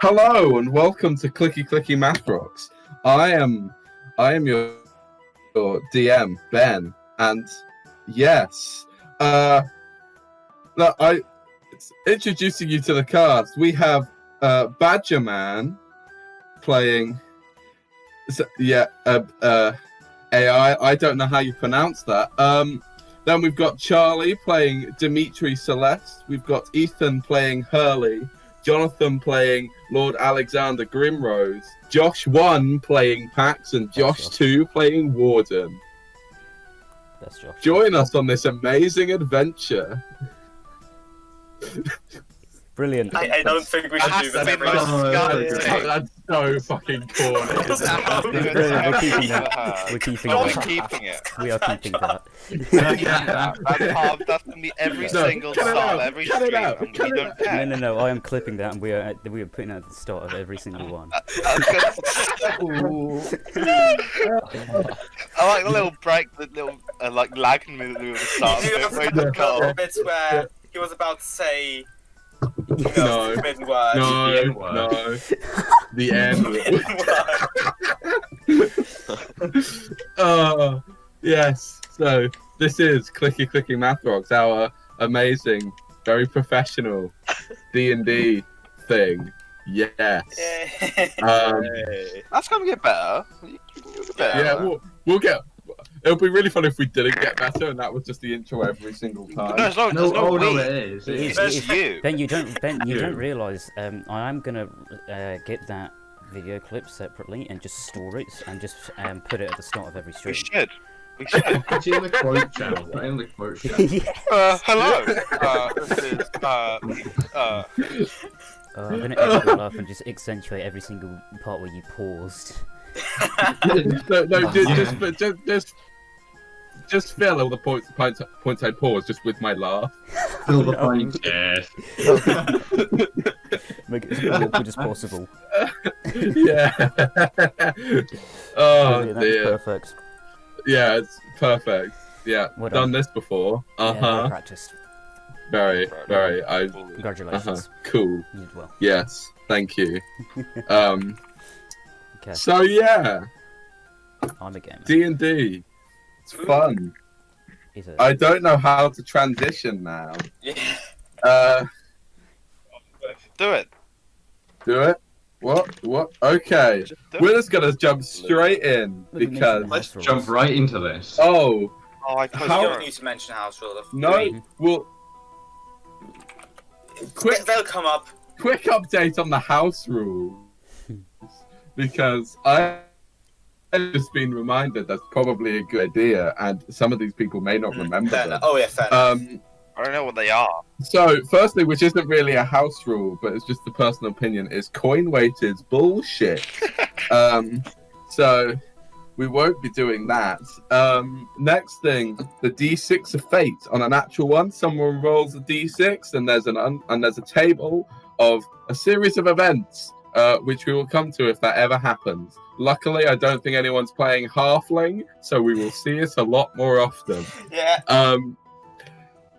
Hello and welcome to Clicky Math Rocks. I am your DM Ben, and yes, introducing you to the cast. We have Badger Man playing. AI. I don't know how you pronounce that. Then we've got Charlie playing Dimitri Celeste. We've got Ethan playing Hurley. Jonathan playing Lord Alexander Grimrose, Josh 1 playing Pax, and Josh 2 playing Warden. That's Josh. Join us on this amazing adventure. Brilliant. I don't think we should do this every That's so fucking corny. We're keeping it. We are keeping that. That's gonna be every single start of every stream. We don't care. No. I am clipping that, and we are putting it at the start of every single one. I like the little break, the little like lag in the middle of the start. Do you have the bits where he was about to say? No. The N word. Yes. So this is Clicky Math Rocks, our amazing, very professional D&D thing. Yes. That's gonna get better. Yeah, we'll get. It would be really fun if we didn't get better, and that was just the intro every single time. There's no it is. It's you. Ben, you don't realise. I am gonna get that video clip separately and just store it and just put it at the start of every stream. We should. It's in the quote channel. Right? In the quote channel. Hello. This is I'm gonna edit it up and just accentuate every single part where you paused. Just fill all the points I pause just with my laugh. Fill the points. Yes. Make it as awkward as possible. Yeah. That's dear. Perfect. Yeah, it's perfect. Yeah, Well done done. this before. Yeah, well practiced. Very. Congratulations. Cool. You did well. Yes. Thank you. Okay. So yeah, I'm a gamer. D&D. It's fun. Is it? I don't know how to transition now. Yeah. do it. Do it? What? Okay. We're just gonna jump straight in because. Let's jump right into this. Oh. I You don't need to mention house rule. No. Well. They'll come up. Quick update on the house rules, because I've just been reminded that's probably a good idea, and some of these people may not remember them. Oh yeah, fair. I don't know what they are. So, firstly, which isn't really a house rule, but it's just a personal opinion, is coin weight is bullshit. So we won't be doing that. Next thing, the D6 of fate. On a natural one, someone rolls a D6, and there's a table of a series of events, which we will come to if that ever happens. Luckily, I don't think anyone's playing Halfling, so we will see it a lot more often. Yeah.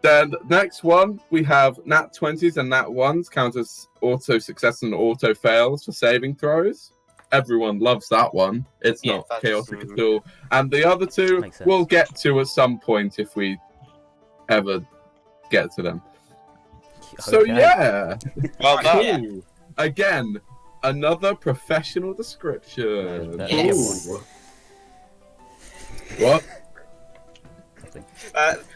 Then the next one, we have nat 20s and nat 1s count as auto success and auto fails for saving throws. Everyone loves that one. It's not chaotic at all. And the other two we'll get to at some point if we ever get to them. So yeah. Well done. Cool. Again, another professional description. Ooh. What?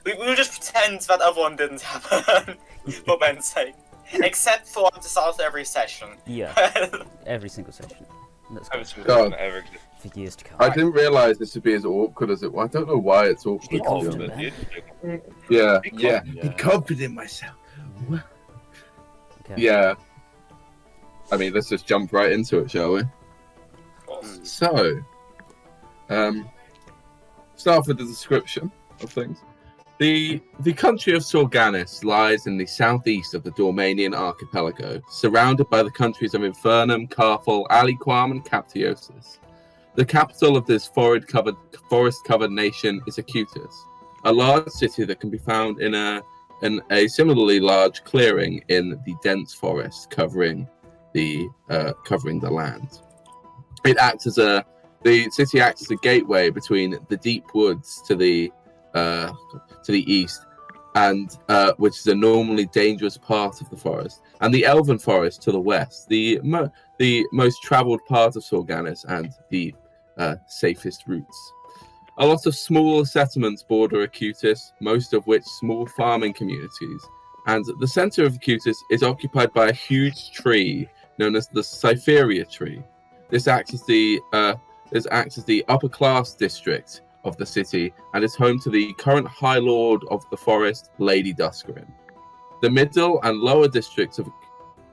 We will just pretend that other one didn't happen, for Ben's sake. Except for at the start of every session. Yeah. Every single session. That's good. God. For years to come. I didn't realise this would be as awkward as it was. I don't know why it's awkward. Be confident, man. Yeah. Be confident in myself. Okay. Yeah. I mean, let's just jump right into it, shall we? So, start off with the description of things. The country of Sorganis lies in the southeast of the Dormanian archipelago, surrounded by the countries of Infernum, Carfol, Aliquam, and Captiosis. The capital of this forest-covered nation is Acutis, a large city that can be found in a similarly large clearing in the dense forest covering the land. The city acts as a gateway between the deep woods to the east, and which is a normally dangerous part of the forest, and the elven forest to the west, the most travelled part of Sorganis and the safest routes. A lot of smaller settlements border Acutis, most of which small farming communities, and the centre of Acutis is occupied by a huge tree known as the Cytheria tree. This acts as the upper class district of the city and is home to the current High Lord of the Forest, Lady Duskrin. The middle and lower districts of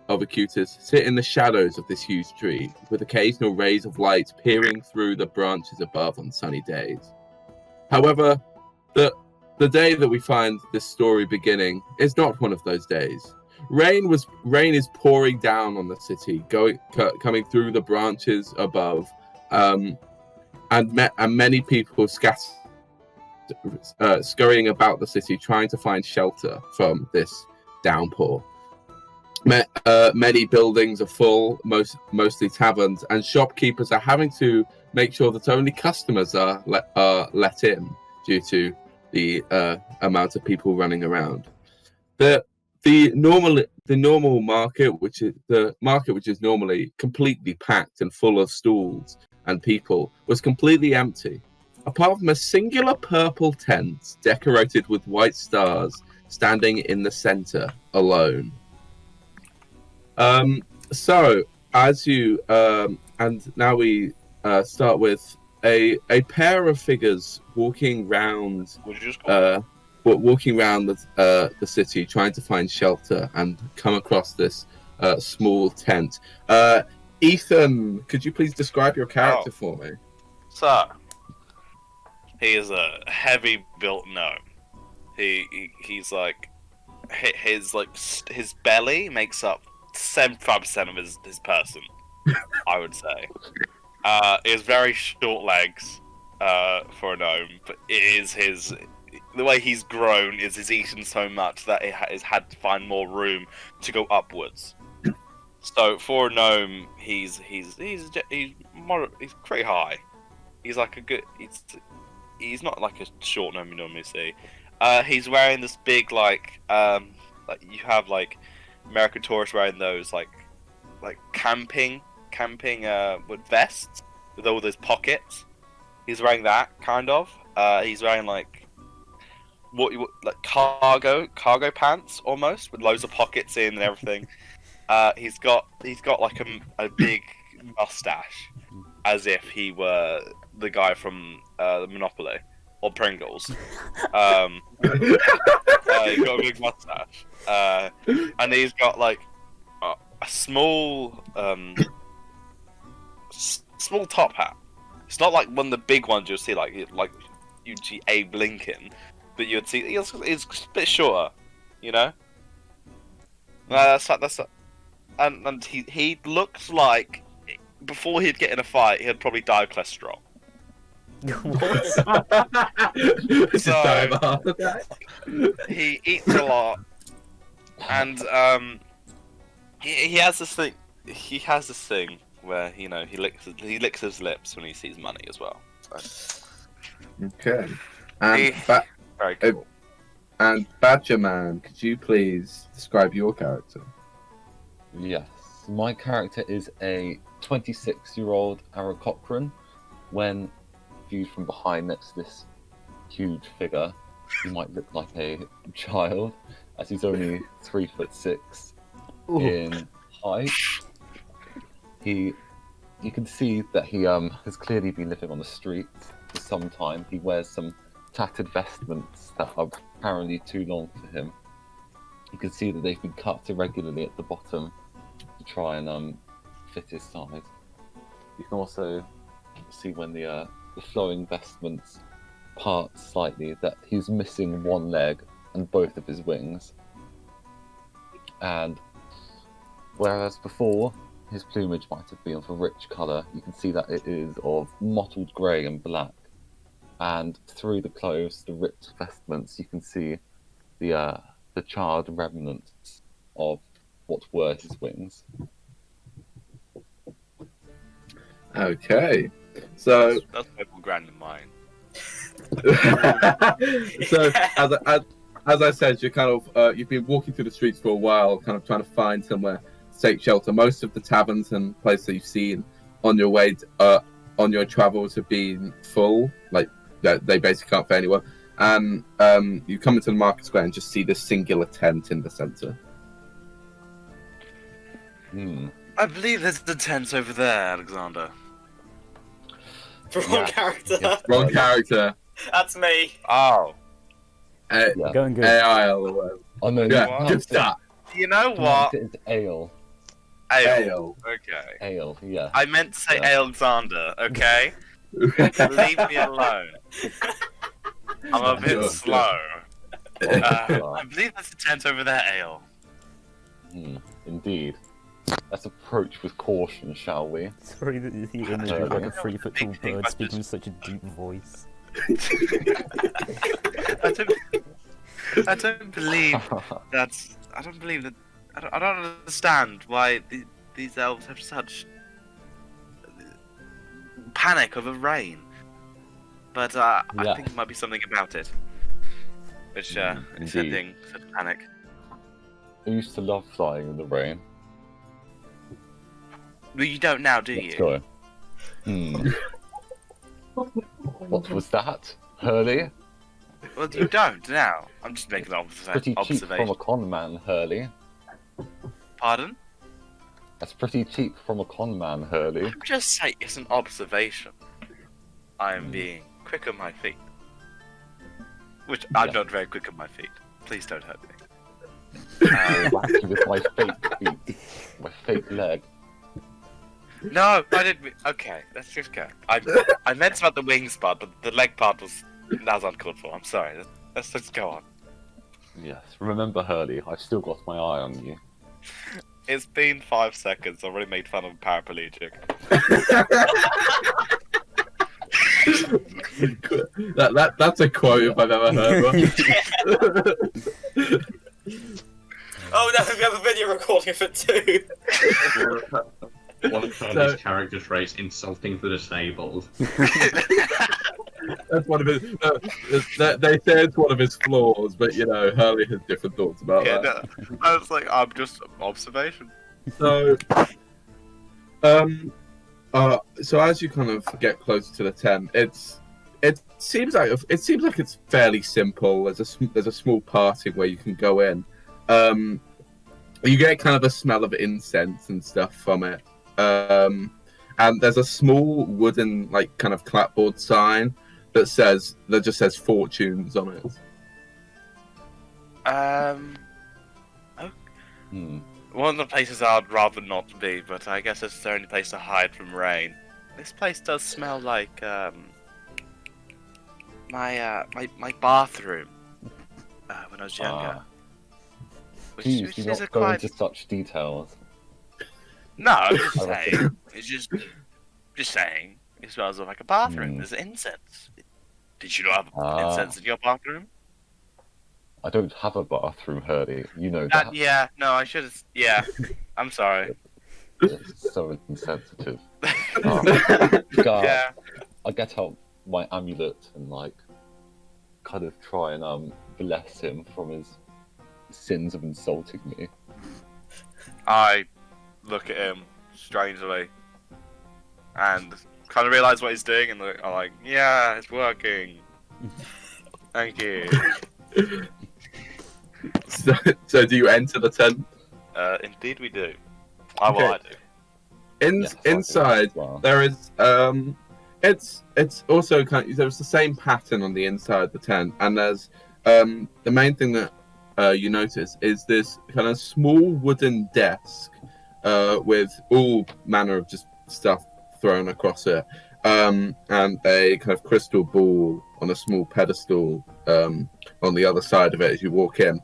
Acutis sit in the shadows of this huge tree, with occasional rays of light peering through the branches above on sunny days. However, the day that we find this story beginning is not one of those days. Rain is pouring down on the city, coming through the branches above, and many people scurrying about the city, trying to find shelter from this downpour. Many buildings are full, mostly taverns, and shopkeepers are having to make sure that only customers are let in due to the amount of people running around. The normal market, which is normally completely packed and full of stalls and people, was completely empty, apart from a singular purple tent decorated with white stars standing in the center alone. So as you and now we start with a pair of figures walking round the city, trying to find shelter and come across this small tent. Ethan, could you please describe your character for me? So, he is a heavy-built gnome. He's like his belly makes up 75% of his person, I would say. He has very short legs for a gnome, but the way he's grown is he's eaten so much that he's had to find more room to go upwards. So for a gnome, he's pretty high. He's like a good. He's not like a short gnome you normally see. He's wearing this big like you have like American tourists wearing those like camping with vests with all those pockets. He's wearing that kind of. He's wearing like cargo pants almost with loads of pockets in and everything. He's got like a big mustache, as if he were the guy from the Monopoly or Pringles. He's got a big mustache, and he's got like a small top hat. It's not like one of the big ones you'll see like you'd see Abe Lincoln, but you'd see it's a bit shorter, you know. And he looks like before he'd get in a fight, he'd probably die of cholesterol. So he eats a lot, and he has this thing. He has this thing where he licks his lips when he sees money as well. So. Okay. Very cool. And Badger Man, could you please describe your character? Yes, my character is a 26-year-old Aarakocra. When viewed from behind next to this huge figure, he might look like a child, as he's only 3'6" in height. You can see that he has clearly been living on the street for some time. He wears some tattered vestments that are apparently too long for him. You can see that they've been cut irregularly at the bottom to try and fit his size. You can also see when the flowing vestments part slightly that he's missing one leg and both of his wings. And whereas before his plumage might have been of a rich colour, you can see that it is of mottled grey and black. And through the clothes, the ripped vestments, you can see the charred remnants of what were his wings. Okay. So, That's my grand in mine. so as I said, you're kind of you've been walking through the streets for a while, kind of trying to find somewhere to take shelter. Most of the taverns and places that you've seen on your way on your travels have been full, like they basically can't fit anyone. And you come into the market square and just see this singular tent in the center. I believe there's the tent over there, Alexander. Wrong character. Yes. Wrong character. That's me. Oh. Yeah. Going good. Aial or whatever. Oh no, Yeah, good start. You know what? It's Ale. Ale. Okay. Ale, yeah. I meant to say Yeah. Alexander, okay? Leave me alone. I'm a bit Sure, slow. I believe there's a tent over there, Ale. Indeed. Let's approach with caution, shall we? Sorry that the image of like a 3-foot tall bird speaking with such a deep voice. I don't believe that's. I don't believe that. I don't understand why these elves have such panic over rain. But I think it might be something about it, which is sending such panic. I used to love flying in the rain. Well, you don't now, do Let's you? go. What was that? Hurley? Well, you don't now. I'm just making an Pretty cheap observation. from a con man, Hurley. Pardon? That's pretty cheap from a con man, Hurley. I'm just saying it's an observation. I am being quick on my feet. Which I'm not very quick on my feet. Please don't hurt me. Whack you with my fake feet. My fake leg. No, I didn't mean... Okay, let's just go. I meant about the wings part, but the leg part was... That was uncalled for. I'm sorry. Let's just go on. Yes, remember Hurley, I've still got my eye on you. It's been 5 seconds. I already made fun of a paraplegic. That's a quote if I've ever heard one. Oh no, we have a video recording of it too. One of Charlie's character traits, insulting the disabled. That's one of his. They say it's one of his flaws, but you know, Hurley has different thoughts about that. No, I was like, I'm just observation. So, so as you kind of get closer to the tent, it seems like it's fairly simple. There's a small parting where you can go in. You get kind of a smell of incense and stuff from it. And there's a small wooden, like, kind of clapboard sign that just says fortunes on it. One of the places I'd rather not be, but I guess it's the only place to hide from rain. This place does smell like my bathroom when I was younger. Please do not go into such details. No, I'm just saying. It's just saying. It smells like a bathroom. There's incense. Did you not have incense in your bathroom? I don't have a bathroom, Hurley. You know that. Yeah, no, I should have. Yeah, I'm sorry. It's so insensitive. God, Yeah. I get out my amulet and like kind of try and bless him from his sins of insulting me. I look at him strangely and kind of realize what he's doing, and I'm like, yeah, it's working. Thank you. So do you enter the tent? Indeed we do. Well, I do. Inside, there is it's also there's the same pattern on the inside of the tent, and there's the main thing that you notice is this kind of small wooden desk with all manner of just stuff thrown across it, and a kind of crystal ball on a small pedestal on the other side of it as you walk in.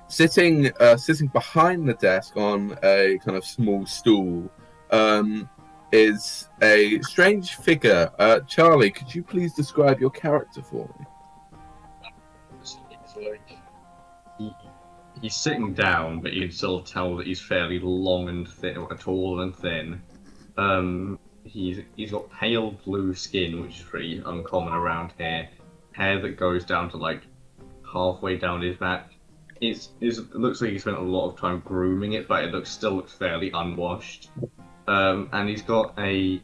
Sitting behind the desk on a kind of small stool is a strange figure. Charlie, could you please describe your character for me? He's sitting down, but you can still tell that he's fairly long and thin, or tall and thin. He's got pale blue skin, which is pretty uncommon around here. Hair that goes down to like halfway down his back. It looks like he spent a lot of time grooming it, but it still looks fairly unwashed. And he's got a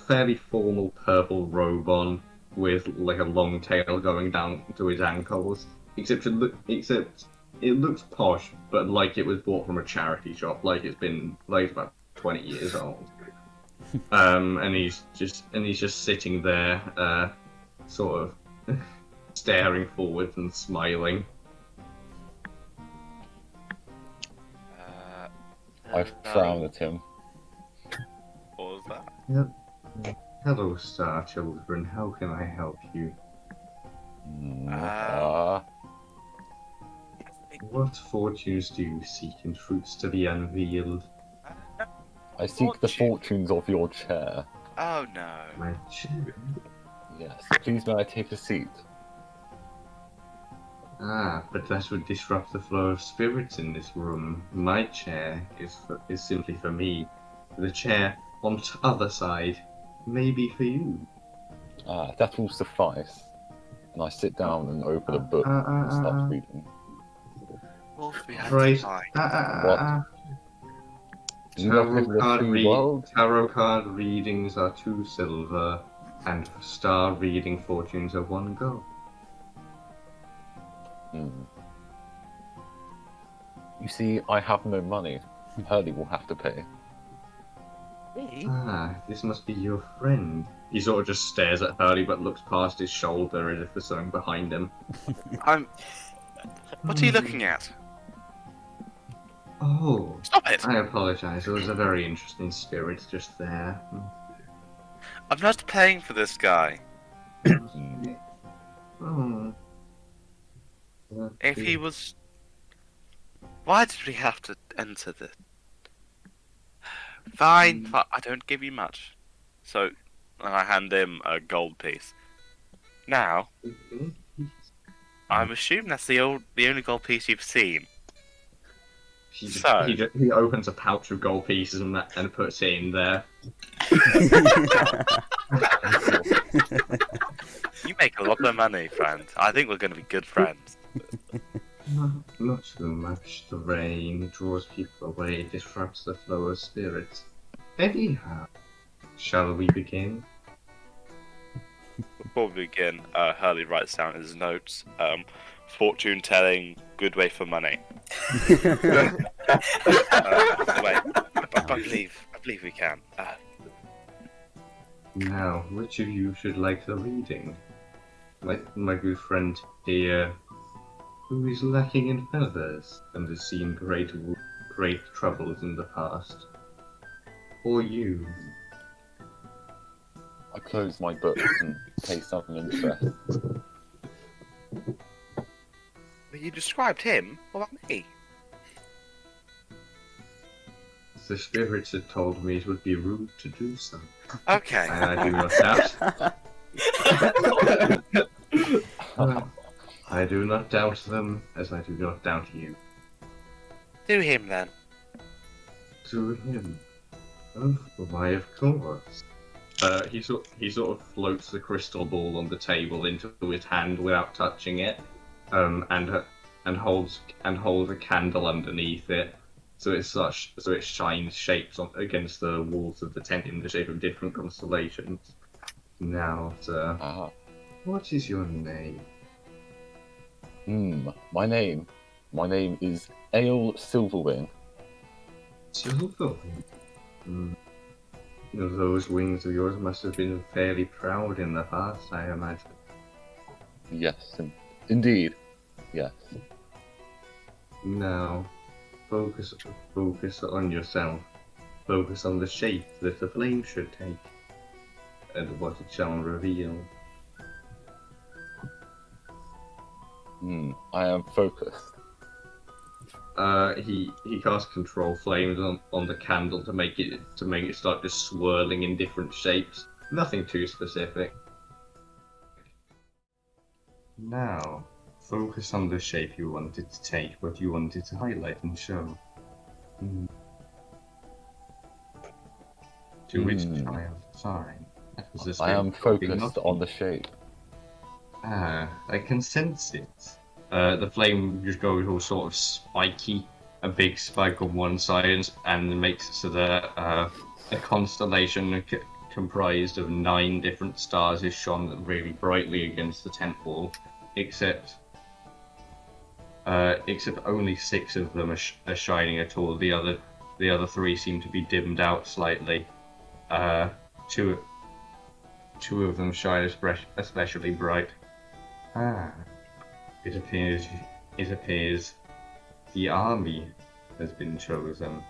fairly formal purple robe on with like a long tail going down to his ankles. Except it looks posh, but like it was bought from a charity shop, like it's about 20 years old. And he's just sitting there, sort of staring forward and smiling. I frown at him. What was that? Hello, star children. How can I help you? What fortunes do you seek in fruits to be unveiled? I seek the fortunes of your chair. Oh no. My chair? Yes, please may I take a seat? But that would disrupt the flow of spirits in this room. My chair is simply for me. The chair on the other side may be for you. That will suffice. And I sit down and open a book and start reading. Right. What? Do you not have the free world? Tarot card readings are 2 silver, and star reading fortunes are 1 gold. You see, I have no money. Hurley will have to pay. This must be your friend. He sort of just stares at Hurley but looks past his shoulder as if there's something behind him. What are you looking at? Oh, Stop it! I apologize. There was a very interesting spirit just there. I'm not paying for this guy. Oh. If he was... Why did we have to enter this? Fine, I don't give you much. So, I hand him a gold piece. Now, I'm assuming that's the only gold piece you've seen. He opens a pouch of gold pieces and puts it in there. You make a lot of money, friend. I think we're going to be good friends. Not too much. The rain draws people away, disrupts the flow of spirits. Anyhow, shall we begin? Before we begin, Hurley writes down his notes. Fortune telling, good way for money. Wait, I believe we can. Now, which of you should like the reading? My good friend here, who is lacking in feathers and has seen great troubles in the past. Or you? I close my book and pay some interest. But you described him. What about me? The spirits had told me it would be rude to do so. Okay. And I do not doubt. I do not doubt them, as I do not doubt you. Do him then. To him? Oh, why, of course. He sort of floats the crystal ball on the table into his hand without touching it, and holds a candle underneath it, so it shines shapes against the walls of the tent in the shape of different constellations. Now, sir, what is your name? My name is Aial Silverwing. Silverwing? Those wings of yours must have been fairly proud in the past, I imagine. Yes, indeed. Yes. Now, focus on yourself. Focus on the shape that the flame should take, and what it shall reveal. I am focused. He casts control flames on the candle to make it start just swirling in different shapes. Nothing too specific. Now, focus on the shape you wanted to take, what you wanted to highlight and show. To which child? Sorry. That was the I am spirit talking, focused not on me. the shape. Ah, I can sense it. The flame just goes all sort of spiky, a big spike on one side, and makes it so that a constellation comprised of 9 different stars is shone really brightly against the tent wall, except only 6 of them are shining at all. The other 3 seem to be dimmed out slightly. Two of them shine especially bright. Ah, it appears the army has been chosen.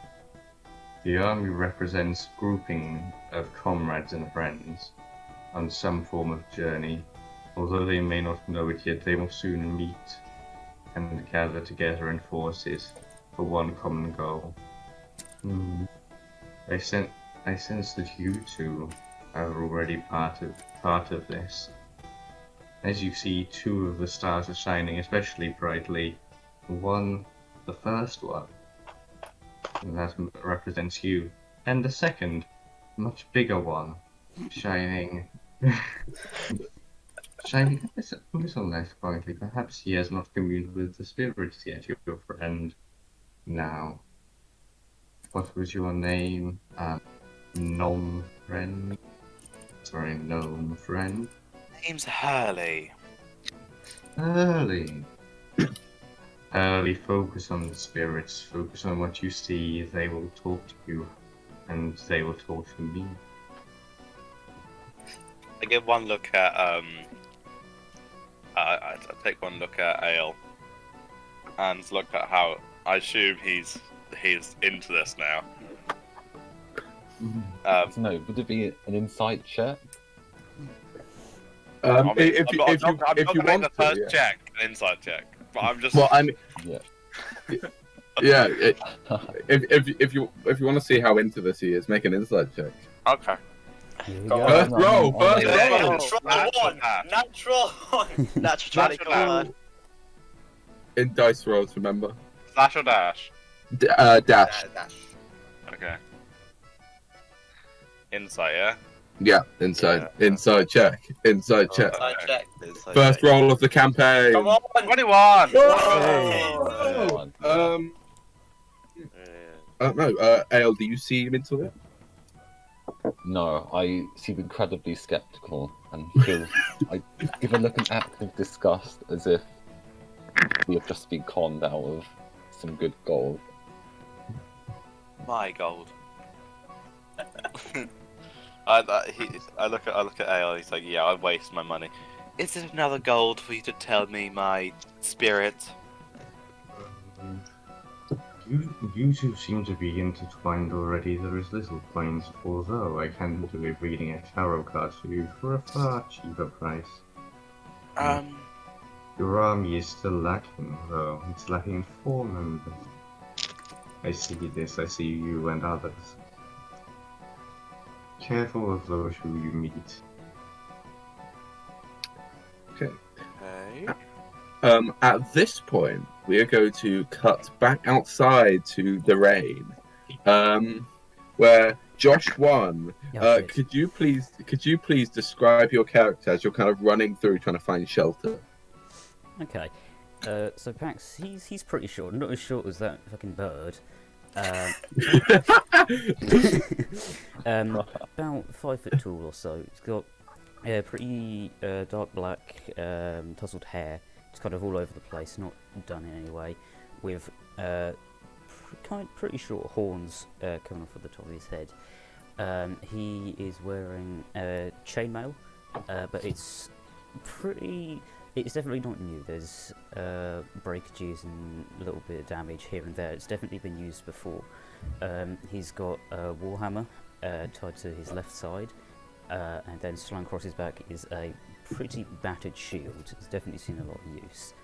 The army represents grouping of comrades and friends on some form of journey. Although they may not know it yet, they will soon meet and gather together in forces for one common goal. I sense that you two are already part of this. As you see, 2 of the stars are shining especially brightly. One, the first one, that represents you, and the second, much bigger one, shining a little less brightly. Perhaps he has not communed with the spirits yet, your friend. Now, what was your name? Gnome friend? Sorry, gnome friend? Name's Hurley. Early. Early, focus on the spirits, focus on what you see, they will talk to you, and they will talk to me. I give one look at I take one look at Aial, and look at how I assume he's into this now. No, would it be an insight check? I mean, If you I'm not gonna make want the to, first yeah. check, an inside check, but I'm just. Well, I mean, Yeah. yeah. If you want to see how into this he is, make an insight check. Okay. Here we Go go. on. First roll, first Yeah. roll. Natural 1! Natural 20, come on. In dice rolls, remember. Slash or dash? Dash. Dash. Okay. Insight, yeah. Yeah, inside. Inside check. Inside check. Inside check. First roll of the campaign. Come on! 21. Whoa! No. Ale, do you seem into it? No, I seem incredibly skeptical and feel I give a look an act of disgust as if we have just been conned out of some good gold. My gold. I look at Aial. He's like, yeah, I'd waste my money. Is it another gold for you to tell me my spirit? You two seem to be intertwined already. There is little point, although I can do a reading a tarot card for you for a far cheaper price. Your army is still lacking, though. It's lacking 4 members. I see this. I see you and others. Careful of those who you meet. Okay. Okay. At this point, we are going to cut back outside to the rain, where Josh won. Yeah, shit. Could you please describe your character as you're kind of running through trying to find shelter? Okay. So Pax, he's pretty short. Not as short as that fucking bird. About 5 foot tall or so. He's got pretty dark black tousled hair. It's kind of all over the place, not done in any way. With pretty short horns coming off of the top of his head. He is wearing chainmail, but it's definitely not new. There's breakages and a little bit of damage here and there. It's definitely been used before. He's got a warhammer tied to his left side, and then slung across his back is a pretty battered shield. He's definitely seen a lot of use.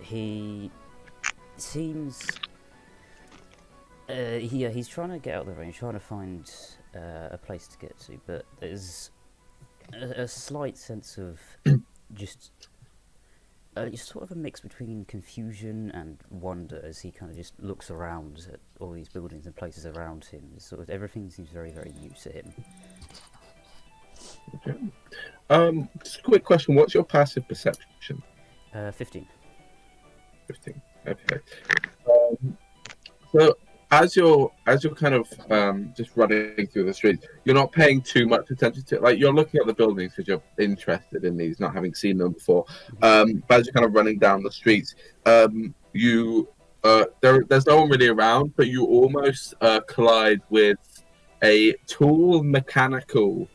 He seems... he's trying to get out of the range, trying to find a place to get to, but there's a slight sense of just it's sort of a mix between confusion and wonder as he kind of just looks around at all these buildings and places around him. Sort of everything seems very, very new to him. Okay. Just a quick question. What's your passive perception? 15. 15. Okay. So as you're kind of just running through the streets, you're not paying too much attention to it. Like, you're looking at the buildings because you're interested in these, not having seen them before. But as you're kind of running down the streets, there's no one really around, but you almost collide with a tall mechanical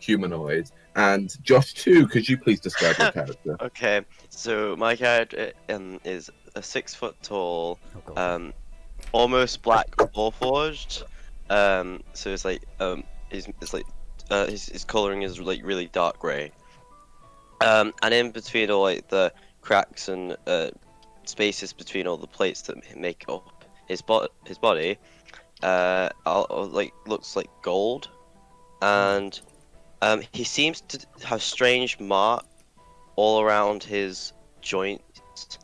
humanoid. And Josh too, could you please describe your character? Okay, so my character is a 6 foot tall, almost black Warforged. So it's like his coloring is like really dark grey. And in between all like the cracks and spaces between all the plates that make up his body, like looks like gold, and he seems to have strange mark all around his joints,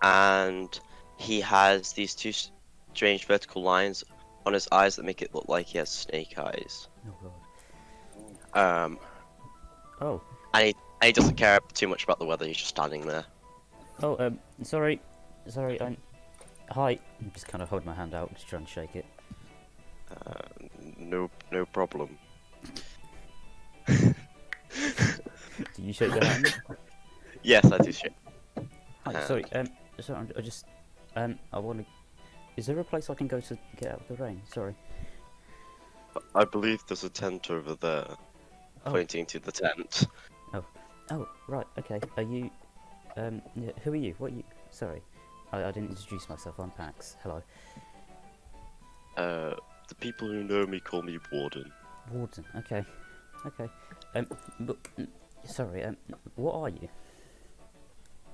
and he has these two strange vertical lines on his eyes that make it look like he has snake eyes. Oh god. And he doesn't care too much about the weather. He's just standing there. Oh, sorry. Hi. I'm just kind of holding my hand out, just trying to shake it. No problem. Do you shake the hand? Yes, I do shake. Hi, sorry. I want to. Is there a place I can go to get out of the rain? Sorry. I believe there's a tent over there, pointing to the tent. Oh, right. Okay. Are you? Yeah, who are you? What are you? Sorry, I didn't introduce myself. I'm Pax. Hello. The people who know me call me Warden. Warden. Okay. But sorry. What are you?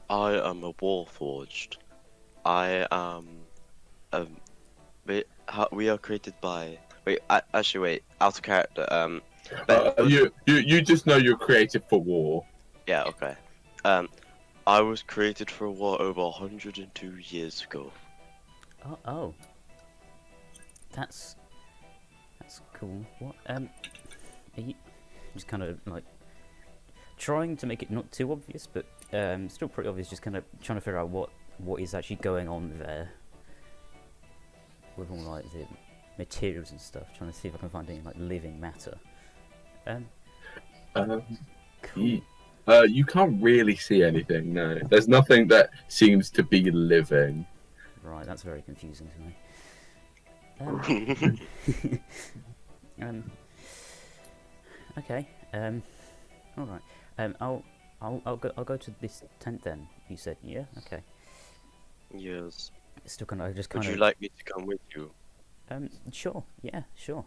I am a Warforged. I am. We are created by. Wait. Actually, wait. Out of character. You just know you're created for war. Yeah. Okay. I was created for a war over 102 years ago. Oh. That's cool. What? Are you just kind of like trying to make it not too obvious, but still pretty obvious? Just kind of trying to figure out what is actually going on there with all like the materials and stuff. Trying to see if I can find any like living matter. Cool. You can't really see anything. No, there's nothing that seems to be living. Right, that's very confusing to me. Okay. All right. I'll go to this tent then. You said, yeah. Okay. Yes. Still kind of Would you like me to come with you? Sure. Yeah. Sure.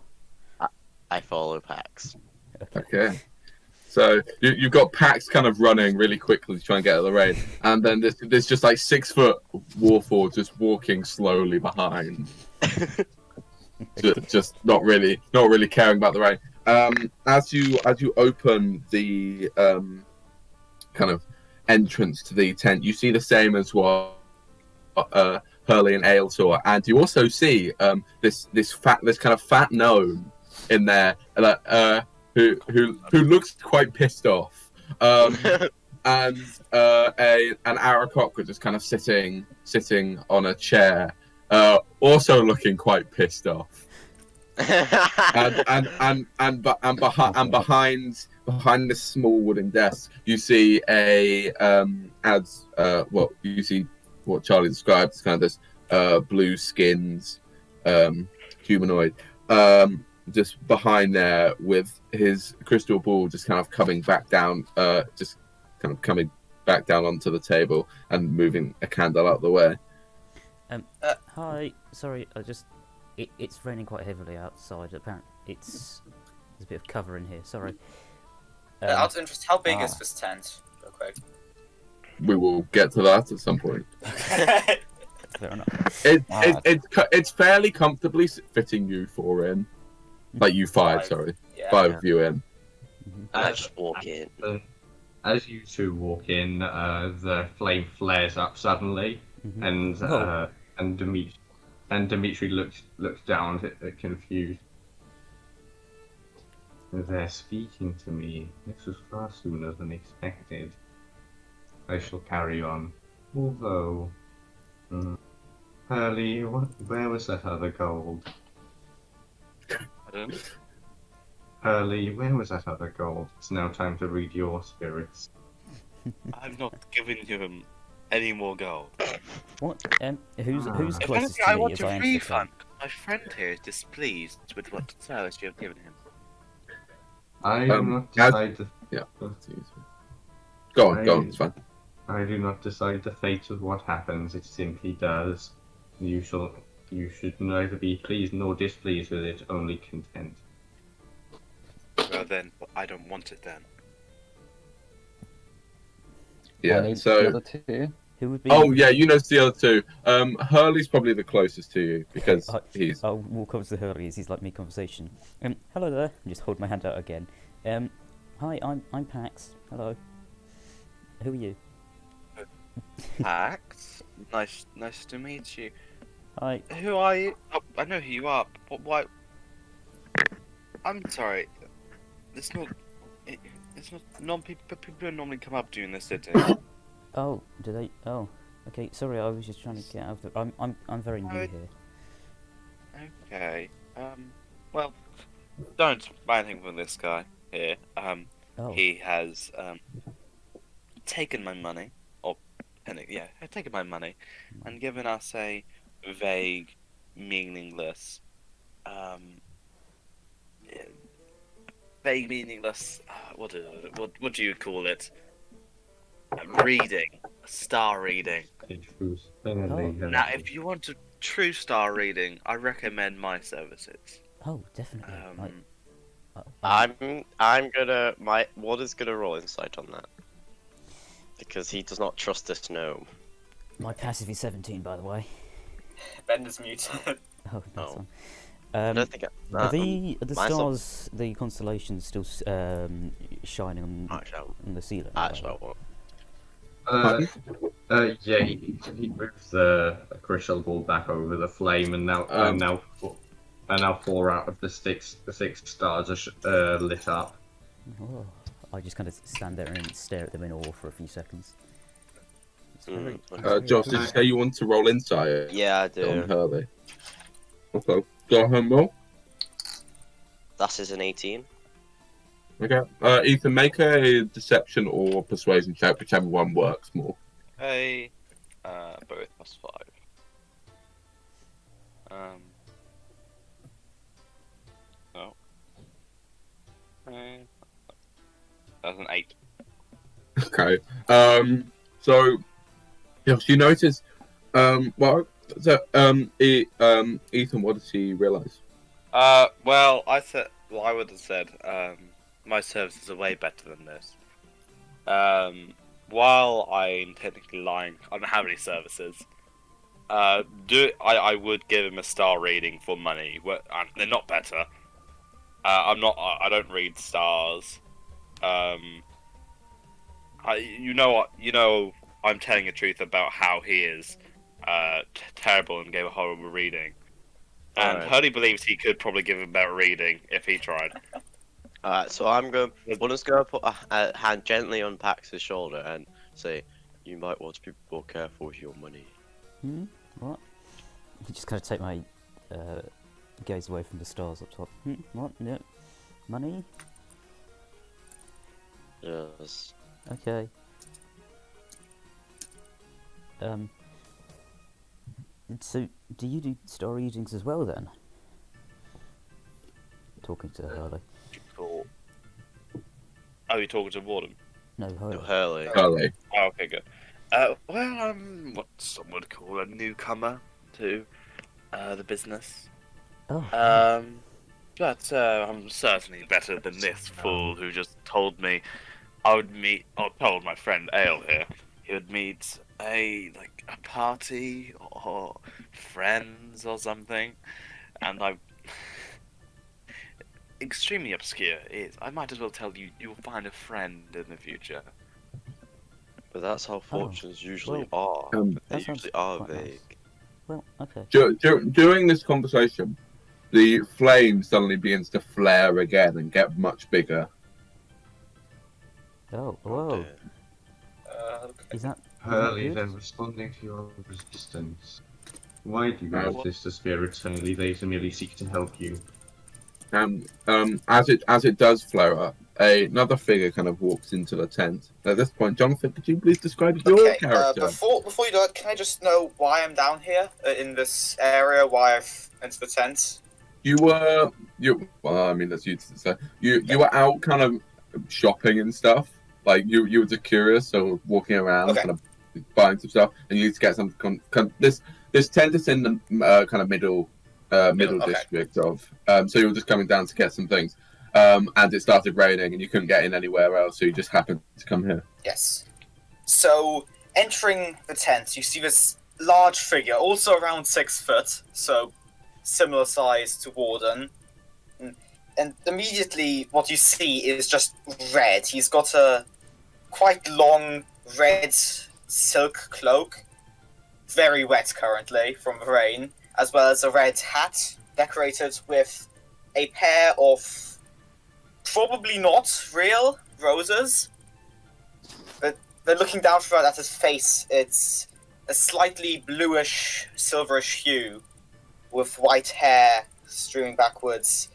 I follow Pax. Okay. So you've got Pax kind of running really quickly to try and get out of the rain, and then there's just like 6 foot Warforged just walking slowly behind, just not really caring about the rain. As you open the kind of entrance to the tent, you see the same as what Hurley and Aial saw, and you also see this kind of fat gnome in there, who looks quite pissed off, and an Aarakocra just kind of sitting on a chair, also looking quite pissed off. and behind this small wooden desk, you see what Charlie described as kind of this blue skinned humanoid. Just behind there with his crystal ball just kind of coming back down onto the table and moving a candle out of the way. Hi, sorry, it's raining quite heavily outside. Apparently, there's a bit of cover in here. Sorry. Out of interest, how big is this tent? Real quick. We will get to that at some point. Fair enough. It's fairly comfortably fitting you four in. Like you five, sorry. Yeah. Five of you in. I just walk in. as you two walk in, the flame flares up suddenly, Mhm. and Dimitri looks down, confused. They're speaking to me. This was far sooner than expected. I shall carry on. Although, Hurley, where was that other gold? Pardon? Hurley, where was that other gold? It's now time to read your spirits. I've not given him any more gold. What? Who's If If closest anything, to I me want as a I enter the refund. tent? My friend here is displeased with what service you have given him. I do not as- decide the... Yeah. Go on, it's fine. I do not decide the fate of what happens, it simply does. You should neither be pleased nor displeased with it, only content. Well then, I don't want it then. Yeah, The so... other two. Who would be? Oh, yeah, you know the other two. Hurley's probably the closest to you, because he's... I'll walk over to Hurley as he's like mid-conversation. Hello there. And just hold my hand out again. Hi, I'm Pax. Hello. Who are you? Pax? Nice to meet you. Hi. Who are you? Oh, I know who you are, but why? I'm sorry. It's not. People don't normally come up during the city. Oh, do they? Oh, okay. Sorry, I was just trying to get out of the... I'm very new here. Okay. Well, don't buy anything from this guy here. Oh. He has taken my money, taken my money, and given us a vague, meaningless, what do you call it? Reading, star reading. Now, if you want a true star reading, I recommend my services. Oh, definitely. I'm gonna Warden's gonna roll insight on that because he does not trust this gnome. My passive is 17, by the way. Ben is muted. Oh, that's Oh. one. I don't think Are the myself- stars, the constellations, still shining on the ceiling? Actually, I won't. Yeah, he moves the crystal ball back over the flame, and now four out of the six stars are lit up. Oh, I just kind of stand there and stare at them in awe for a few seconds. It's very- Okay. Josh, did you say you want to roll insight Yeah, I on do. Hurley? Okay. Go ahead, roll. That is an 18. Okay. Ethan, make a deception or persuasion check, whichever one works more. Hey, both +5. No. That's an 8. Okay. So, yes, you notice. Ethan, what does he realize? Well, I would have said, my services are way better than this. While I'm technically lying, I don't have any services. I would give him a star reading for money. They're not better. I don't read stars. You know what? I'm telling the truth about how he is terrible and gave a horrible reading. And Alright. Hurley believes he could probably give a better reading if he tried. Alright, so Warden's gonna put a hand gently on Pax's shoulder and say, "You might want to be more careful with your money." What? You just kind of take my gaze away from the stars up top. What? No. Money? Yes. Okay. So, do you do star readings as well then? Talking to Hurley. Cool. Oh, you're talking to Warden? No, Hurley. No, Hurley. Hurley. Oh, okay, good. Well, I'm what some would call a newcomer to the business. Oh. But I'm certainly better than this fool who just told me I would meet, or told my friend Aial here, he would meet a party or friends or something, and I'm extremely obscure. I might as well tell you, you'll find a friend in the future. But that's how fortunes usually well, are. They that sounds usually are quite nice. vague. Well, okay. During this conversation, the flame suddenly begins to flare again and get much bigger. Oh, whoa. dear. Is that Hurley, good? then responding to your resistance. Why do you Oh. resist the spirits only? They merely seek to help you. As it does flare up, another figure kind of walks into the tent. At this point, Jonathan, could you please describe your Okay, character? before you do that, can I just know why I'm down here in this area? Why I've entered the tent? Well, I mean, that's you to say. You were out kind of shopping and stuff. Like you were just curious, so walking around, Okay. kind of buying some stuff, and you need to get some. This tent is in the kind of middle okay. district of. So you were just coming down to get some things, and it started raining, and you couldn't get in anywhere else, so you just happened to come here. Yes. So, entering the tent, you see this large figure, also around 6 foot, so similar size to Warden. And immediately, what you see is just red. He's got a quite long red silk cloak, very wet currently from the rain, as well as a red hat decorated with a pair of probably not real roses. But looking down from at his face, it's a slightly bluish, silverish hue, with white hair streaming backwards.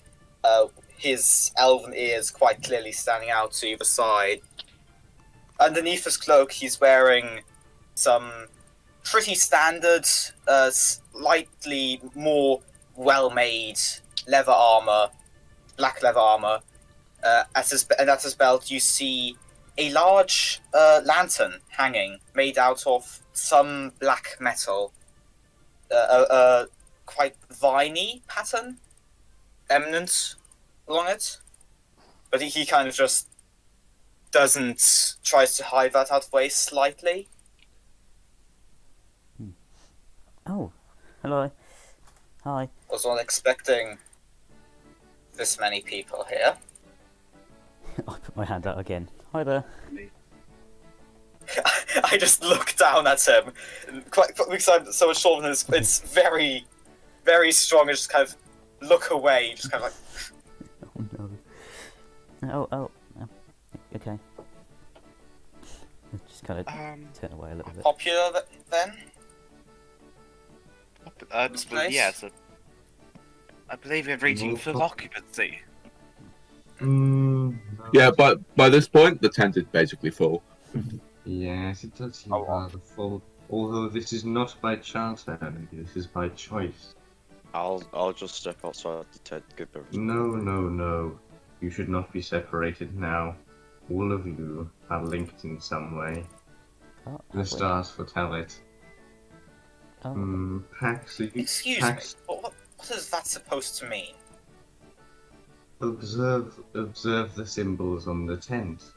His elven ears quite clearly standing out to either side. Underneath his cloak, he's wearing some pretty standard, slightly more well-made leather armor, black leather armor. At his belt, you see a large lantern hanging, made out of some black metal. A quite viney pattern eminent along it. But he kind of just tries to hide that out of the way slightly. Oh, hello. Hi. Was not expecting this many people here. I put my hand out again. Hi there. I just look down at him, quite because I'm so much shorter than his. It's very, very strong. I just kind of look away, just kind of like. Oh no. Oh. Okay. Just kind of turn away a little bit. Popular then? Yes, I believe we're reaching full occupancy. No. Yeah, but by this point, the tent is basically full. Yes, it does seem rather full. Although this is not by chance, Hurley, this is by choice. I'll just step outside the tent. Give everything. No. You should not be separated now. All of you are linked in some way. Oh, The stars foretell it. Pax, Excuse me. What is that supposed to mean? Observe the symbols on the tent.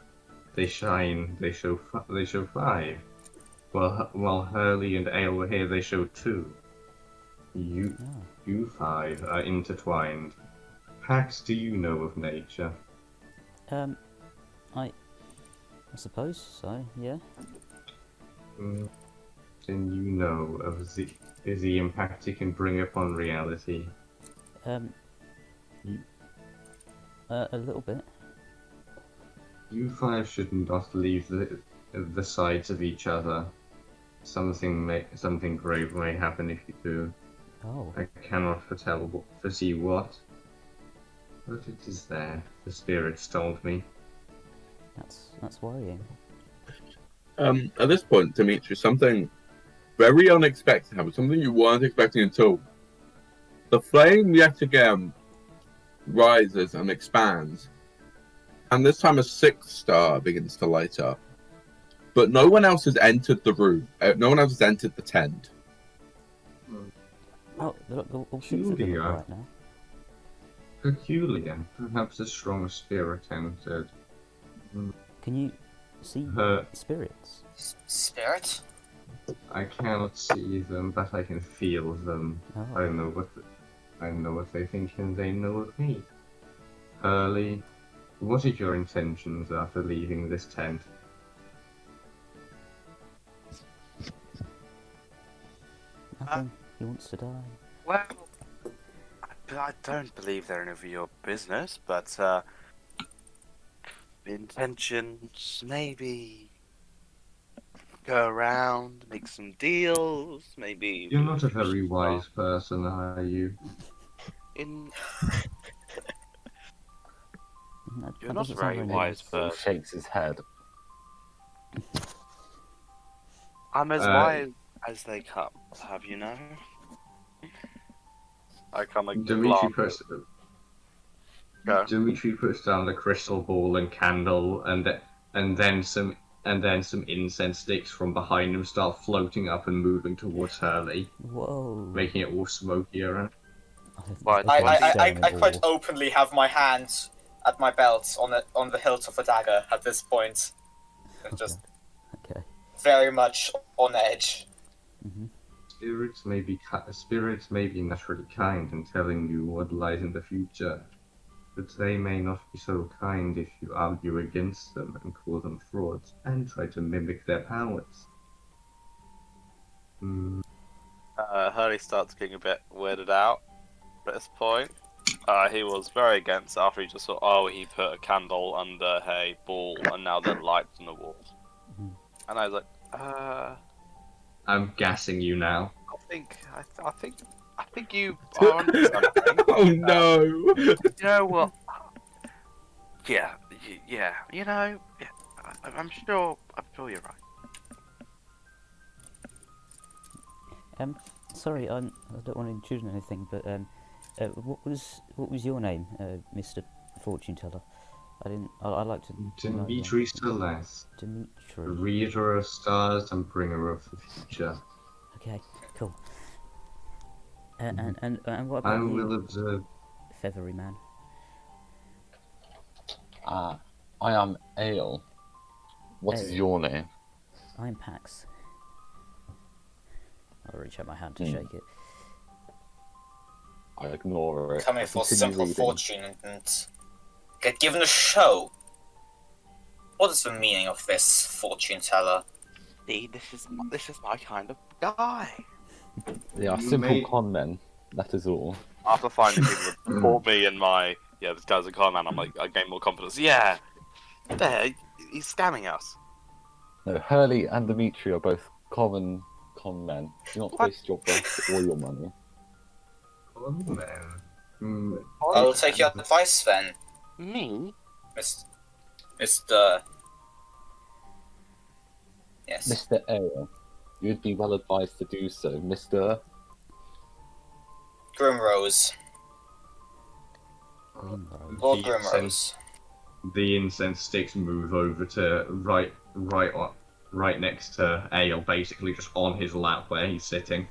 They shine. They show 5. While Hurley and Aial were here, they show 2. You 5 are intertwined. Pax, do you know of nature? I suppose so. Yeah. Then you know of the impact it can bring upon reality. A little bit. You 5 should not leave the sides of each other. Something grave may happen if you do. Oh. I cannot foresee what, but it is there. The spirits told me. That's worrying. At this point, Dimitri, something very unexpected happened. Something you weren't expecting at all. The flame yet again rises and expands, and this time a 6th star begins to light up. But no one else has entered the room. No one else has entered the tent. Oh, look, all 6 of them are right now. Peculiar. Perhaps a strong spirit entered. Can you see spirits? Spirit? I cannot see them, but I can feel them. Oh. I know what they think, and they know of me. Hurley, what are your intentions after leaving this tent? nothing. He wants to die. Well, I don't believe they're any of your business, but intentions maybe go around, make some deals, maybe. You're not a very wise person, are you? You're not a doesn't sound very wise He person. shakes his head. I'm as wise as they come. Have you know? I come like Dimitri Go. puts down the crystal ball and candle, and then some incense sticks from behind him start floating up and moving towards Hurley, Whoa. making it all smoky around. I quite openly have my hand at my belt on the hilt of a dagger at this point. It's just Okay. very much on edge. Mm-hmm. Spirits may be naturally kind in telling you what lies in the future, but they may not be so kind if you argue against them and call them frauds and try to mimic their powers. Hurley starts getting a bit weirded out at this point. He was very against after he just thought, he put a candle under a ball and now there are lights on the walls. Mm-hmm. And I was like, I'm gassing you now. I think you are onto something. Oh no! You know what? Yeah, you know, I'm sure you're right. Sorry, I don't want to intrude on anything, but what was your name, Mr. Fortune Teller? I like to. Dimitri Celeste, Dimitri. reader of stars and bringer of the future. Okay, cool. And what I about you, will observe. feathery man? I am Aial. What is Aial. your name? I'm Pax. I'll reach out my hand to shake it. I ignore it. Coming I for continue simple reading. fortune and get given a show. What is the meaning of this fortune teller? See, this is my kind of guy. They are You simple may- con men. That is all. After finding people that support me and my this guy's a con man, I'm like, I gain more confidence. Yeah, there, he's scamming us. No, Hurley and Dimitri are both common con men. Do not waste your breath or your money. Oh, man. I'll take your advice then, Me? Mr. Yes. Mr. Aial, you'd be well advised to do so, Mr. Grimrose. Lord The Grimrose. The incense sticks move over to right next to Aial, basically just on his lap where he's sitting.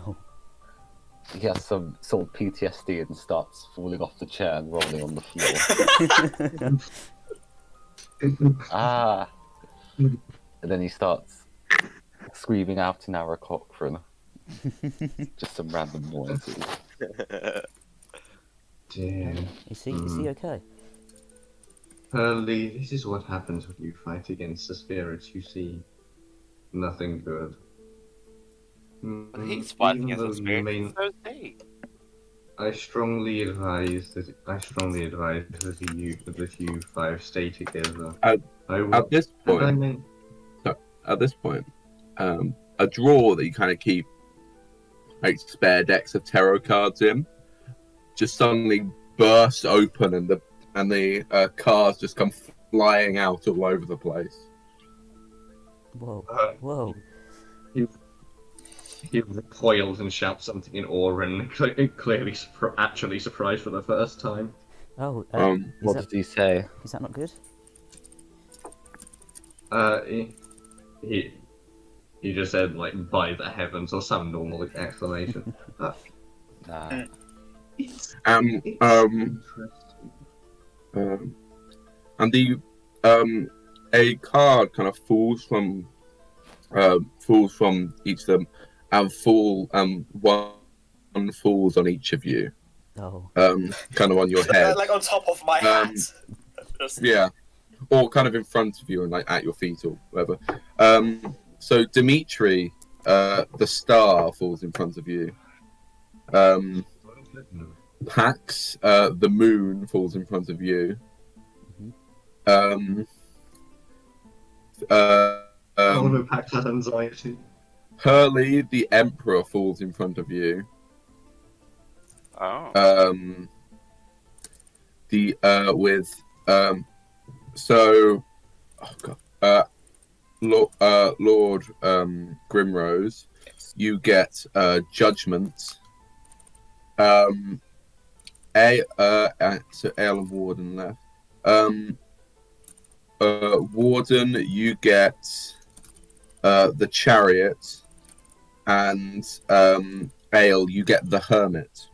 Oh, He has some sort of PTSD and starts falling off the chair and rolling on the floor. Ah! And then he starts screaming out in Aarakocra. Just some random noises. Dear. is he okay? Hurley, this is what happens when you fight against the spirits you see. Nothing good. But he's fighting Even as a though you spirit, may- and so is he. I strongly advise that you five stay together. At this point, I mean, a drawer that you kind of keep like spare decks of tarot cards in just suddenly bursts open, and the cards just come flying out all over the place. Whoa, Uh, whoa. he recoils and shouts something in awe and clearly actually surprised for the first time. Oh, What does he say? is that not good? He just said, like, by the heavens, or some normal exclamation. Nah. It's interesting. And a card kind of falls from each of them, and one falls on each of you, Oh, kind of on your head. Like on top of my hat. Just- Yeah, or kind of in front of you and like at your feet or whatever. So Dimitri, the star falls in front of you. Pax, the moon falls in front of you. Oliver Pax has anxiety. Hurley, the emperor, falls in front of you. Oh. Lord Grimrose, you get judgment. So Aial and Warden left. Warden, you get the chariot, and Aial, you get the hermit.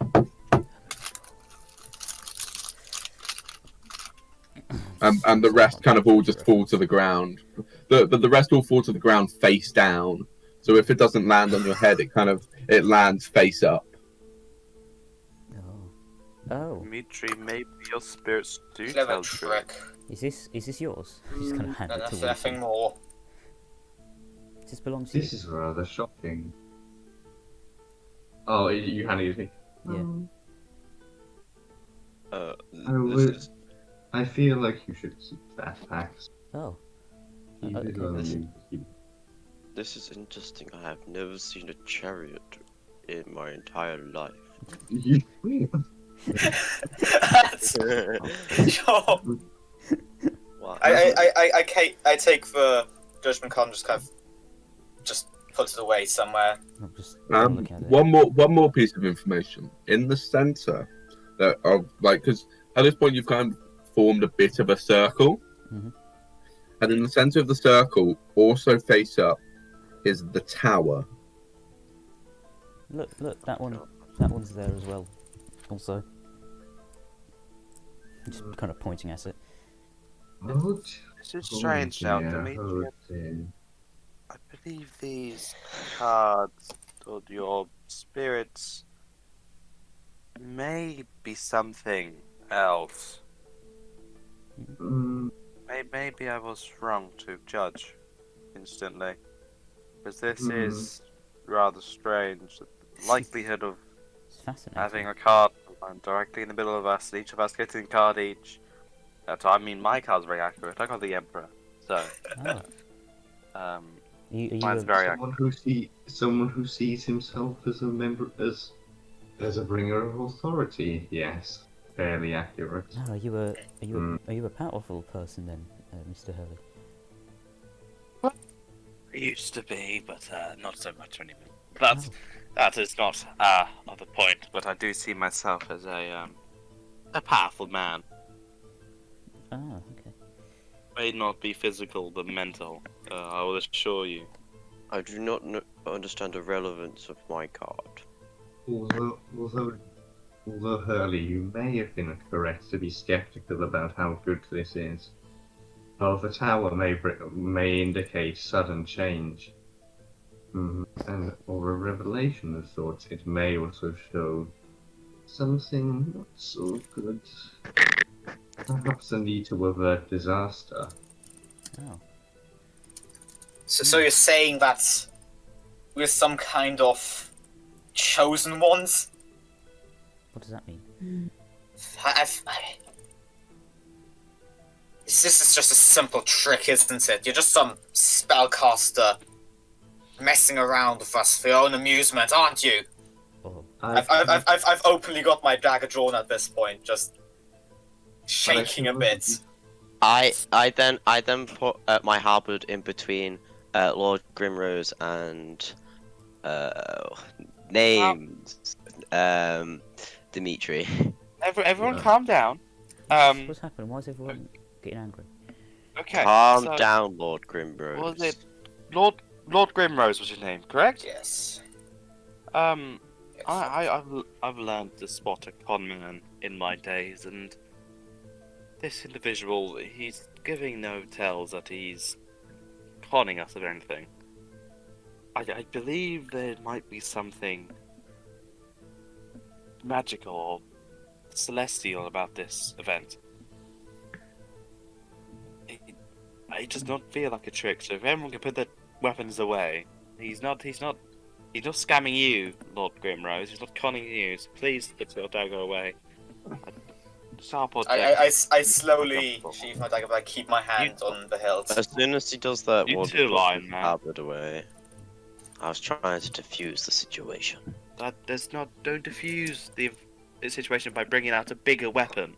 And the rest kind of all just fall to the ground. The rest all fall to the ground face down. So if it doesn't land on your head, it lands face up. Oh. Dimitri, maybe your spirits do Clever tell true. trick. Is this yours? I'm just gonna hand No, it to nothing you. more. Does this belong to you? This is rather shocking. Oh, you handed it me. Yeah. I feel like you should keep that, Pax. Oh. Keep it Okay. on you. This is interesting. I have never seen a chariot in my entire life. That's sure. Wow. I take the judgment card and just put it away somewhere. I'll just look at it. One more piece of information in the center that because at this point you've kind of formed a bit of a circle, and in the center of the circle, also face up, is the tower. Look, that one's there as well. Also, I'm just kind of pointing at it. This is strange now, Dimitri. I believe these cards or your spirits may be something else. Maybe I was wrong to judge instantly, because this is rather strange. The likelihood of It's fascinating. having a card directly in the middle of us, each of us getting a card each. I mean, my card's very accurate. I got the Emperor, so Are mine's very accurate. Someone who sees himself as a member, as a bringer of authority. Yes, fairly accurate. No, are you a powerful person then, Mr. Hurley? I used to be, but not so much anymore. That is not the point. But I do see myself as a powerful man. Ah, okay. May not be physical, but mental. I will assure you. I do not understand the relevance of my card. Although Hurley, you may have been correct to be skeptical about how good this is. While the tower may indicate sudden change, or a revelation of sorts, it may also show something not so good. Perhaps a need to avert disaster. Oh. So you're saying that we're some kind of chosen ones? What does that mean? This is just a simple trick, isn't it? You're just some spellcaster messing around with us for your own amusement, aren't you? Oh. I've openly got my dagger drawn at this point, just shaking a bit. I then put my halberd in between Lord Grimrose and named Dimitri. Everyone, calm down. What's happened? Why is everyone getting angry? Okay. Calm down, Lord Grimrose. Was it Lord Grimrose was your name, correct? Yes. I've learned to spot a con man in my days, and this individual, he's giving no tells that he's conning us of anything. I believe there might be something magical or celestial about this event. It does not feel like a trick, so if everyone can put their weapons away, he's not He's not scamming you, Lord Grimrose. He's not conning you. So please put your dagger away. I slowly sheath my dagger, but I keep my hand on the hilt. As soon as he does that, You Warden too, puts Lion his Man. halberd away. I was trying to defuse the situation. Don't diffuse the situation by bringing out a bigger weapon.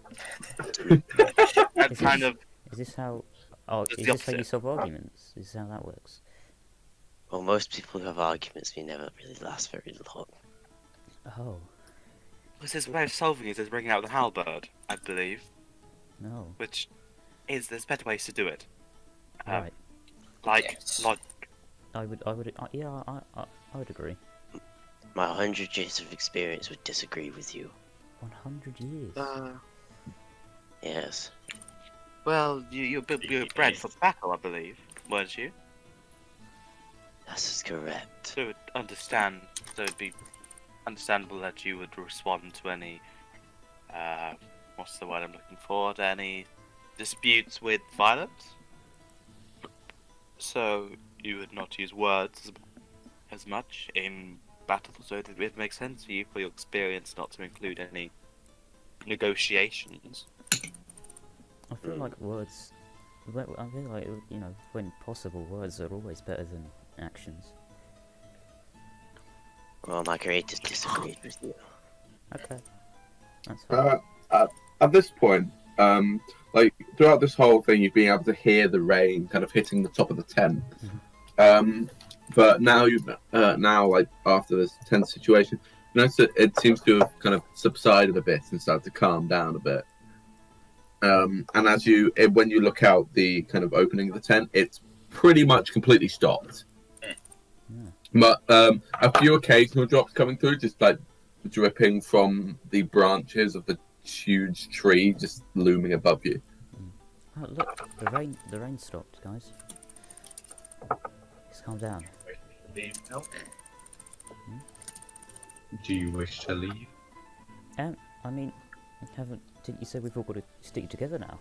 That Is kind this- of. Is this how? Oh, It's is the this how you opposite. solve arguments? Is this how that works? Well, most people who have arguments, we never really last very long. Oh His way of solving it is bringing out the halberd, I believe, no. which is there's better ways to do it. Right. Like Yes. I would. Yeah. I would agree. My 100 years of experience would disagree with you. 100 years. Yes. Well, you're bred for battle, I believe, weren't you? That is correct. So it'd be understandable that you would respond to any, what's the word I'm looking for? To any disputes with violence. So you would not use words as much in battle. So it makes sense for you, for your experience, not to include any negotiations. I feel like words. I feel like, you know, when possible, words are always better than actions. Well, my creators disagreed with you. Okay. That's fine. At this point, like throughout this whole thing, you've been able to hear the rain kind of hitting the top of the tent. But now like after this tense situation, you notice that it seems to have kind of subsided a bit and started to calm down a bit. And when you look out the kind of opening of the tent, it's pretty much completely stopped. Yeah. But a few occasional drops coming through, just like dripping from the branches of the huge tree just looming above you. Oh look, the rain stopped, guys. Just calm down. Do you wish to leave? I mean, didn't you say we've all got to stick together now?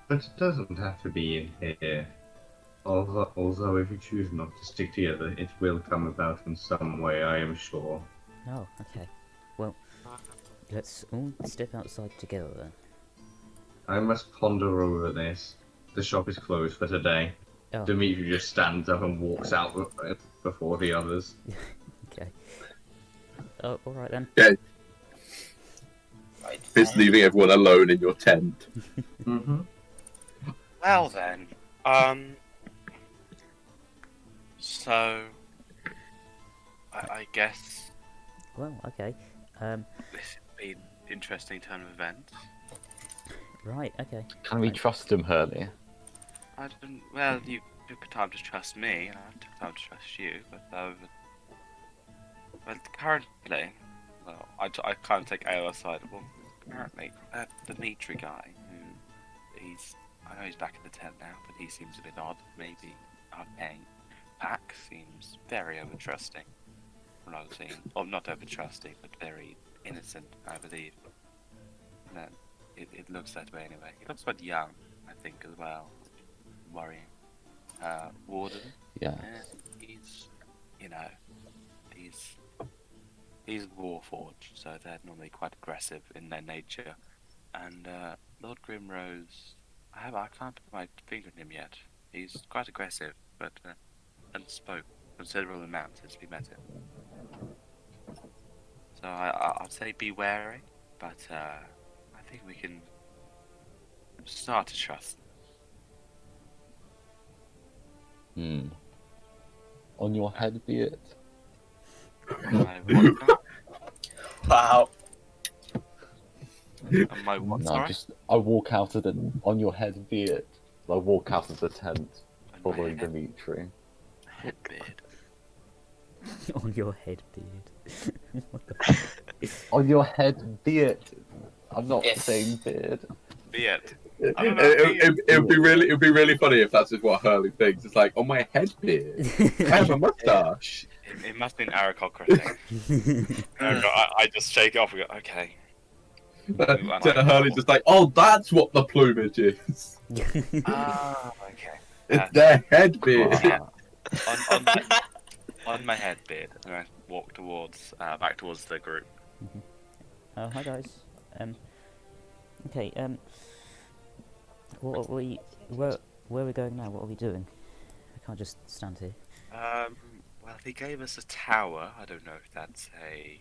But it doesn't have to be in here. Although if you choose not to stick together, it will come about in some way, I am sure. Oh, okay. Well, let's all step outside together then. I must ponder over this. The shop is closed for today. Oh, Dimitri just stands up and walks out before the others. okay. Oh, alright then. Right, It's fine. leaving everyone alone in your tent. Mm-hmm. Well then, so I guess Well, okay. this has been an interesting turn of events. Right, okay. Can we trust him, Hurley? I don't. Well, you took time to trust me, and I took time to trust you. But currently, well, I can't take Aial aside. Well, currently, that Dimitri guy, I know he's back in the tent now, but he seems a bit odd. Maybe arcane. Pax seems very over-trusting. From what I've seen. Well, not over-trusting, but very innocent, I believe. And then, it looks that way anyway. He looks quite young, I think, as well. Worrying. Warden. Yeah. He's, he's Warforged, so they're normally quite aggressive in their nature. And Lord Grimrose, I can't put my finger on him yet. He's quite aggressive, but hasn't spoke considerable amount since we met him. So I'd say be wary, but I think we can start to trust. On your head be it. My what? Wow. My what? No, Sorry? just I walk out of the. On your head be it. I walk out of the tent, following head. Dimitri. Headbeard. On your head, beard. What the fuck? On your head be it. I'm not Yes. saying beard. Beard. It would be really funny if that's just what Hurley thinks. It's like on my head beard, I have a mustache. It must be an Aarakocra thing. I just shake it off and go, okay. So Hurley's just like, oh, that's what the plumage is. Ah, okay. It's their head beard. On on my head beard, and I walk towards back towards the group. Oh, hi guys. Okay. What are we? Where are we going now? What are we doing? We can't just stand here. Well, he gave us a tower. I don't know if that's a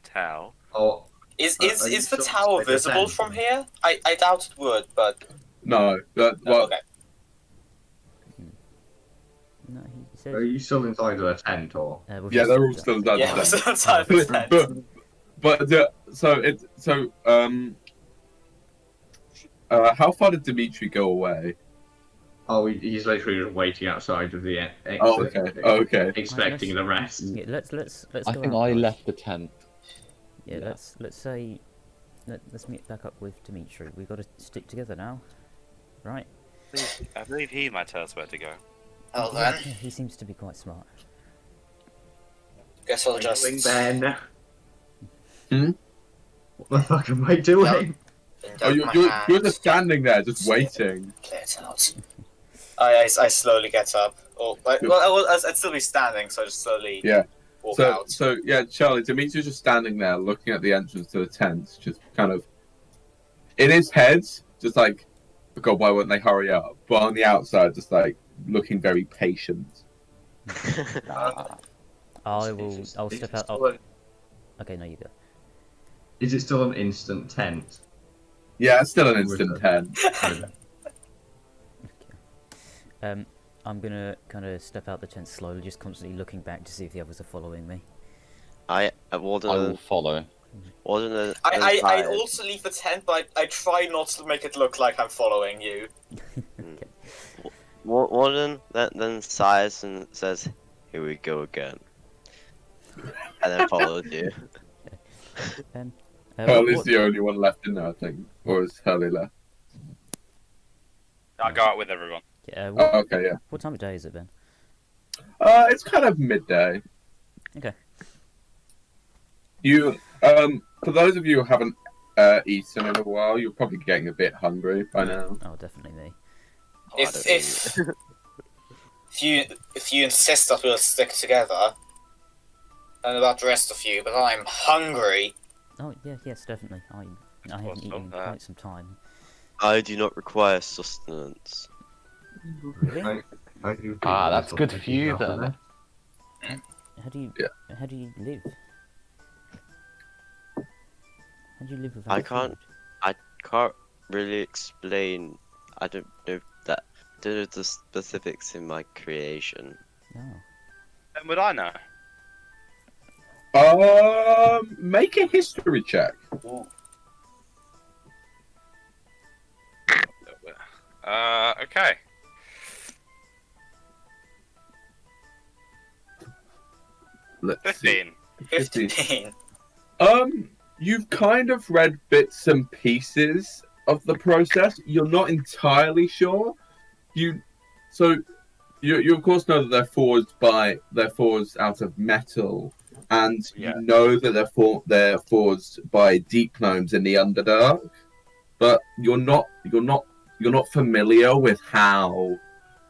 tell. Oh, Is Are you the sure tower it's like a visible tent? from here? I doubt it would, but No, oh, okay. No, he said. are you still inside of a tent or? We've yeah, just- they're all still done. Yeah, it's outside the tent. How far did Dimitri go away? Oh, he's literally just waiting outside of the exit. Oh, okay. Oh, okay. Expecting the rest. Yeah, let's I go think out, I guys. left the tent. Yeah, Yeah. let's meet back up with Dimitri. We've got to stick together now, right? I believe he might tell us where to go. Well then, Yeah, he seems to be quite smart. guess I'll just Doing Ben. Hmm? What the fuck am I doing? Oh, you're just standing there, just waiting. Clear it out. I slowly get up. Oh, I'd still be standing, so I just slowly walk out. So yeah, Charlie, Dimitri's just standing there, looking at the entrance to the tent, just kind of in his head, just like, oh God, why wouldn't they hurry up? But on the outside, just like looking very patient. I'll step out. Is it Oh, still okay, no, you go. Is it still an instant tent? Yeah, it's still an instant 10. I'm gonna kind of step out the tent slowly, just constantly looking back to see if the others are following me. Warden, I will follow. Warden, I also leave the tent, but I try not to make it look like I'm following you. Warden then sighs and says, "Here we go again," and then follows you. Hurley's what- the only one left in there, I think. Or is Hurley left? I'll go out with everyone. Yeah, Oh, okay, yeah. what time of day is it, Ben? It's kind of midday. Okay. You, for those of you who haven't eaten in a while, you're probably getting a bit hungry by now. Oh, definitely me. If you insist that we'll stick together, I don't know about the rest of you, but I'm hungry. Oh, yeah, yes, definitely. I haven't Awesome. eaten in quite some time. I do not require sustenance. Really? That's good for you then. How do you live? How do you live without I can't- food? I can't really explain. I don't know the specifics in my creation. No. And would I know? Make a history check. Okay. Let's see. 15. 15. You've kind of read bits and pieces of the process. You're not entirely sure. You of course know that they're forged out of metal, and Yeah. you know that they're forged by deep gnomes in the Underdark, but you're not familiar with how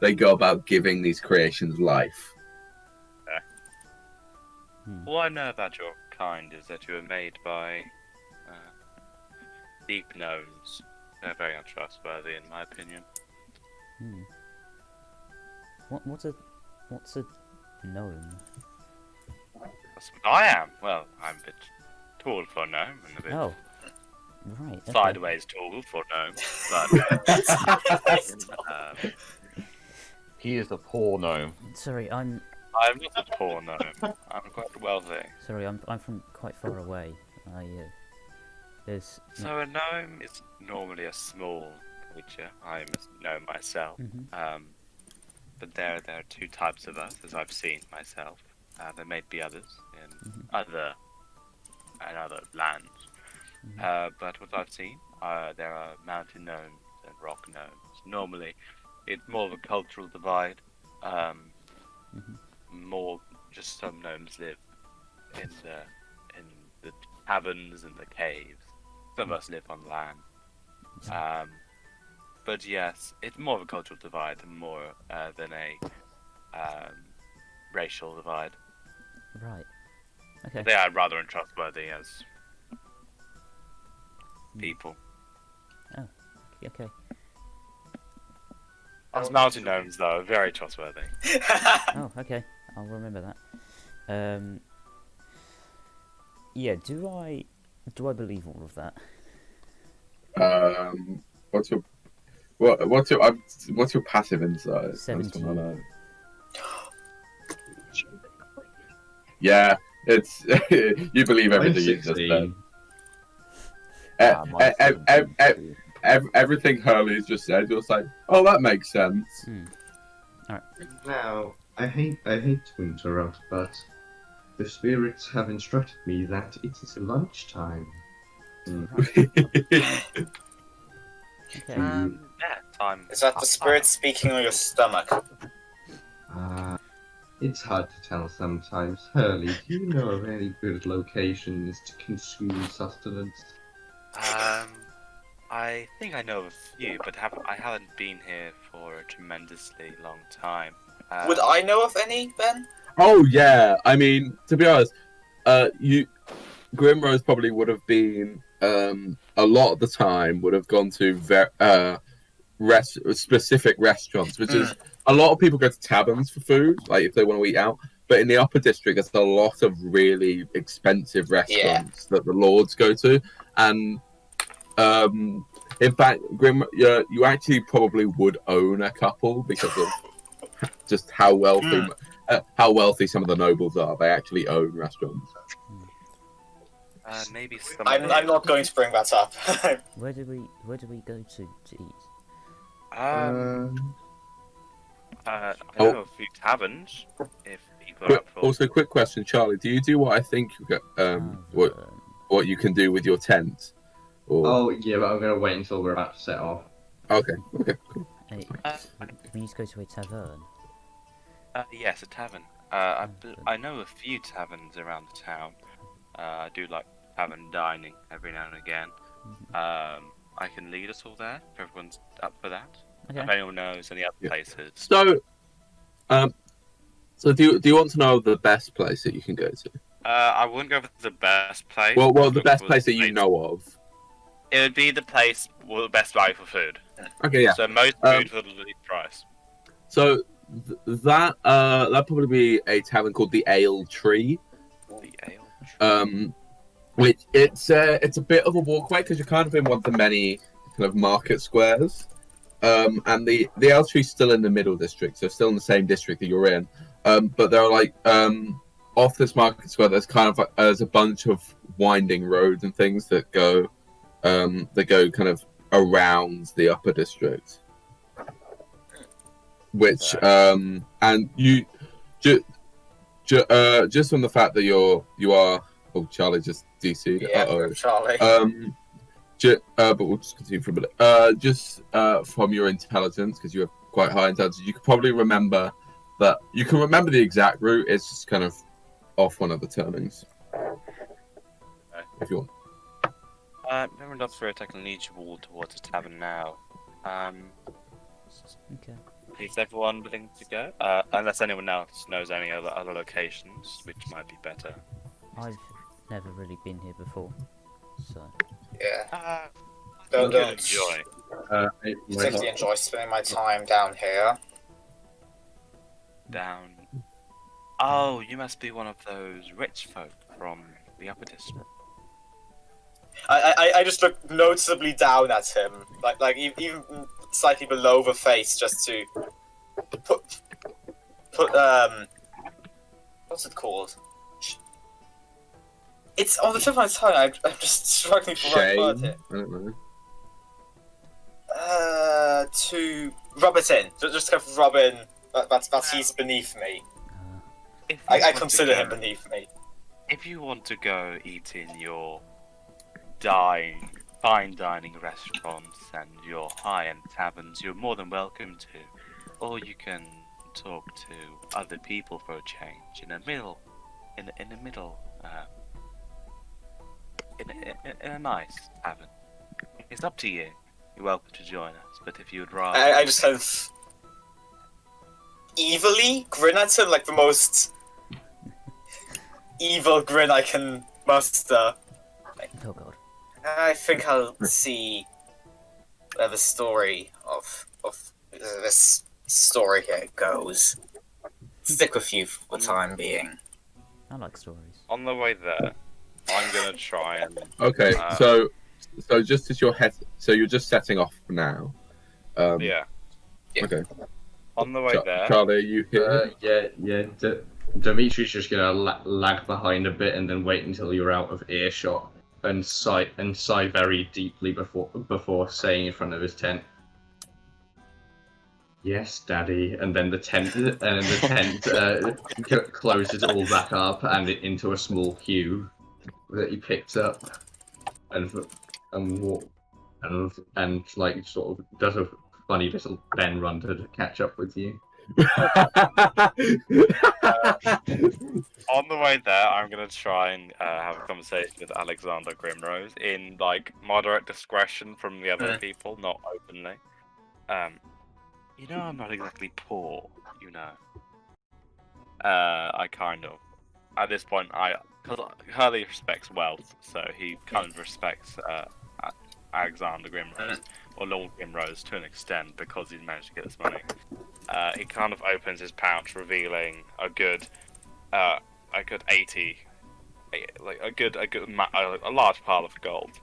they go about giving these creations life. All I know about your kind is that you were made by deep gnomes. They're very untrustworthy, in my opinion. Hmm. What's a gnome? That's what I am. Well, I'm a bit tall for a gnome and a bit Oh, right. Okay. sideways tall for a gnome, but He is a poor gnome. Sorry, I'm I'm not a poor gnome. I'm quite wealthy. sorry. I'm from quite far away. There's. So a gnome is normally a small creature. I'm a gnome myself. Mhm. But there are two types of us, as I've seen myself. There may be others in other lands. But what I've seen, there are mountain gnomes and rock gnomes. Normally, it's more of a cultural divide. More just some gnomes live in the caverns and the caves. Some of us live on land. But yes, it's more of a cultural divide than a racial divide. Right. Okay. They are rather untrustworthy as people. Okay. As mountain gnomes, though, very trustworthy. Oh, okay. I'll remember that. Yeah. Do I believe all of that? What's your passive insight? That's what I 17. know. Yeah, it's you believe everything you just said. 16. Mine's 17. Everything Hurley's just said, you're like, oh, that makes sense. Now, I hate to interrupt, but the spirits have instructed me that it is lunchtime. Okay. Yeah, time. Is that the spirit speaking or your stomach? It's hard to tell sometimes. Hurley, do you know of any good locations to consume sustenance? I think I know of a few, but I haven't been here for a tremendously long time. Would I know of any, Ben? Oh yeah, I mean, to be honest, Grimrose probably would have been a lot of the time would have gone to specific restaurants, which is a lot of people go to taverns for food, like if they want to eat out. But in the upper district, there's a lot of really expensive restaurants that the lords go to, and in fact, you actually probably would own a couple because of just how wealthy some of the nobles are. They actually own restaurants. Maybe I'm not going to bring that up. Where do we go to eat? I know a few taverns. If people are up for. Also, quick question, Charlie. Do you do what I think what you can do with your tent? Or... Oh, yeah, but I'm going to wait until we're about to set off. Okay, cool. Hey, we need to go to a tavern. Yes, a tavern. I know a few taverns around the town. I do like tavern dining every now and again. I can lead us all there if everyone's up for that. Okay. If anyone knows any other places. So do you want to know the best place that you can go to? I wouldn't go for the best place. Well, the best place that you know of. It would be the place with the best value for food. Okay, yeah. So most food for the least price. So that'd probably be a tavern called the Aial Tree. The Ale Tree. Which it's a bit of a walkway because you're kind of in one of the many kind of market squares. And the Ale Tree's still in the middle district, so still in the same district that you're in. But there are like off this market square, there's kind of there's a bunch of winding roads and things that go kind of around the upper district. Which and you just from the fact that you are Charlie just DC'd. Yeah, Charlie. But we'll just continue for a minute. Just from your intelligence, because you have quite high intelligence, you could probably remember that. You can remember the exact route. It's just kind of off one of the turnings. If you want. Remember enough for it, I can lead you all towards the tavern now. Okay. Is everyone willing to go? Unless anyone else knows any other locations, which might be better. I've never really been here before, so. Yeah. Don't Don't enjoy. particularly enjoy spending my time down here. Down. Oh, you must be one of those rich folk from the upper district. I just look noticeably down at him, like even slightly below the face, just to put what's it called? It's on the tip of my tongue. I'm just struggling for the right word here. I don't know. To rub it in, just kind of rub in that he's beneath me. I consider him beneath me. If you want to go eat in your fine dining restaurants and your high-end taverns, you're more than welcome to. Or you can talk to other people for a change in a nice tavern. It's up to you. You're welcome to join us, but if you would rather... I just kind of evilly grin at him like the most evil grin I can muster. Oh god. I think I'll see where the story of this story here goes. Stick with you for the time being. I like stories. On the way there, I'm gonna try and. Okay, so just as you're you're just setting off for now. Yeah. Okay. On the way there. Charlie, are you here? Yeah. Dimitri's just gonna lag behind a bit and then wait until you're out of earshot and sigh very deeply before saying in front of his tent, "Yes, Daddy." And then the tent closes all back up and into a small cube that he picks up and like sort of does a funny little Ben run to catch up with you. On the way there, I'm gonna try and have a conversation with Alexander Grimrose in like moderate discretion from the other people, not openly. You know, I'm not exactly poor. You know, I kind of at this point because Hurley respects wealth, so he kind of respects Alexander Grimrose or Lord Grimrose to an extent because he's managed to get this money. He kind of opens his pouch, revealing a good 80, like a large pile of gold.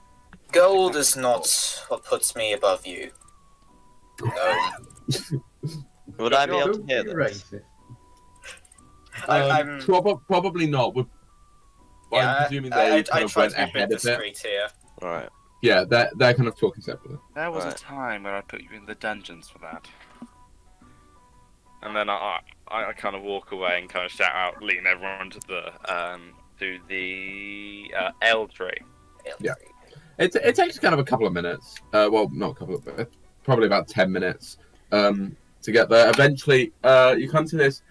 Gold is not what puts me above you. No. Would I be able to hear this? I'm probably not. I'm presuming they kind of went ahead of it. Here. Right. Yeah, they're kind of talking separately. There was a time where I put you in the dungeons for that. And then I kind of walk away and kind of shout out, leading everyone to the ale tree. Yeah, it takes kind of a couple of minutes. Well, not a couple of minutes, probably about 10 minutes to get there. Eventually, you come to this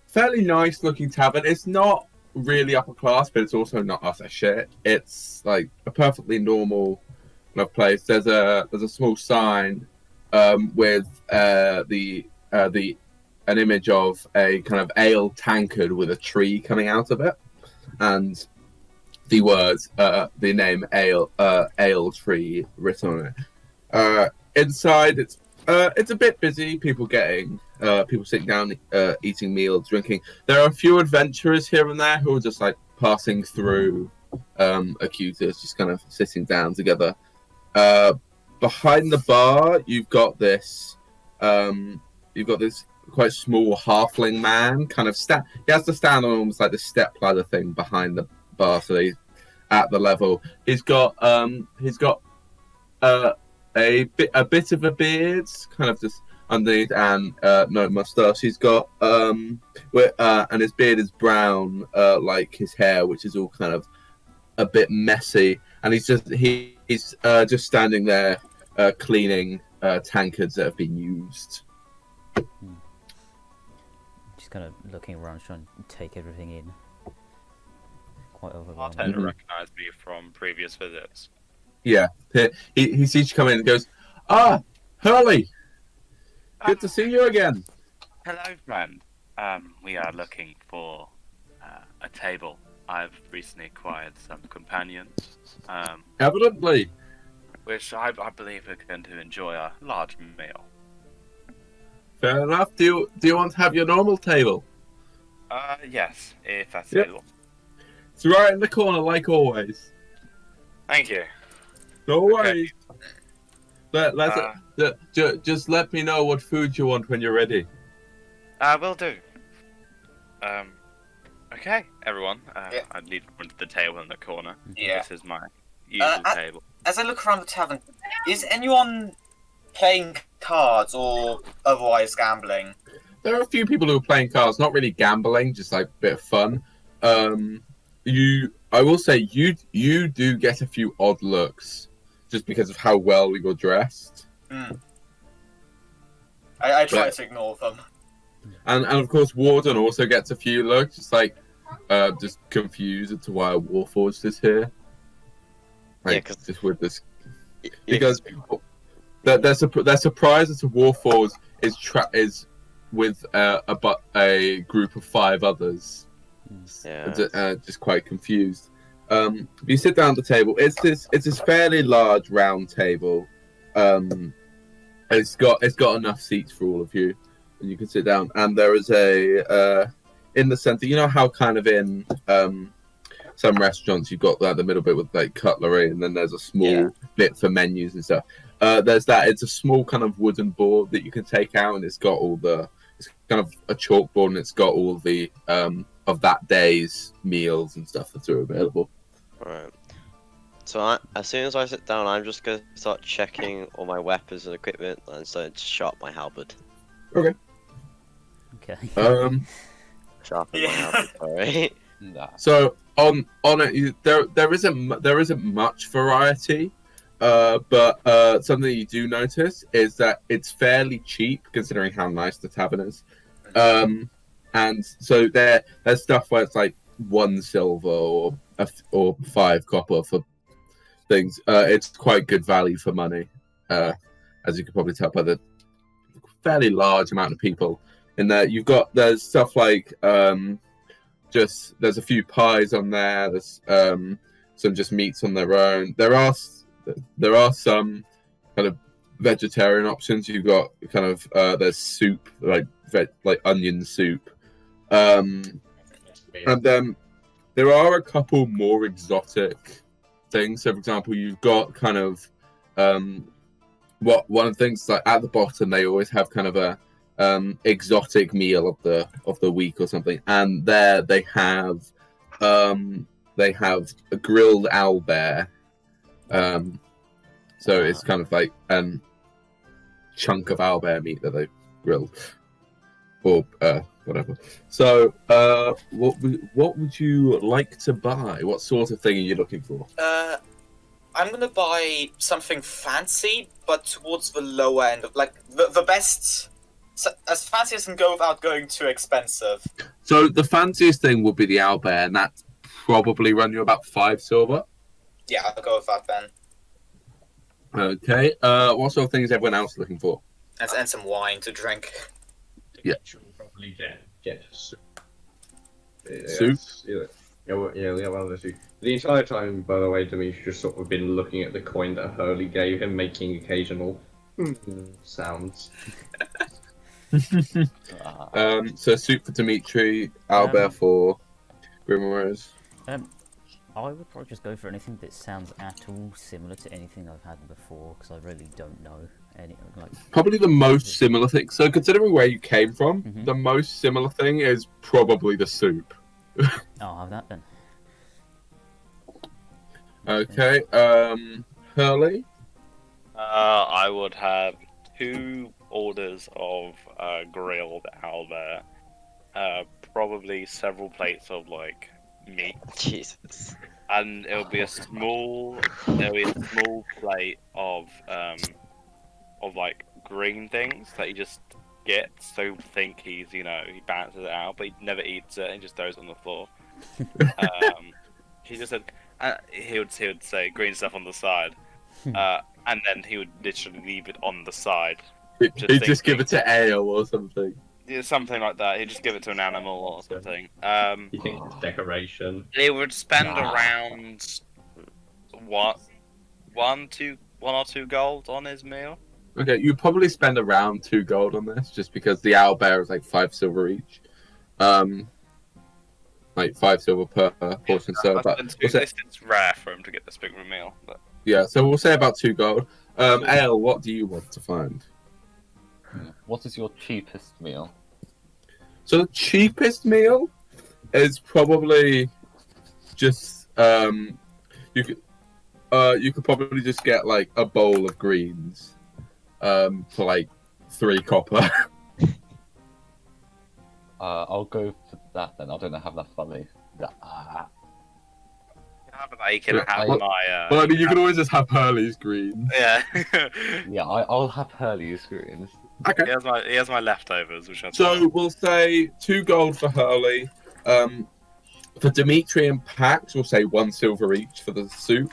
fairly nice-looking tavern. It's not really upper class, but it's also not utter shit. It's like a perfectly normal kind of place. There's a small sign with an image of a kind of ale tankard with a tree coming out of it, and the words, the name ale tree written on it. Inside, it's a bit busy. People sitting down, eating meals, drinking. There are a few adventurers here and there who are just like passing through Acutis, just kind of sitting down together. Behind the bar, you've got this quite small halfling man, kind of he has to stand on almost like the step ladder thing behind the bar, so he's at the level. He's got a bit of a beard, kind of just underneath, and no mustache. He's got and his beard is brown, like his hair, which is all kind of a bit messy, and he's just standing there cleaning tankards that have been used. Just kind of looking around, trying to take everything in. Quite overwhelming. Bartender recognized me from previous visits. Yeah, he sees you come in and goes, "Ah, Hurley, good to see you again." Hello, friend. We are looking for a table. I've recently acquired some companions. Evidently. Which I believe are going to enjoy a large meal. Fair enough. Do you want to have your normal table? Yes, if that's Yep. available. It's right in the corner, like always. Thank you. No worries. Just let me know what food you want when you're ready. Will do. Okay, everyone. I lead everyone to the table in the corner. Yeah. This is my usual table. As I look around the tavern, is anyone playing cards or otherwise gambling? There are a few people who are playing cards, not really gambling, just like a bit of fun. I will say you do get a few odd looks just because of how well you're dressed. I try to ignore them. And of course Warden also gets a few looks, just like just confused as to why a Warforged is here. Like, Yeah, just with this, because they're surprised as to Warforged is with a group of 5 others. Yeah. Just quite confused. You sit down at the table. It's this fairly large round table. It's got enough seats for all of you, and you can sit down. And there is a in the center. You know how kind of in some restaurants you've got like the middle bit with like cutlery, and then there's a small bit for menus and stuff. There's that. It's a small kind of wooden board that you can take out, and it's got all the. It's kind of a chalkboard, and it's got all the of that day's meals and stuff that are available. Right. So as soon as I sit down, I'm just gonna start checking all my weapons and equipment, and so to sharpen my halberd. Okay. Sharpen my halberd. Alright. Nah. So on it, there isn't much variety, but something you do notice is that it's fairly cheap considering how nice the tavern is, and so there's stuff where it's like 1 silver or 5 copper for things. It's quite good value for money, as you can probably tell by the fairly large amount of people in there. There's stuff like there's a few pies on there. There's some just meats on their own. There are some kind of vegetarian options. You've got kind of there's soup like onion soup, and then there are a couple more exotic things. So, for example, you've got kind of one of the things like at the bottom they always have kind of a exotic meal of the week or something, and there they have a grilled owlbear. So it's kind of like a chunk of owlbear meat that they grilled, or whatever. So, what would you like to buy? What sort of thing are you looking for? I'm gonna buy something fancy, but towards the lower end of like the best. So, as fancy as can go without going too expensive. So the fanciest thing would be the owlbear, and that probably run you about 5 silver. Yeah, I'll go with that then. Okay. What sort of thing is everyone else looking for? And some wine to drink. Yeah. Probably get soup. Soup? Yeah, one of the soup. The entire time, by the way, Dimitri just sort of been looking at the coin that Hurley gave him, making occasional sounds. So soup for Dimitri, owlbear for Grimrose. I would probably just go for anything that sounds at all similar to anything I've had before, because I really don't know any. Probably the most similar thing. So considering where you came from, the most similar thing is probably the soup. I'll have that then. Okay. Hurley. I would have 2 orders of grilled owlbear, probably several plates of like meat. Jesus. And it'll be a small plate of like green things that he just gets. So think he balances it out, but he never eats it and just throws it on the floor. He just said he would say green stuff on the side, and then he would literally leave it on the side. He'd just give it to Aial or something. Yeah, something like that. He'd just give it to an animal or something. You think it's decoration? He would spend around one or two gold on his meal. Okay, you'd probably spend around 2 gold on this, just because the owlbear is like 5 silver each. Like 5 silver per portion. So it's rare for him to get this big of a meal. But... yeah, so we'll say about 2 gold. Aial, what do you want to find? What is your cheapest meal? So the cheapest meal is probably just you could probably just get like a bowl of greens for like 3 copper. I'll go for that then. I don't have enough money. You can have my. Well, I mean, you can always just have Hurley's greens. Yeah. Yeah, I'll have Hurley's greens. Okay. He has my leftovers, which I. So we'll say 2 gold for Hurley. For Dimitri and Pax, we'll say 1 silver each for the soup,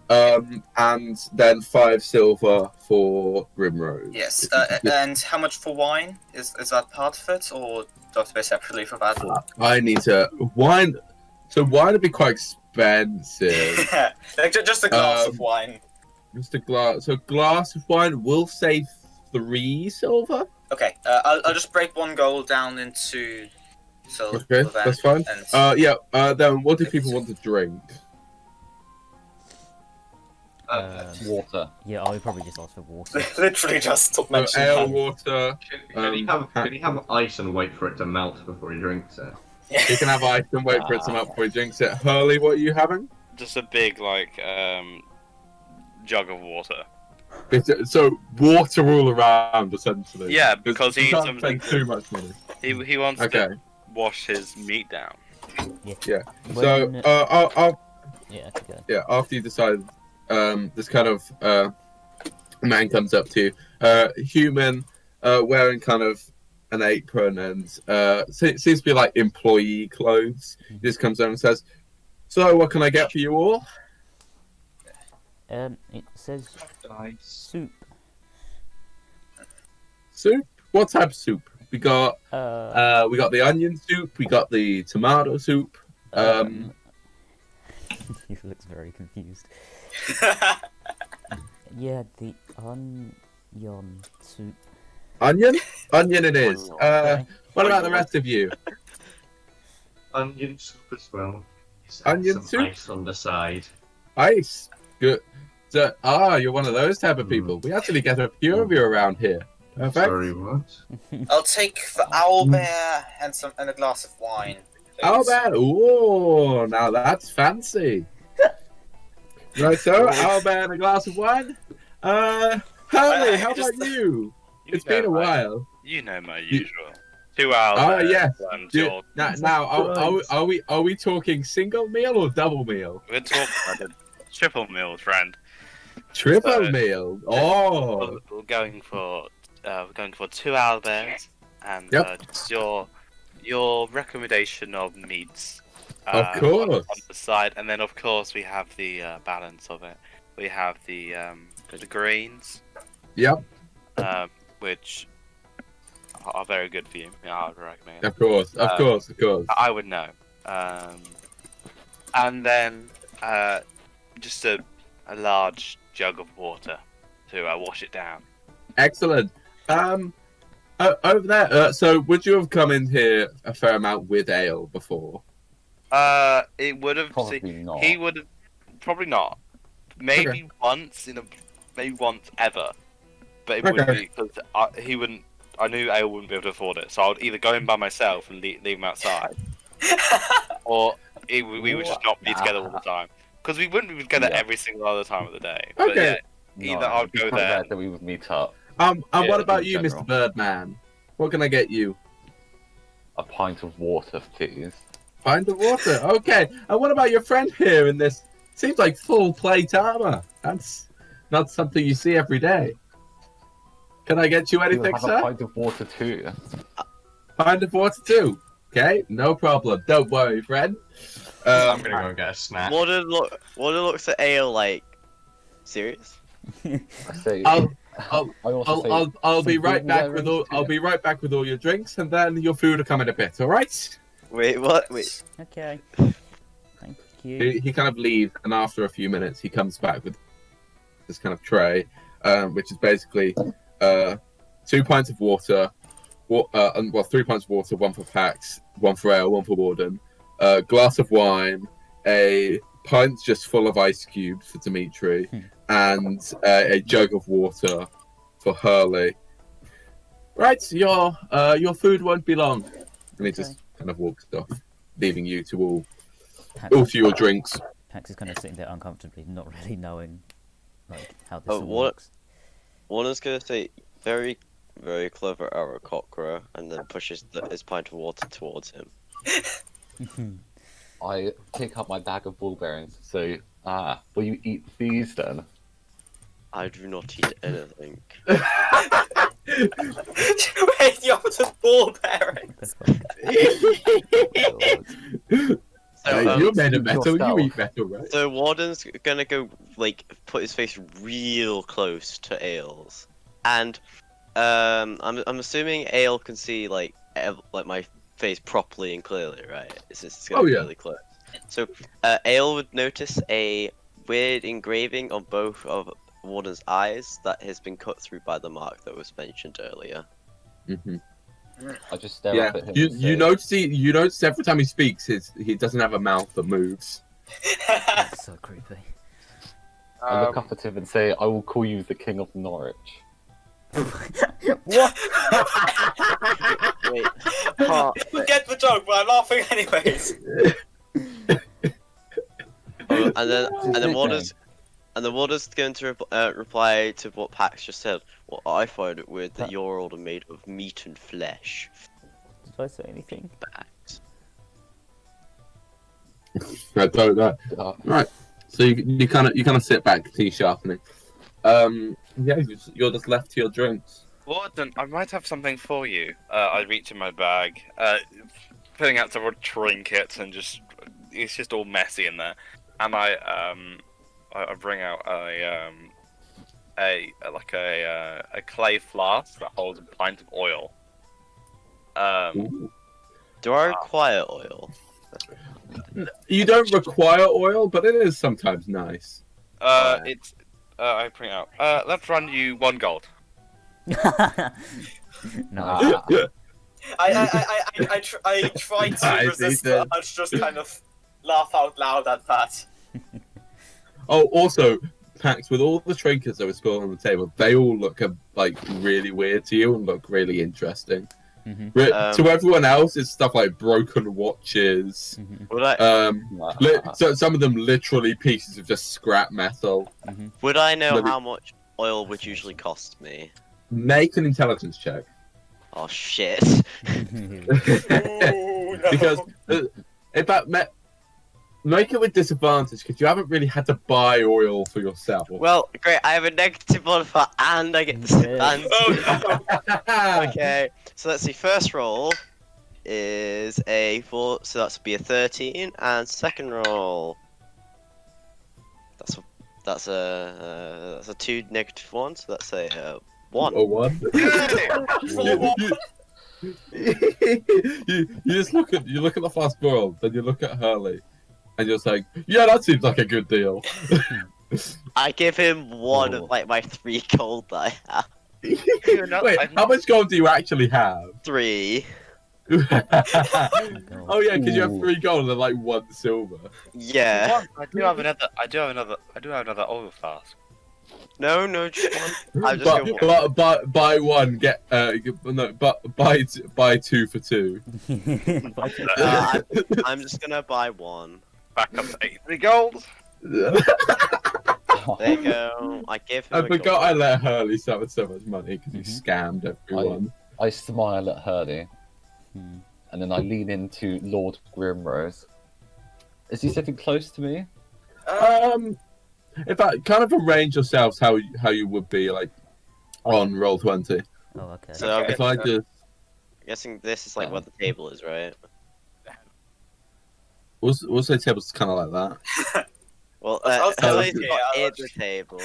and then 5 silver for Grimrose. Yes, and how much for wine? Is that part of it, or do I have to pay separately for that? I need to wine. So wine would be quite expensive. Like just a glass of wine. Just a glass. So glass of wine. We'll say 3 silver. Okay, I'll just break 1 gold down into silver. Okay, that's fine. And then what do people want to drink? Water. Yeah, I would probably just ask for water. literally just So mentioned ale, that. water. Can he have ice and wait for it to melt before he drinks it? You can have ice and wait for it to melt before he drinks it. Hurley, what are you having? Just a big jug of water. So water all around, essentially. Yeah, because he he can't needs spend too much money. He wants Okay. to wash his meat down. Yeah. When- So I'll Yeah, okay, go. yeah, after you decide, this kind of man comes up to you, human, wearing kind of an apron and seems to be like employee clothes. He just comes over and says, "So, what can I get for you all?" It says soup. Soup? What type of soup? We got the onion soup. We got the tomato soup. He looks very confused. Yeah, the onion soup. Onion? Onion it is. Okay. What about the rest of you? Onion soup as well. Onion some soup? ice on the side. Ice. Good. So, you're one of those type of people. We actually get a few of you around here. Perfect. Sorry, what? I'll take the owlbear and a glass of wine. please. Owlbear. Ooh, now that's fancy. Right, so Owlbear and a glass of wine. Hurley, how just- about you? It's know been a my- while. You know my usual. 2 hours. Oh yes. And Do- Now, are we talking single meal or double meal? we're talking about a triple meal, friend. Triple So- meal. Oh. We're going for 2 owlbears and Yep. just your recommendation of meats. Of course. On the side, and then of course we have the balance of it. We have the greens, Yep. which are very good for you. Yeah, I would recommend. Of course. Of course. Of course. I would know. And then just a large jug of water to wash it down. Excellent. Over there. So, would you have come in here a fair amount with ale before? It would have. Probably not. He would have. Probably not. Maybe once maybe once ever. But it wouldn't Okay. be because he wouldn't. I knew Ale wouldn't be able to afford it, so I would either go in by myself and leave him outside, or we would just not be together all the time. Because we wouldn't be together Yeah. every single other time of the day. But Okay. yeah, either I'd it'd be go quite there. rare that we would meet up. And Yeah, what about in you, general. Mr. Birdman? What can I get you? A pint of water, please. Pint of water. Okay. And what about your friend here in this? Seems like full plate armor. That's not something you see every day. Can I get you We'll anything, have a sir? pint of water too. Pint of water too. Okay, no problem. Don't worry, friend. I'm gonna go get a snack. Warden looks at Ale like, serious? I say. I'll I also say. I'll be some right back blueberries with all. too. I'll be right back with all your drinks, and then your food will come in a bit. All right? Wait, what? Wait. Okay. Thank you. He kind of leaves, and after a few minutes, he comes back with this kind of tray, which is basically 2 pints of water, 3 pints of water, 1 for Pax, 1 for Ale, 1 for Warden, a glass of wine, a pint just full of ice cubes for Dimitri, and a jug of water for Hurley. Right, your food won't be long. And he just kind of walks off, leaving you to all to your drinks. Pax is kind of sitting there uncomfortably, not really knowing like how this Oh, all what- works. Warden's gonna say, very, very clever Aarakocra, and then pushes his pint of water towards him. I pick up my bag of bullberries. So, will you eat these then? I do not eat anything. Wait, you offered ball bearing. What the fuck? You're made of Speak metal. You yourself. eat metal, right? So Warden's gonna go like put his face real close to Aial's, and I'm assuming Aial can see like my face properly and clearly, right? It's gonna be really close. So Aial would notice a weird engraving on both of Warden's eyes that has been cut through by the mark that was mentioned earlier. Mm-hmm. I just stare Yeah, up at him. you and say, you notice every time he speaks, he doesn't have a mouth that moves. That's so creepy. I look up at him and say, "I will call you the King of Norwich." What? Wait, You get the joke, but I'm laughing anyways. and then Warden's going to reply to what Pax just said. Well, I find it weird that you're all made of meat and flesh. Did I say anything? Pax. I don't know. Right. So you kind of sit back, tea sharpening. Yeah, you're just left to your drinks. Warden, I might have something for you. I reach in my bag, putting out several trinkets, and it's just all messy in there. And I bring out a clay flask that holds a pint of oil. Ooh. Do I require oil? You don't require oil, but it is sometimes nice. It's I bring it out. Let's run you 1 gold. No. I try to resist the urge, just kind of laugh out loud at that. Oh, also, Pax, with all the trinkets that were spilled on the table, they all look like really weird to you and look really interesting. Mm-hmm. To everyone else, it's stuff like broken watches. Mm-hmm. Would I So some of them literally pieces of just scrap metal. Mm-hmm. would I know Maybe- how much oil would usually cost me? Make an intelligence check. Oh shit! Ooh, no. Because in fact, make it with disadvantage because you haven't really had to buy oil for yourself. Well, great. I have a negative modifier and I get disadvantage. Oh no. Okay, so let's see. First roll is a 4, so that's be a 13, and second roll that's a 2 negative 1, so that's a 1. Or one. You just look at the fast world, then you look at Hurley, and you're just like, yeah, that seems like a good deal. I give him 1 of like my 3 gold that I have. Wait, how much gold do you actually have? 3. Oh yeah, because you have 3 gold and like 1 silver. Yeah. I do have another oil flask. No, just 1. I just go 1. But buy 1, get no, but buy 2 for 2. I'm just gonna buy 1. Back up to 83 gold. There you go. I give him I a forgot gold. I let Hurley suffer so much money because he scammed everyone. I smile at Hurley, Hmm. and then I lean into Lord Grimrose. Is he sitting close to me? In fact, kind of arrange yourselves how you would be like on roll 20. Oh, okay. So I'm If I just guessing this is like what the table is, right? we'll say tables kind of like that. Well, I'll tell Ellie's you, not yeah, in the table.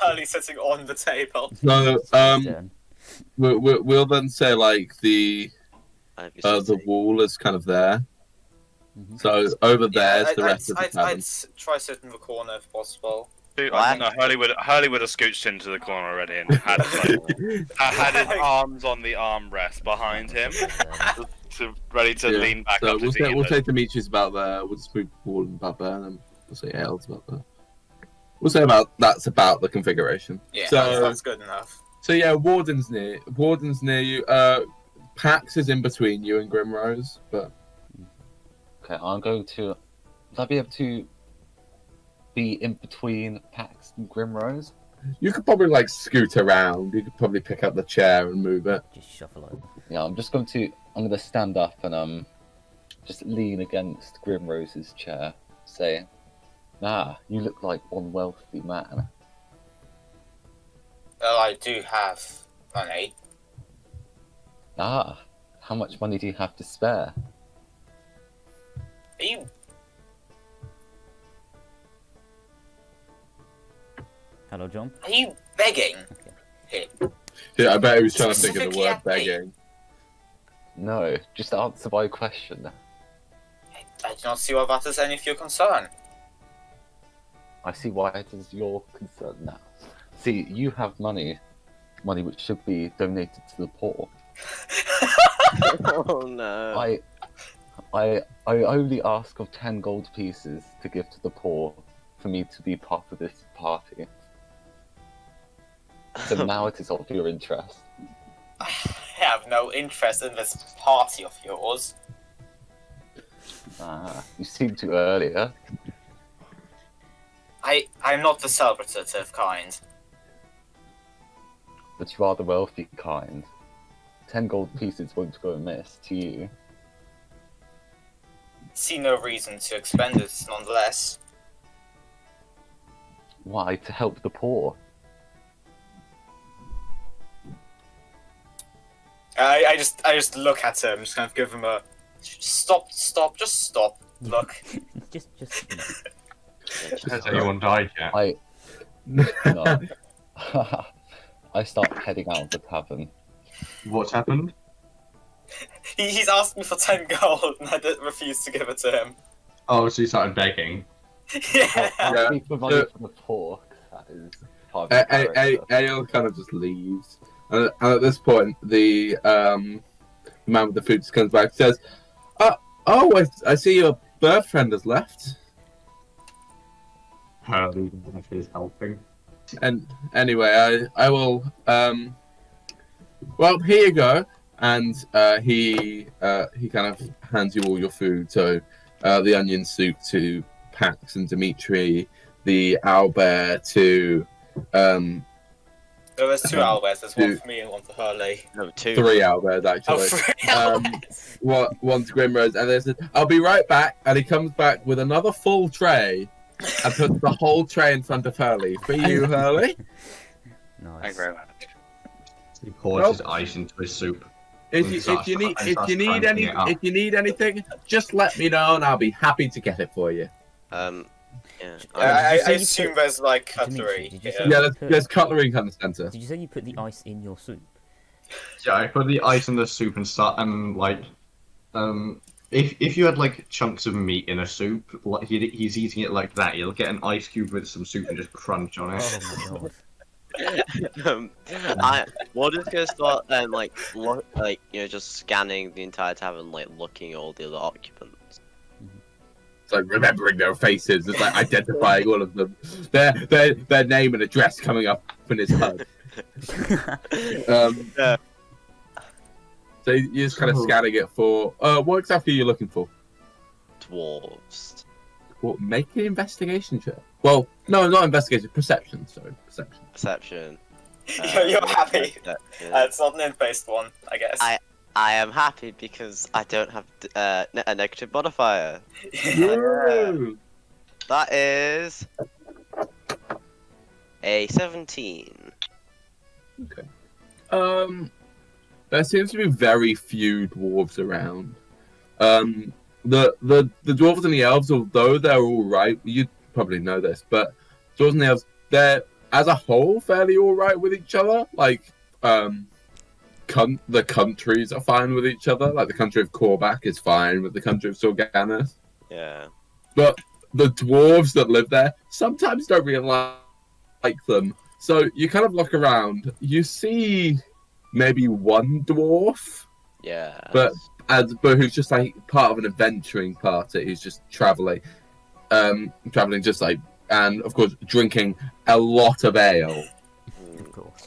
Early sitting on the table. So Turn. we'll then say like the Obviously. wall is kind of there. Mhm. So over there is Yeah, the rest of the cabin. I'd try sit in the corner if possible. Dude, What? no, Hurley would have scooched into the corner already and had had his arms on the armrest behind him, ready to Yeah. lean back So up to we'll see say Dimitri's about there. We'll just move Warden about there, and then we'll say Aial's about there. We'll say that's about the configuration. Yeah, So that's good enough. so yeah, Warden's near you. Pax is in between you and Grimrose, but Okay, I'm going to. Would I be able to be in between Pax and Grimrose? you could probably like scoot around. You could probably pick up the chair and move it. Just shuffle over. Yeah, I'm going to stand up and just lean against Grimrose's chair. Say, you look like one wealthy man. Well, I do have money. How much money do you have to spare? Are you Hello, John. Are you begging Okay. him? Yeah, I bet he was trying to think of the Specifically word at me. begging. No, just answer my question. I do not see why that is any of your concern. I see why it is your concern now. See, you have money which should be donated to the poor. Oh no. I only ask of 10 gold pieces to give to the poor for me to be part of this party. So now it is of your interest. I have no interest in this party of yours. Ah, you seemed to earlier. I'm not the celebrative kind. But you are the wealthy kind. 10 gold pieces won't go amiss to you. See no reason to expend it nonetheless. Why? To help the poor. I just look at him, just kind of give him a stop, just stop. Look. just. Has anyone died yet? No. I start heading out of the tavern. What's happened? He's asked me for 10 gold, and I refuse to give it to him. Oh, so you started begging. Yeah. I'll speak for money for the poor, 'cause that is part of the character. Aial kind of just leaves. And at this point, the man with the food just comes back and says, I see your bird friend has left. Hurley is helping. And anyway, I will. Well, here you go. And he kind of hands you all your food. So the onion soup to Pax and Dimitri, the owlbear to. There's 2 owlbears. There's one for me and one for Hurley. No, 2. 3 owlbears, Oh, actually. 3 owlbears. One's Grimrose, and they said, "I'll be right back." And he comes back with another full tray, and puts the whole tray in front of Hurley. For you, Hurley. Nice. Thank you very much. He pours his ice into his soup. If you need anything, just let me know, and I'll be happy to get it for you. Yeah. I Did you say you assume put- there's like Dimitri, cutlery. did you here. say- Yeah, there's cutlery in the center. Did you say you put the ice in your soup? Yeah, I put the ice in the soup and start and like, if you had like chunks of meat in a soup, like he's eating it like that, you'll get an ice cube with some soup and just crunch on it. Oh my god. Warden's gonna start just scanning the entire tavern, like looking at all the other occupants. It's like remembering their faces. It's like identifying all of them. Their name and address coming up in his HUD. Yeah. So you're just kind of scanning it for. What exactly are you looking for? Dwarves. What? Make an investigation check. Well, no, not investigation. Perception. Sorry, perception. Perception. You're happy. Perception. It's not an int-based one, I guess. I am happy because I don't have a negative modifier. Woo! That is a 17. Okay. There seems to be very few dwarves around. The dwarves and the elves, although they're all right, you probably know this, but dwarves and the elves, they're as a whole fairly all right with each other. Like, the countries are fine with each other. Like the country of Korvac is fine with the country of Sorganis. Yeah. But the dwarves that live there sometimes don't really like them. So you kind of look around, you see maybe one dwarf, Yeah. but who's just like part of an adventuring party who's just traveling just like, and of course drinking a lot of ale. Of course.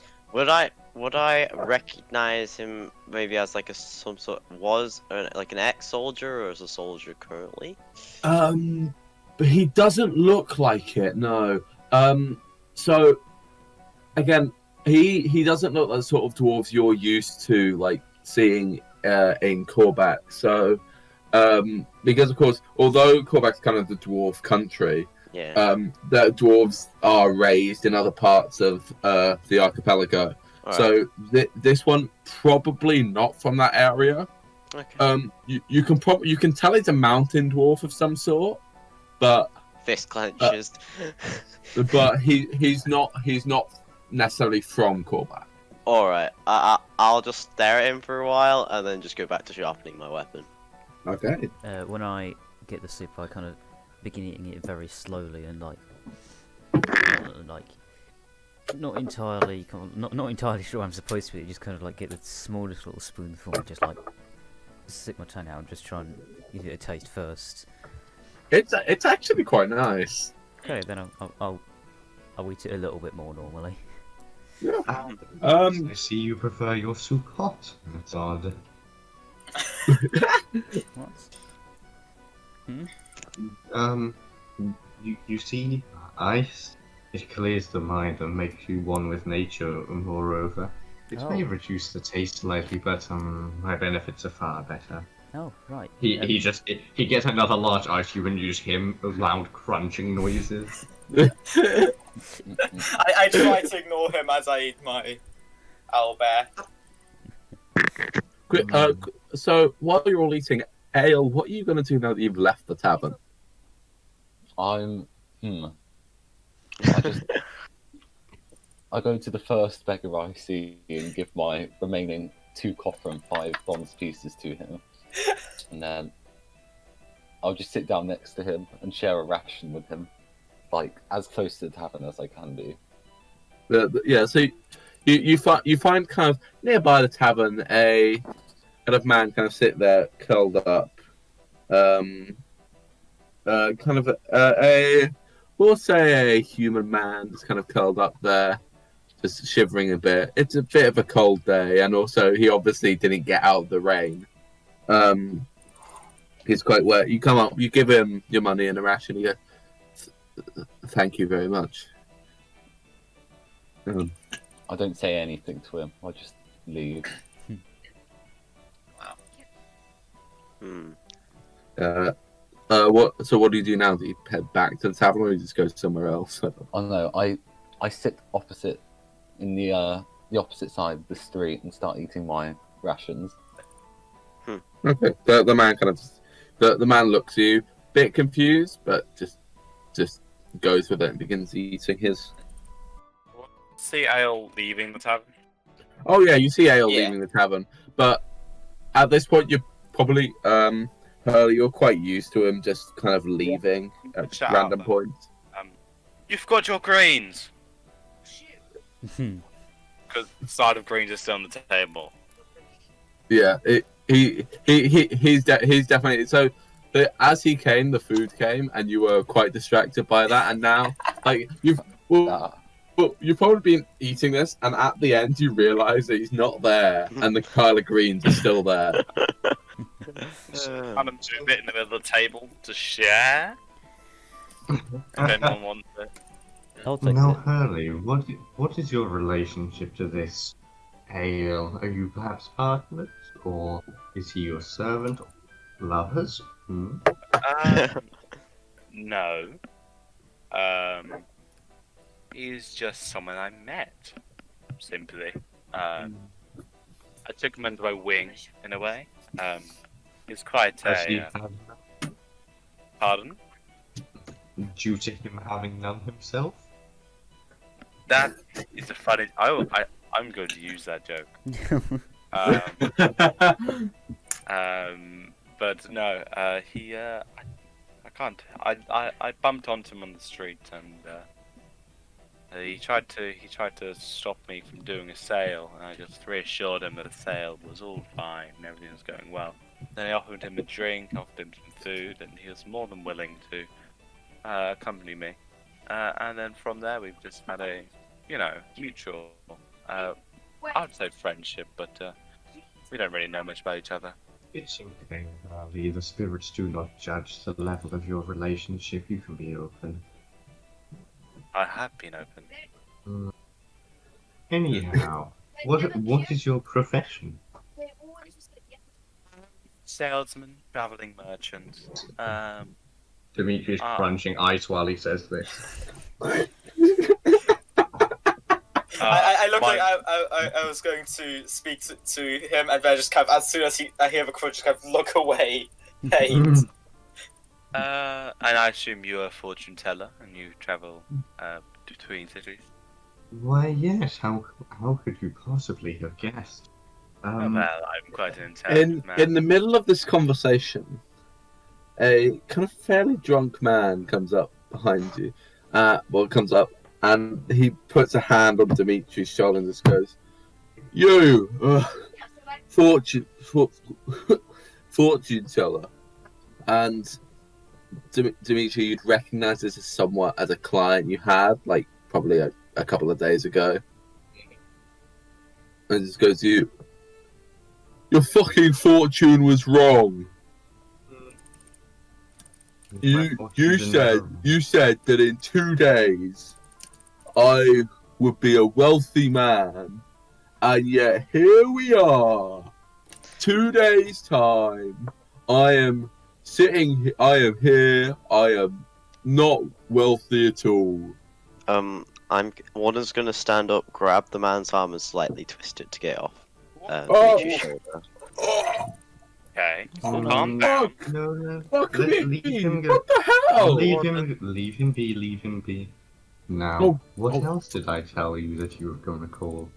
Would I recognize him maybe as like like an ex-soldier or as a soldier currently? But he doesn't look like it. No. So again, he doesn't look like the sort of dwarves you're used to like seeing in Korvac. So because of course, although Korvac's kind of the dwarf country, Yeah. the dwarves are raised in other parts of the archipelago. Alright. So this one probably not from that area. Okay. You can tell it's a mountain dwarf of some sort, but fist clenches. But he's not necessarily from Corbat. Alright, I'll just stare at him for a while and then just go back to sharpening my weapon. Okay. When I get the soup, I kind of begin eating it very slowly and like not entirely sure I'm supposed to. Just kind of like get the smallest little spoonful and just like stick my tongue out and just try and give it a taste first. It's actually quite nice. Okay, then I'll eat it a little bit more normally. Yeah. I see you prefer your soup hot. That's odd. What? You see, ice, it clears the mind and makes you one with nature, and moreover, it may reduce the taste slightly, but my benefits are far better. Oh, right. He gets another large ice cube and you just hear loud crunching noises. I try to ignore him as I eat my owlbear. So while you're all eating, Aial, what are you going to do now that you've left the tavern? I go to the first beggar I see and give my remaining 2 copper and 5 bronze pieces to him. And then I'll just sit down next to him and share a ration with him, like as close to the tavern as I can be. Yeah, so you find kind of nearby the tavern a kind of man kind of sit there curled up, kind of we'll say a human man just kind of curled up there, just shivering a bit. It's a bit of a cold day, and also he obviously didn't get out of the rain. He's quite wet. You come up, you give him your money and a ration. You go, "Thank you very much." I don't say anything to him. I just leave. What do you do now? Do you head back to the tavern, or you just go somewhere else? I don't know. I sit opposite in the opposite side of the street and start eating my rations. Okay. The man kind of the man looks at you, bit confused, but just goes with it and begins eating his. See Aial leaving the tavern. Oh yeah, you see Aial leaving the tavern, but at this point you're probably you're quite used to him just kind of leaving at random points. You've got your grains. Because the side of grains is still on the table. Yeah, he's definitely so. As he came, the food came, and you were quite distracted by that. And now, like you've probably been eating this, and at the end you realise that he's not there, and the pile of greens are still there. I'm gonna move it in the middle of the table to share. If anyone wants it. I'll take Now, it. Hurley, what is your relationship to this Aial? Are you perhaps partners, or is he your servant, or lovers? No. He's just someone I met. Simply. I took him under my wing, in a way. He's quite Pardon? Due to him having none himself? That is a funny... I'm going to use that joke. But no, I can't. I bumped onto him on the street, and he tried to stop me from doing a sale, and I just reassured him that a sale was all fine and everything was going well. Then I offered him a drink, offered him some food, and he was more than willing to accompany me. And then from there, we've just had a, mutual, I would say friendship, but we don't really know much about each other. It's okay, Harley. The spirits do not judge the level of your relationship. You can be open. I have been open. Anyhow, what is your profession? Salesman, traveling merchant. Dimitri's crunching ice while he says this. I look like I was going to speak to him, and then just kind of, as soon as I hear the crunch, just kind of look away. Hate. And I assume you're a fortune teller and you travel between cities. Why, yes. How could you possibly have guessed? Well, I'm quite an intelligent man. In the middle of this conversation, a kind of fairly drunk man comes up behind you. Comes up and he puts a hand on Dimitri's shoulder and just goes, "You, fortune teller." And Dimitri, you'd recognise this as somewhat as a client you had, like probably a couple of days ago. And just goes, "Your fucking fortune was wrong. You said that in 2 days I would be a wealthy man, and yet here we are. 2 days time, I am here. I am not wealthy at all." Warden's gonna stand up, grab the man's arm, and slightly twist it to get off. Dimitri's shoulder. Okay, calm down. No. Fuck me. Leave him go. What the hell? Leave him be. Now, what else did I tell you that you were going to call?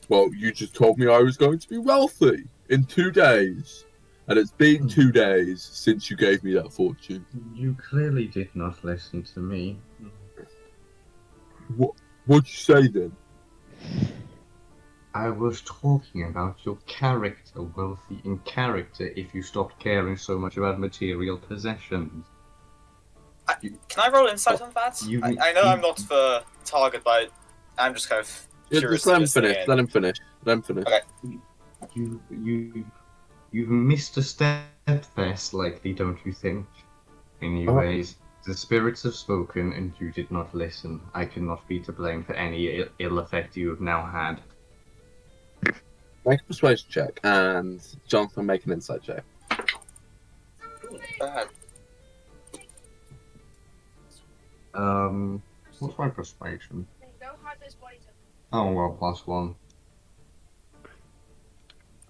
Well, you just told me I was going to be wealthy in 2 days. And it's been 2 days since you gave me that fortune. You clearly did not listen to me. What'd you say then? I was talking about your character, wealthy in character, if you stopped caring so much about material possessions. Can I roll insight on that? I know I'm not the target, but I'm just kind of curious. Just let him finish. Okay. You've missed a step there slightly, don't you think? Anyways, the spirits have spoken and you did not listen. I cannot be to blame for any ill effect you have now had. Make a persuasion check, and Jonathan, make an insight check. Bad. What's my persuasion? Oh, well, +1.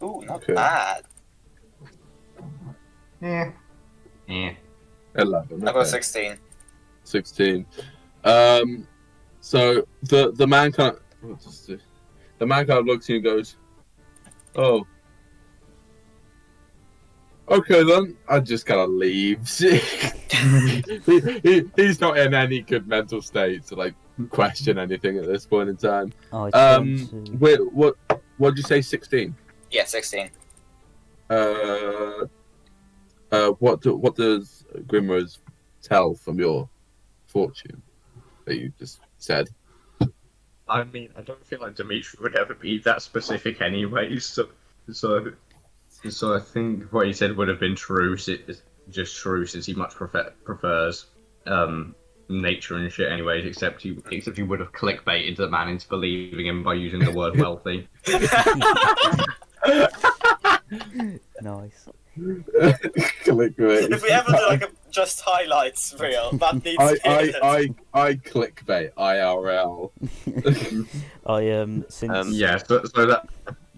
Ooh, not Okay. bad. Yeah. 11. I got 16. 16. So the man kind of looks at you and goes, "Oh, okay then." I just kind of leaves. He's not in any good mental state to like question anything at this point in time. Wait, what did you say? 16. Yeah, 16. What does Grimrose tell from your fortune that you just said? I mean, I don't feel like Dimitri would ever be that specific anyway, so I think what he said would have been true, just true, since he much prefers nature and shit anyways, except he would have clickbaited the man into believing him by using the word wealthy. Nice. Clickbait. If we ever do like a just highlights reel, that needs to be I clickbait IRL.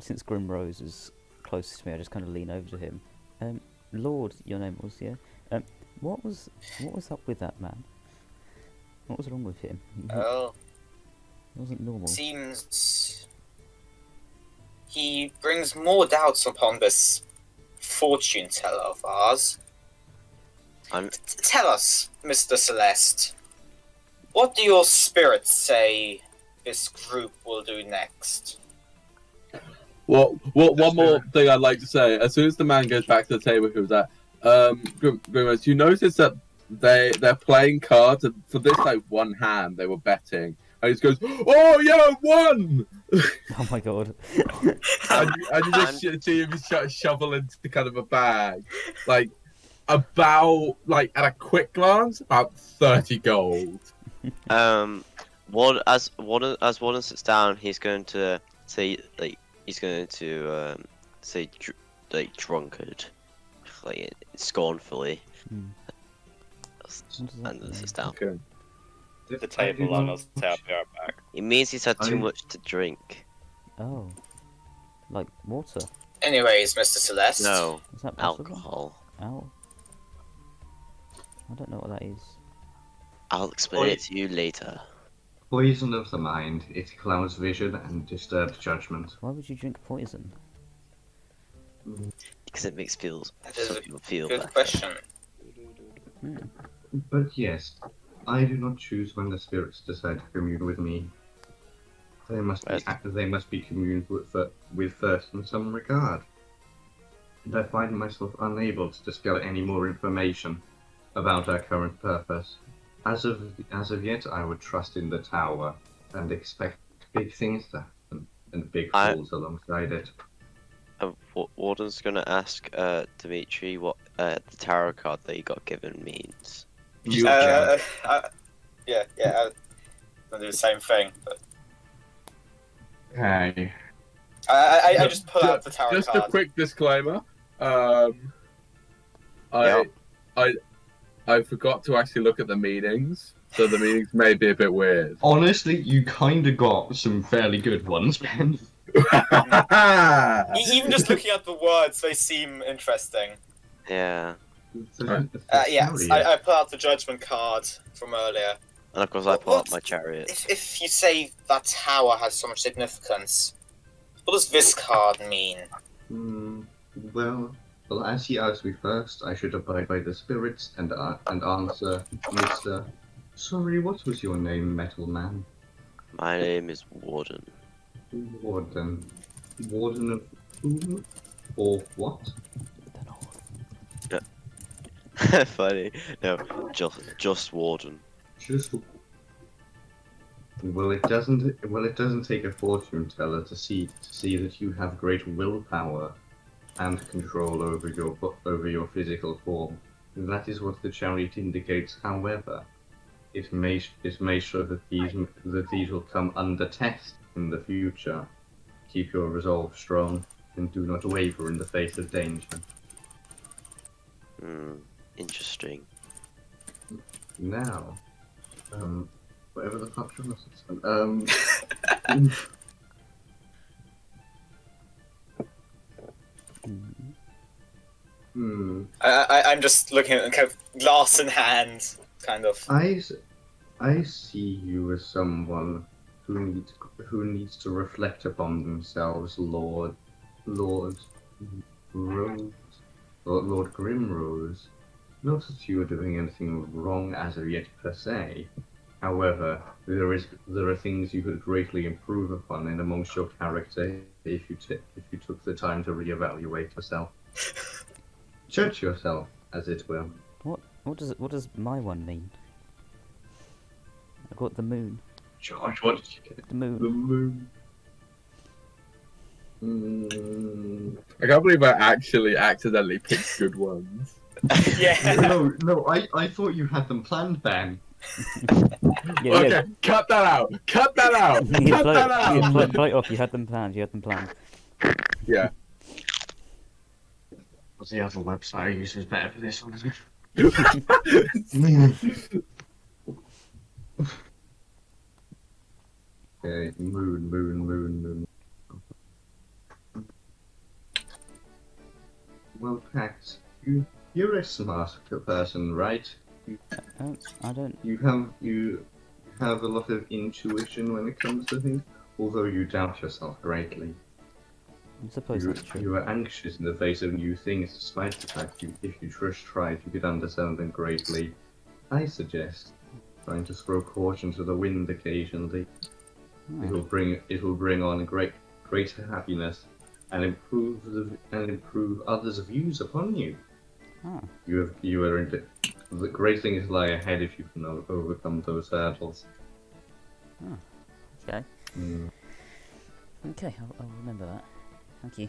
Since Grimrose is closest to me, I just kind of lean over to him. Lord, your name was, yeah. What was up with that man? What was wrong with him? Oh, It wasn't normal. seems he brings more doubts upon this fortune teller of ours. Tell us, Mr. Celeste, what do your spirits say this group will do next? Well, one more thing I'd like to say. As soon as the man goes back to the table, he was at, Grimrose, you notice that they're playing cards, and for this like one hand they were betting. And he just goes, "Oh yeah, one!" Oh my god. and you just see him shovel into kind of a bag, like about like at a quick glance, about 30 gold. As Warden sits down, he's going to say drunkard, like scornfully, and then sits down. Okay. The table on us, I'll be right back. It means he's had too much to drink. Oh. Like water? Anyways, Mr. Celeste. No, Is that possible? alcohol. Ow. I don't know what that is. I'll explain it to you later. Poison of the mind. It clouds vision and disturbs judgment. Why would you drink poison? Because it makes That is some a people feel good better. question. Hmm. But yes, I do not choose when the spirits decide to commune with me. They must be communed with first in some regard. And I find myself unable to discover any more information about our current purpose. As of yet, I would trust in the tower and expect big things to happen, and big falls alongside it. Warden's gonna ask Dimitri what the tarot card that he got given means. Yeah, I'll do the same thing. But Okay. I just pull out the tarot Just card. a quick disclaimer. I forgot to actually look at the meanings, so the meanings may be a bit weird. Honestly, you kind of got some fairly good ones, Ben. Even just looking at the words, they seem interesting. Yeah. Yes, I pull out the judgment card from earlier. And of course I pull out my chariot. If you say that tower has so much significance, what does this card mean? Well, as he asked me first, I should abide by the spirits and answer, Mr. Sorry, what was your name, Metal Man? My name is Warden. Warden. Warden of whom? Or what? Funny. No, just Warden. Just. Well, it doesn't take a fortune teller to see that you have great willpower and control over your physical form. That is what the chariot indicates. However, it may show that these will come under test in the future. Keep your resolve strong and do not waver in the face of danger. Interesting. Now, whatever the fuck you're I'm just looking at kind of glass in hand, kind of. I see you as someone who needs to reflect upon themselves, Lord Grimrose. Not that you are doing anything wrong as of yet per se. However, there are things you could greatly improve upon and amongst your character if you took the time to reevaluate yourself. Judge yourself, as it were. What does my one mean? I got the moon. George, what did you get? The moon. The moon. I can't believe I actually accidentally picked good ones. Yeah. No, I thought you had them planned, Ben. Okay, cut that out! Cut that out! Cut that out! Play it off. You had them planned. Yeah. What's the other website I use is better for this one, isn't it? Okay, moon. Well, Pax, you're a smart person, right? I don't. You have a lot of intuition when it comes to things, although you doubt yourself greatly. I suppose that's true. You are anxious in the face of new things, despite the fact if you just tried, you could understand them greatly. I suggest trying to throw caution to the wind occasionally. It will bring on greater happiness and improve others' views upon you. The great things lie ahead if you can overcome those hurdles. Okay. Okay, I'll remember that. Thank you.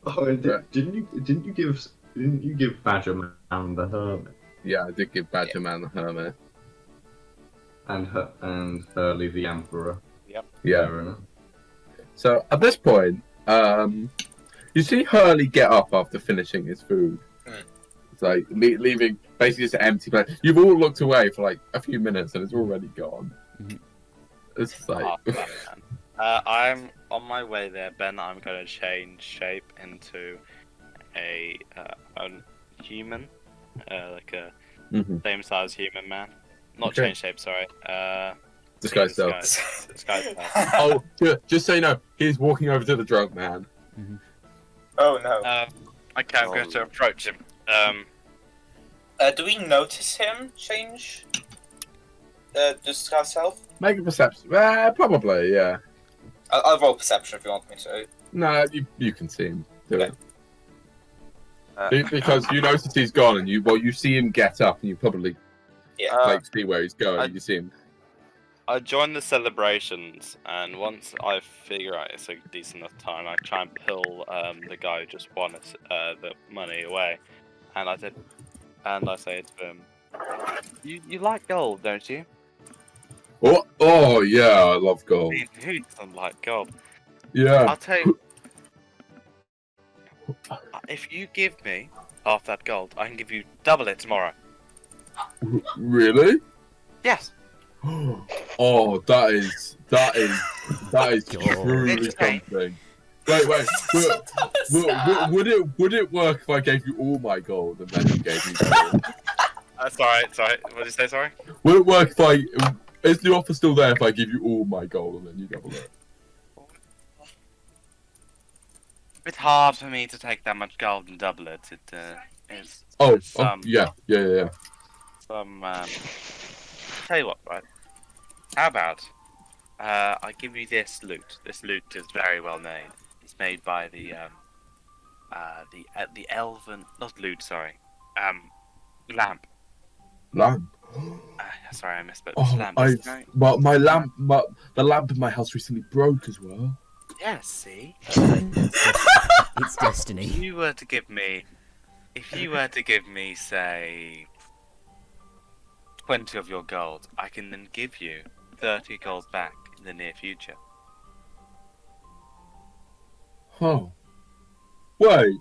Oh, and didn't you give Badger Man the Hermit? Yeah, I did give Badger Man the Hermit. And Hurley the Emperor. Yep. Yeah. So at this point, you see Hurley get up after finishing his food. It's like leaving basically just an empty plate. You've all looked away for like a few minutes and it's already gone. It's like I'm on my way there, Ben. I'm going to change shape into a human, like a same size human man. Not Okay. change shape, sorry. Disguise self. Disguise self. Oh, just so you know, he's walking over to the drunk man. Oh no. Okay, I'm going to approach him. Do we notice him change? Disguise self? Make a perception. Probably, yeah. I'll roll perception if you want me to. No, you can see him do it. Because you notice he's gone, and you see him get up, and you probably see where he's going. You see him. I join the celebrations, and once I figure out it's a decent enough time, I try and pull the guy who just won the money away, and I say to him, "You like gold, don't you?" Oh yeah, I love gold. Who doesn't like gold? Yeah. I'll tell you. If you give me half that gold, I can give you double it tomorrow. Really? Yes. Oh, that is truly something. Wait. Would it work if I gave you all my gold and then you gave me gold? Sorry. What did you say? Sorry. Would it work if is the offer still there if I give you all my gold and then you double it? It's hard for me to take that much gold and double it. It is. Yeah. Tell you what, right? How about I give you this loot? This loot is very well made. It's made by the elven, not loot, sorry, lamp. Lamp. Sorry, I misspoke. Oh, Lamp. The lamp in my house recently broke as well. Yes, see. It's destiny. If you were to give me, say, 20 of your gold, I can then give you 30 gold back in the near future. Oh. Wait.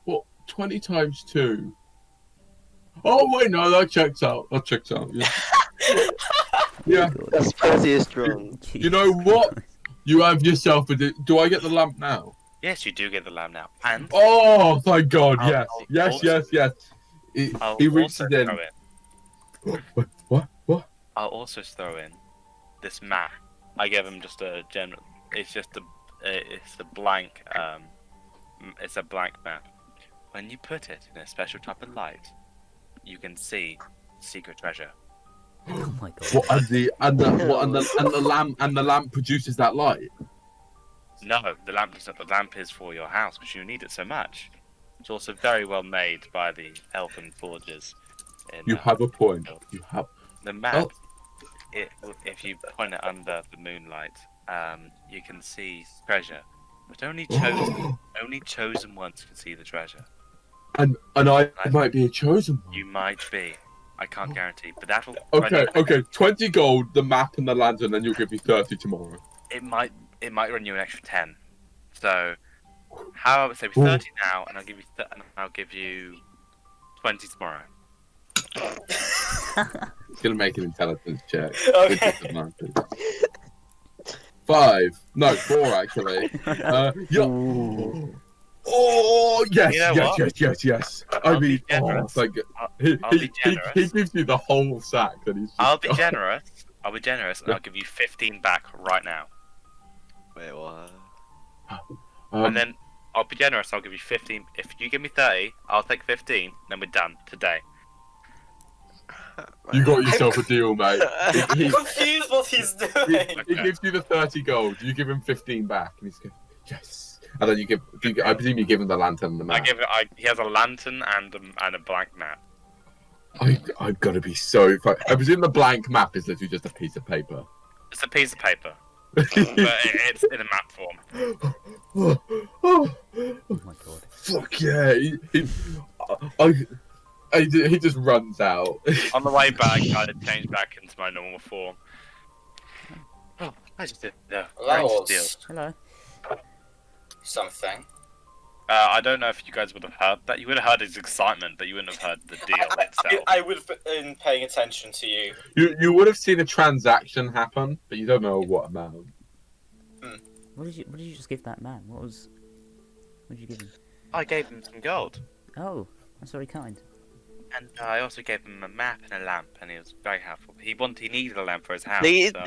What? 20 times 2? Oh wait, no, that checks out. Yeah. Yeah. That's pretty strong. You know what? You have yourself a. Do I get the lamp now? Yes, you do get the lamp now. And oh, thank God! I'll Yes. He reaches in. What? I'll also throw in this map. I gave him just a general. It's a blank. It's a blank map. When you put it in a special type of light, you can see secret treasure. Oh my God. What and the lamp produces that light. No, the lamp is not. The lamp is for your house because you need it so much. It's also very well made by the elven forgers. You have a point. You have the map. If you point it under the moonlight, you can see treasure, but only chosen ones can see the treasure. And I might be a chosen one. You might be. I can't guarantee, but that'll. Okay. 20 gold, the map and the lantern, then you'll give me 30 tomorrow. It might run you an extra 10. So, how about say 30 now, and I'll give you 20 tomorrow. It's gonna make an intelligence check. Okay. 5. No, 4 actually. Oh yes, You know what? yes. I'll be generous. Like I'll be generous. he gives you the whole sack that he's. I'll be generous, and I'll give you 15 back right now. Wait, what? And then I'll be generous. I'll give you 15. If you give me 30, I'll take 15. Then we're done today. You got yourself a deal, mate. I'm confused what he's doing. He gives you the 30 gold. You give him 15 back, and he's going, yes. And then I presume you give him the lantern and the map. He has a lantern and a blank map. I've got to be so. I presume the blank map is literally just a piece of paper. It's a piece of paper, but it's in a map form. Oh my God. Fuck yeah! He just runs out. On the way back, I had to change back into my normal form. Oh, I just did the greatest deal. Hello. Something. I don't know if you guys would have heard that. You would have heard his excitement, but you wouldn't have heard the deal itself. I would have been paying attention to you. You would have seen a transaction happen, but you don't know what amount. What did you just give that man? What did you give him? I gave him some gold. Oh, that's very kind. And I also gave him a map and a lamp, and he was very helpful. He needed a lamp for his house. Thing is, so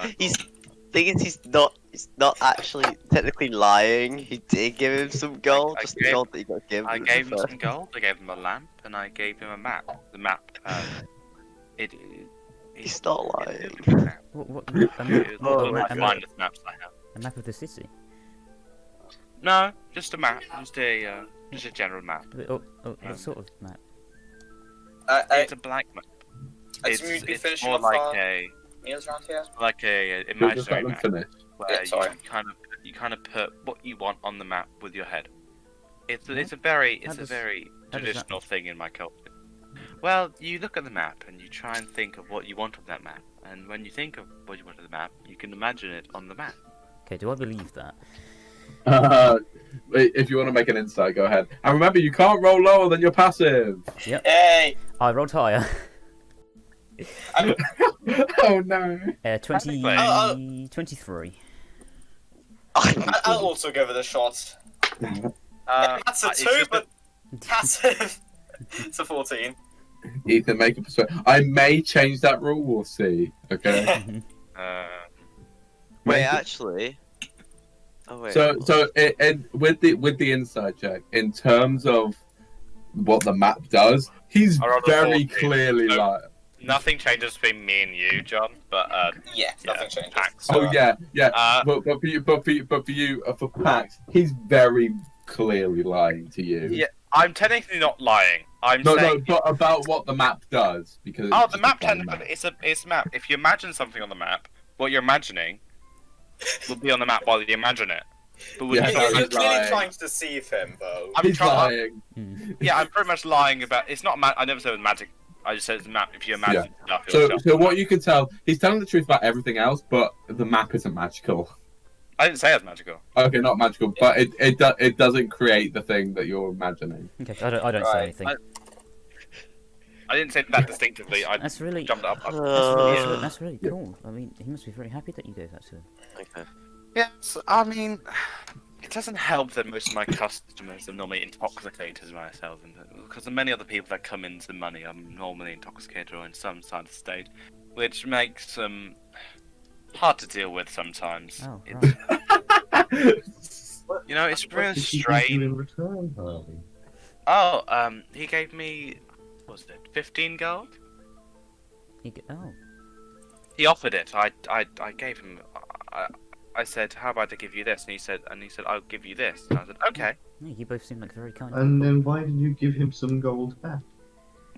I he's not actually technically lying. He did give him some gold, just the gold that he got given. I gave him some gold, I gave him a lamp, and I gave him a map. The map, He's not lying. What? It was one of the finest maps I have. A map of the city. No, just a map. Just a general map. What sort of map? It's a blank map. It's more like meals around here. like a We'll just let imaginary them map finish. where Yeah, sorry. you kind of put what you want on the map with your head. It's a very How does that- traditional thing in my culture. Well, you look at the map and you try and think of what you want on that map, and when you think of what you want on the map, you can imagine it on the map. Okay, do I believe that? If you want to make an insight, go ahead. And remember, you can't roll lower than your passive. Hey! I rolled higher. Oh no. 20, Technically. 23. I'll also give it a shot. That's a it's 2, just but passive. It's a 14. Ethan, make a persuasion. I may change that rule. We'll see. Okay. Wait, Make it- actually. Oh wait. So with the inside check, in terms of what the map does, he's I rolled a very 14, clearly so- like. Nothing changes between me and you, John. But Yeah, nothing changes. Pax. Oh yeah. Uh, but for you, for Pax, he's very clearly lying to you. Yeah, I'm technically not lying. I'm No, saying. but about what the map does, because Oh, it's the just map a plain technically it's a map. If you imagine something on the map, what you're imagining will be on the map while you imagine it. But when Yeah, you so try- he's You're clearly lying. trying to deceive him, though. I'm He's trying. lying. Yeah, I'm pretty much lying about. It's not. I never said it was magic. I just said it's a map. If you imagine stuff, it'll So what you can tell, he's telling the truth about everything else, but the map isn't magical. I didn't say it was magical. Okay, not magical, but it doesn't create the thing that you're imagining. Okay, I don't say Right. anything. I didn't say that distinctively. I That's really jumped up. that's really Yeah. cool. I mean, he must be very happy that you gave that to him. Okay. Yes, I mean, it doesn't help that most of my customers are normally intoxicators when I sell them, because the many other people that come into money are normally intoxicated or in some side of the state, which makes them hard to deal with sometimes. Oh, It's- right. You know, it's What really did he give you strange. in return, Harley? Oh, he gave me, what was it, 15 gold? Oh, He offered it. I gave him. I said, "How about I give you this?" And he said, "I'll give you this." And I said, "Okay." yeah, you both seem like very kind. And then why did you give him some gold back?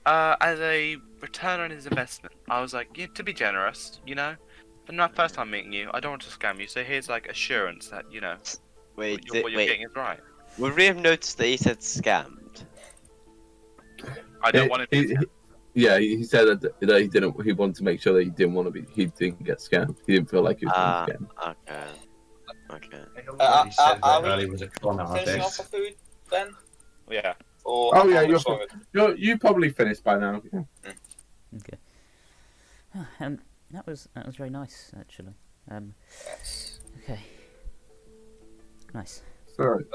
As a return on his investment, I was like, to be generous, you know. But not first time meeting you, I don't want to scam you. So here's like assurance that Wait, what you're getting is right. would we have noticed that he said scammed? I don't want to. Yeah, he said that he didn't. He wanted to make sure that he didn't get scammed. He didn't feel like he was being scammed. Okay. He said that are we Harley was a con Finishing off artist. the food, then? Yeah. Or Oh, yeah, how you're much longer? You probably finished by now. Yeah. Okay. That was very nice actually. Yes. Okay. Nice. Sorry.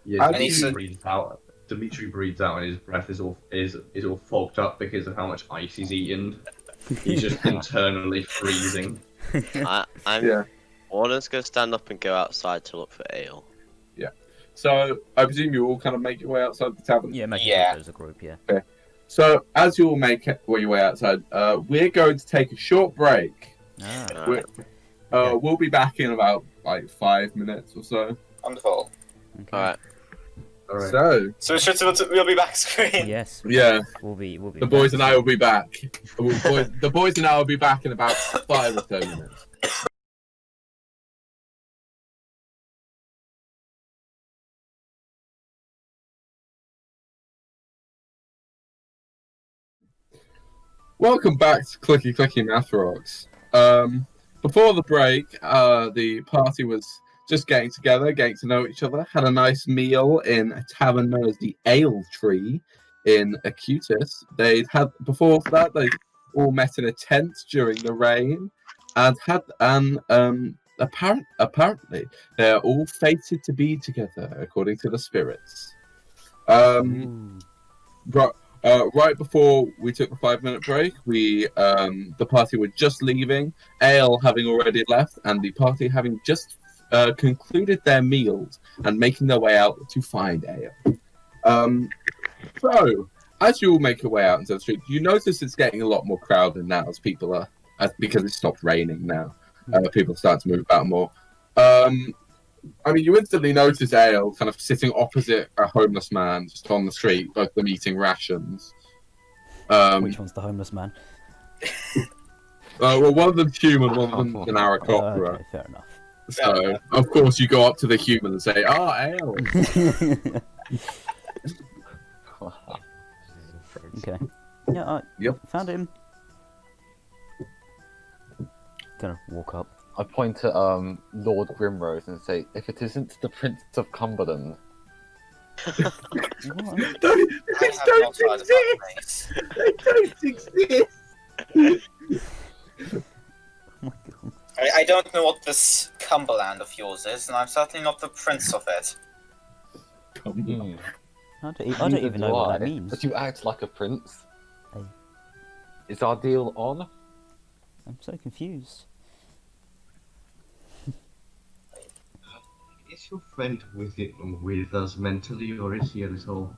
Yeah, And he Dimitri said- breathes out. Dimitri breathes out, and his breath is all fogged up because of how much ice he's eaten. He's just internally freezing. I'm. Yeah. Warden's gonna stand up and go outside to look for Aial. So I presume you all kind of make your way outside the tavern. Yeah, make Yeah. it as a group. Yeah. So as you all make your way outside, we're going to take a short break. Ah. We're, we'll be back in about like 5 minutes or so. Wonderful. Okay. Alright. Alright. So So we'll be back screen. Yes. yeah, We'll be. the boys and I will be back. The boys and I will be back in about 5 or so minutes. Welcome back to Clicky Math Rocks. Before the break, the party was just getting together, getting to know each other, had a nice meal in a tavern known as the Ale Tree in Acutis. Before that, they all met in a tent during the rain and had apparently they are all fated to be together according to the spirits. Right before we took the 5-minute break, the party were just leaving, Aial having already left, and the party having just concluded their meals and making their way out to find Aial. So, as you all make your way out into the street, you notice it's getting a lot more crowded now because it stopped raining now. People start to move about more. You instantly notice Aial kind of sitting opposite a homeless man just on the street, both of them eating rations. Which one's the homeless man? Well, one of them's human, one of them's an Aarakocra. Okay, fair enough. So, of course, you go up to the human and say, Aial. Okay. Yeah, found him. Gonna walk up. I point at Lord Grimrose and say, if it isn't the Prince of Cumberland. What? Don't I have not heard of that place. They don't exist! Oh my god. I don't know what this Cumberland of yours is, and I'm certainly not the prince of it. Hmm. I don't even know what that means. But you act like a prince. Hey. Is our deal on? I'm so confused. Is your friend with us mentally, or is he a little?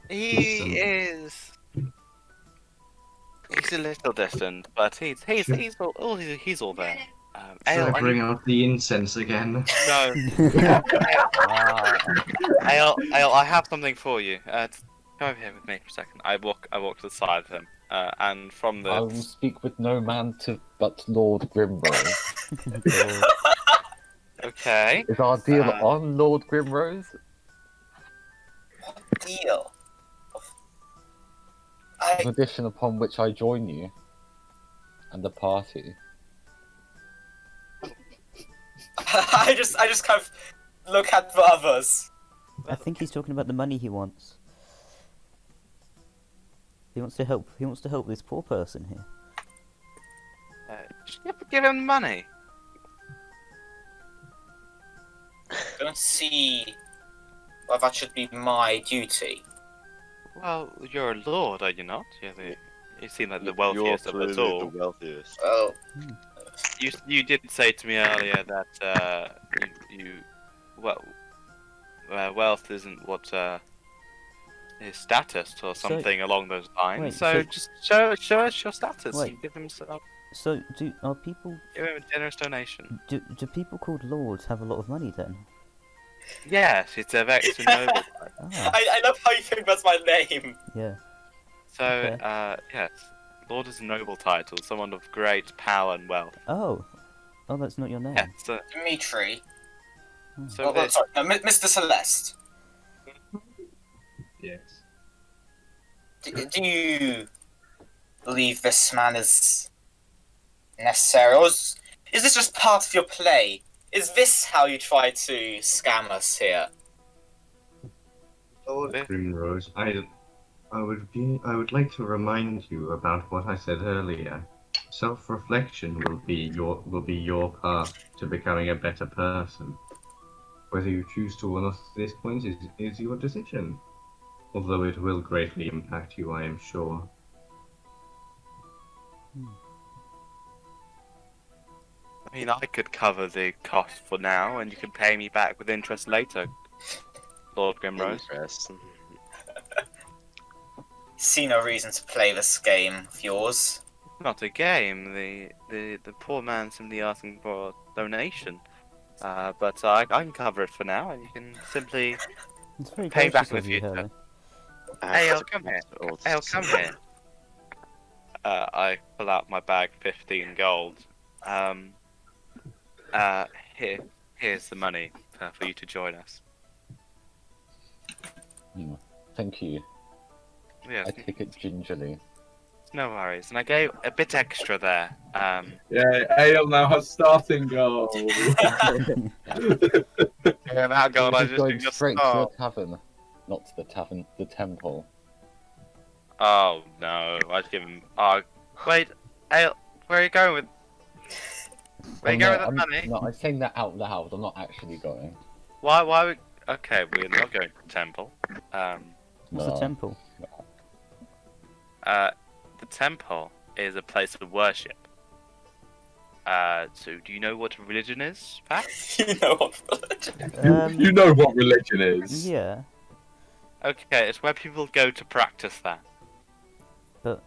He is. He's a little distant, but he's all there. Should I bring out the incense again? No. Aial, I have something for you. Come over here with me for a second. I walk to the side of him, and from the. I will speak with no man but Lord Grimrose. Okay. Is our deal on, Lord Grimrose? What deal? A condition upon which I join you and the party. I just kind of look at the others. I think he's talking about the money he wants. He wants to help. He wants to help this poor person here. Just give him money. Don't see why that should be my duty. Well, you're a lord, are you not? You seem like the wealthiest of us all. The wealthiest. Oh, You did say to me earlier that wealth isn't what his status or something along those lines. wait, so just show us your status. Wait. And give him So, are people? give him a generous donation. Do people called lords have a lot of money then? Yes, it's a noble. Ah, I love how you think that's my name. yeah. So Okay. yes, lord is a noble title, someone of great power and wealth. Oh, that's not your name. Yes. So, Dimitri. so Oh, sorry, no, Mr. Celeste. Yes. Do you believe this man is necessary, or is this just part of your play? Is this how you try to scam us here? Lord Grimrose, I would like to remind you about what I said earlier. Self-reflection will be your path to becoming a better person. Whether you choose to or not at this point is your decision. Although it will greatly impact you, I am sure. I mean, I could cover the cost for now, and you can pay me back with interest later, Lord Grimrose. Interest. See no reason to play this game of yours. Not a game. The poor man simply asking for a donation. But I can cover it for now, and you can simply It's very pay back gracious in the of you, future. Hurley. Aial, come here. Aial, come here. I pull out my bag, 15 gold. Here's the money for you to join us. Thank you. Yes, I take it gingerly. no worries. And I gave a bit extra there. Yeah, Aial now has starting gold. Yeah, that gold I We're just going just straight to stole. the tavern, not to the tavern, the temple. Oh no, I'd give him. Oh, wait, Aial, where are you going with? Where you no, go with the money? No, I'm saying that out loud. I'm not actually going. Why? Okay, we're not going to the temple. What's No. the temple? The temple is a place of worship. So do you know what religion is, Pax? You know what? You know what religion is. Yeah, Okay, it's where people go to practice that. but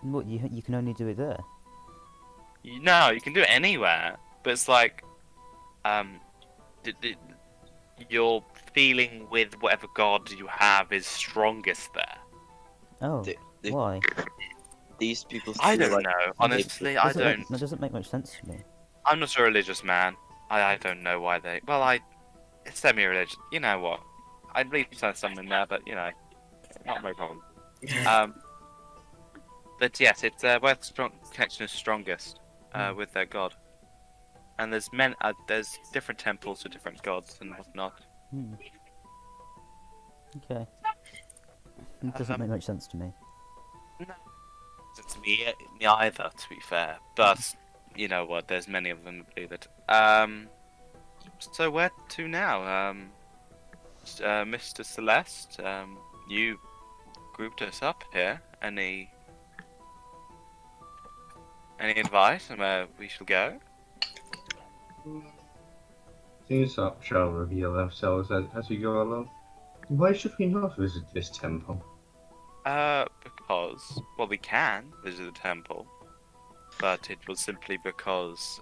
what you can only do it there. No, you can do it anywhere, but it's like, your feeling with whatever god you have is strongest there. Oh, The- why? These people. I feel don't like know, honestly, I don't. That doesn't make much sense to me. I'm not a religious man. I don't know why they. Well, it's semi-religious. You know what? I believe there's something there, but you know, not my problem. But yes, it's where the strong connection is strongest with their god. And there's there's different temples to different gods and whatnot. Hmm. Okay. It doesn't make much sense to me. To me either, to be fair. But you know what? There's many of them who believe it. So where to now? Mr. Celeste, you grouped us up here. Any advice on where we shall go? Things up shall reveal themselves as we go along. Why should we not visit this temple? Because, well, we can visit the temple, but it was simply because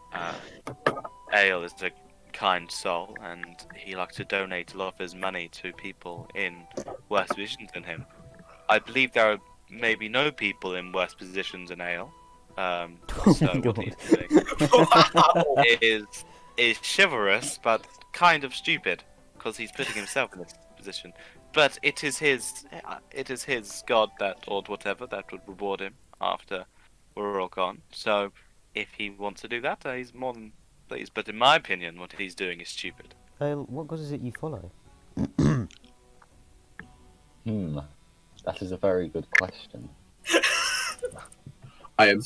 Aial is a kind soul, and he likes to donate a lot of his money to people in worse positions than him. I believe there are maybe no people in worse positions than Aial. So what he's doing is chivalrous, but kind of stupid, because he's putting himself in this position. But it is his god that, or whatever, that would reward him after we're all gone. So if he wants to do that, he's more than pleased. But in my opinion, what he's doing is stupid. What god is it you follow? That is a very good question. I am.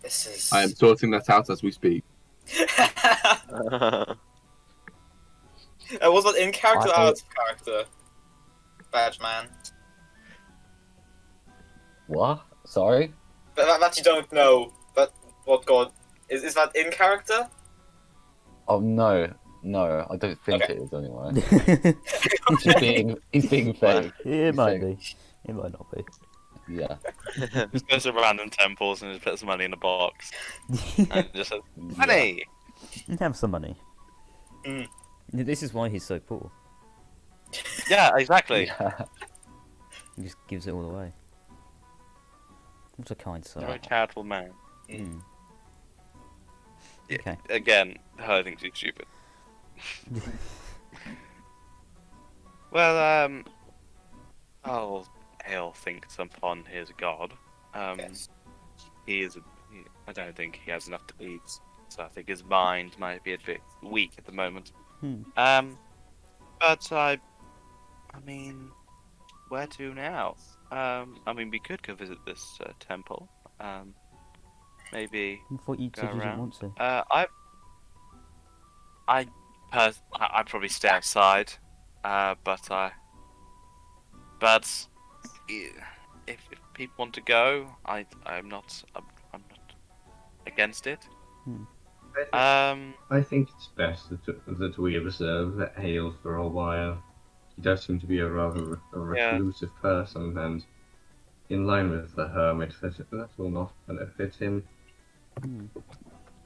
This is. I am sorting that out as we speak. Was that in character or out of character? Badge man. What? Sorry? That you don't know. But what god is that in character? Oh no, I don't think Okay. it is anyway. He's being fake. It might be. It might not be. Yeah. Just goes to random temples and just puts money in a box and just says, "Money." Have some money. Mm. This is why he's so poor. Yeah, exactly. Yeah. He just gives it all away. What a kind soul. You're a charitable man. Hmm. Yeah, Okay. again, I think she's stupid. Well, Aial thinks upon his god. Yes. I don't think he has enough to eat, so I think his mind might be a bit weak at the moment. But I mean, where to now? I mean, we could go visit this temple. Maybe I thought you go said you didn't around. want to. I'd probably stay outside. But if people want to go, I'm not against it. I think it's best that we observe Aial for a while. He does seem to be a rather reclusive person, and in line with the hermit, that will not benefit him.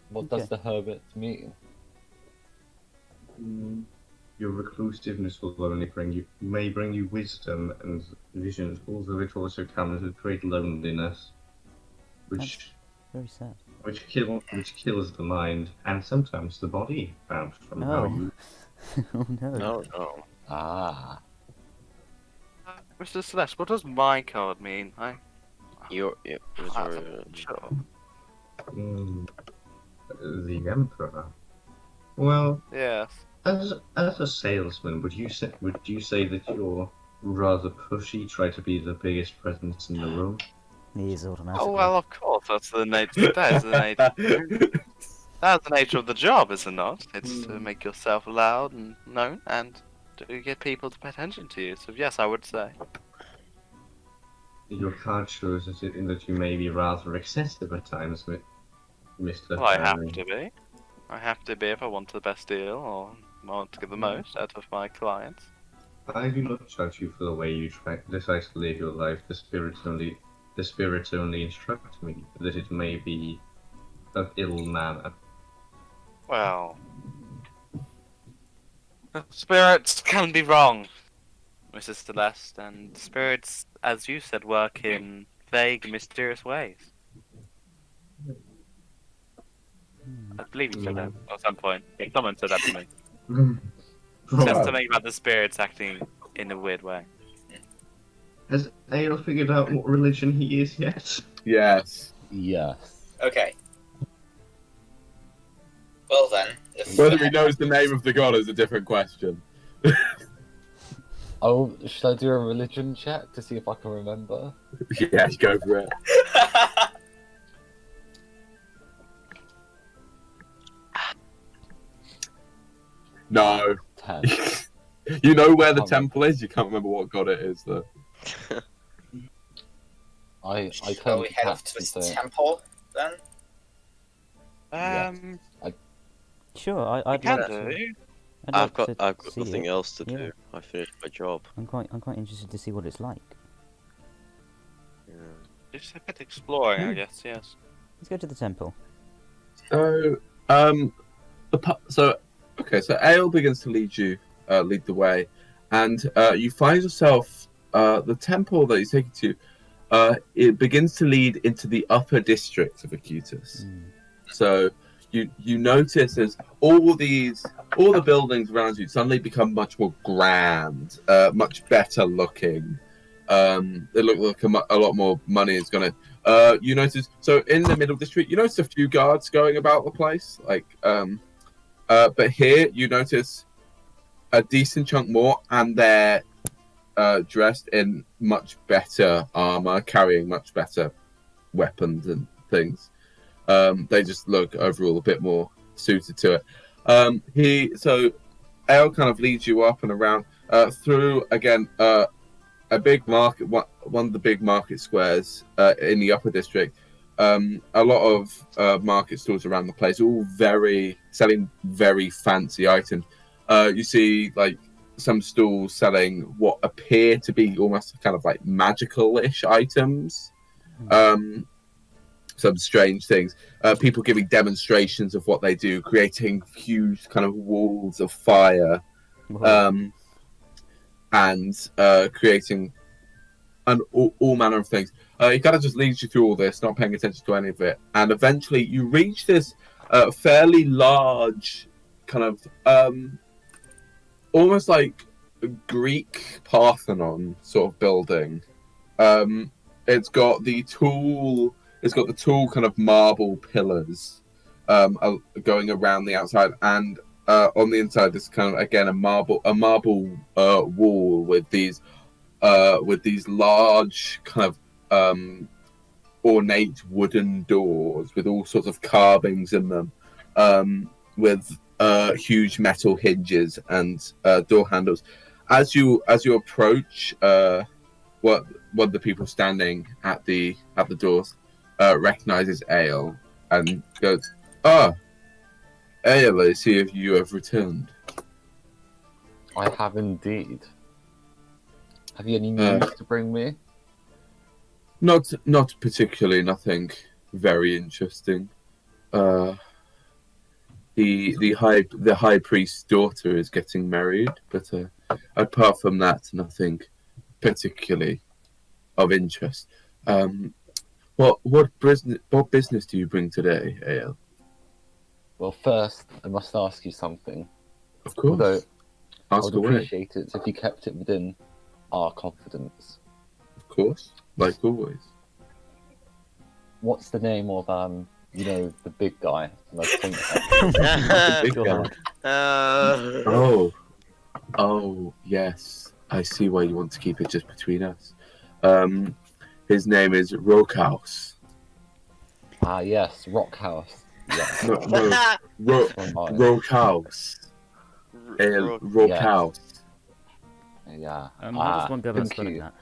What does the hermit mean? Your reclusiveness will only may bring you wisdom and visions, although it also comes with great loneliness, which Very sad. kills the mind and sometimes the body. Out from how you. Oh no. No. Ah. Mr. Celeste, what does my card mean? You're Sure. The Emperor. Well, Yes. as a salesman, would you say that you're rather pushy, try to be the biggest presence in the room? He is automatically. Oh well, of course. That's the nature. That's the nature. That's the nature of the job, is it not? It's to make yourself loud and known, and to get people to pay attention to you. So yes, I would say. Your card shows that you may be rather excessive at times, Mr. Well, I have to be. I have to be if I want the best deal or want to get the most out of my clients. I do not judge you for the way you decide to live your life. The spirit only instructs me that it may be of ill manner. Well, spirits can be wrong, Mrs. Celeste, and spirits, as you said, work in vague, mysterious ways. I believe you said that at some point. Someone said that to me. Said something about the spirits acting in a weird way. Has Aial figured out what religion he is yet? Yes. Yes. Okay. Well then, if Whether he knows the name of the god is a different question. Oh, should I do a religion check to see if I can remember? Yeah, go for it. No. 10. You know where the temple is, you can't remember what god it is, though. I shall turned we to head off Pax to and this say, temple then? Sure, I'd Can like do. to. I've got see nothing it. else to do. Yeah. I finished my job. I'm quite interested to see what it's like. Yeah. Just a bit exploring, I guess. Yes. Let's go to the temple. So, so Aial begins to lead the way, and you find yourself the temple that he's taking to. It begins to lead into the upper district of Acutis. So you notice as all the buildings around you suddenly become much more grand, much better looking. They look like a lot more money is gonna. You notice so in the middle district, you notice a few guards going about the place, but here you notice a decent chunk more, and they're dressed in much better armor, carrying much better weapons and things. They just look overall a bit more suited to it. Aial kind of leads you up and around through again a big market, one of the big market squares in the upper district. A lot of market stores around the place, all selling very fancy items. You see like some stalls selling what appear to be almost kind of like magical-ish items. Some strange things. People giving demonstrations of what they do, creating huge kind of walls of fire, and creating all manner of things. He kind of just leads you through all this, not paying attention to any of it, and eventually you reach this fairly large kind of almost like a Greek Parthenon sort of building. It's got the tall kind of marble pillars going around the outside, and on the inside there's kind of again a marble wall with these large kind of ornate wooden doors with all sorts of carvings in them, with huge metal hinges and door handles. As you approach, one of the people standing at the doors recognizes Aial and goes, "Ah, Aial, I see if you have returned." I have indeed. Have you any news to bring me? Not particularly. Nothing very interesting. The high priest's daughter is getting married, but apart from that, nothing particularly of interest. What business do you bring today, Aial? Well, first, I must ask you something. Of course. Although I Ask would away. appreciate it if you kept it within our confidence. Of course, like always. What's the name of the big guy? And I point The big guy. Uh, Oh, yes. I see why you want to keep it just between us. His name is Rockhouse. Ah, yes, Rock House. Yes. No, Rockhouse. Rockhouse. Yeah. I just won't be able to spell you. that.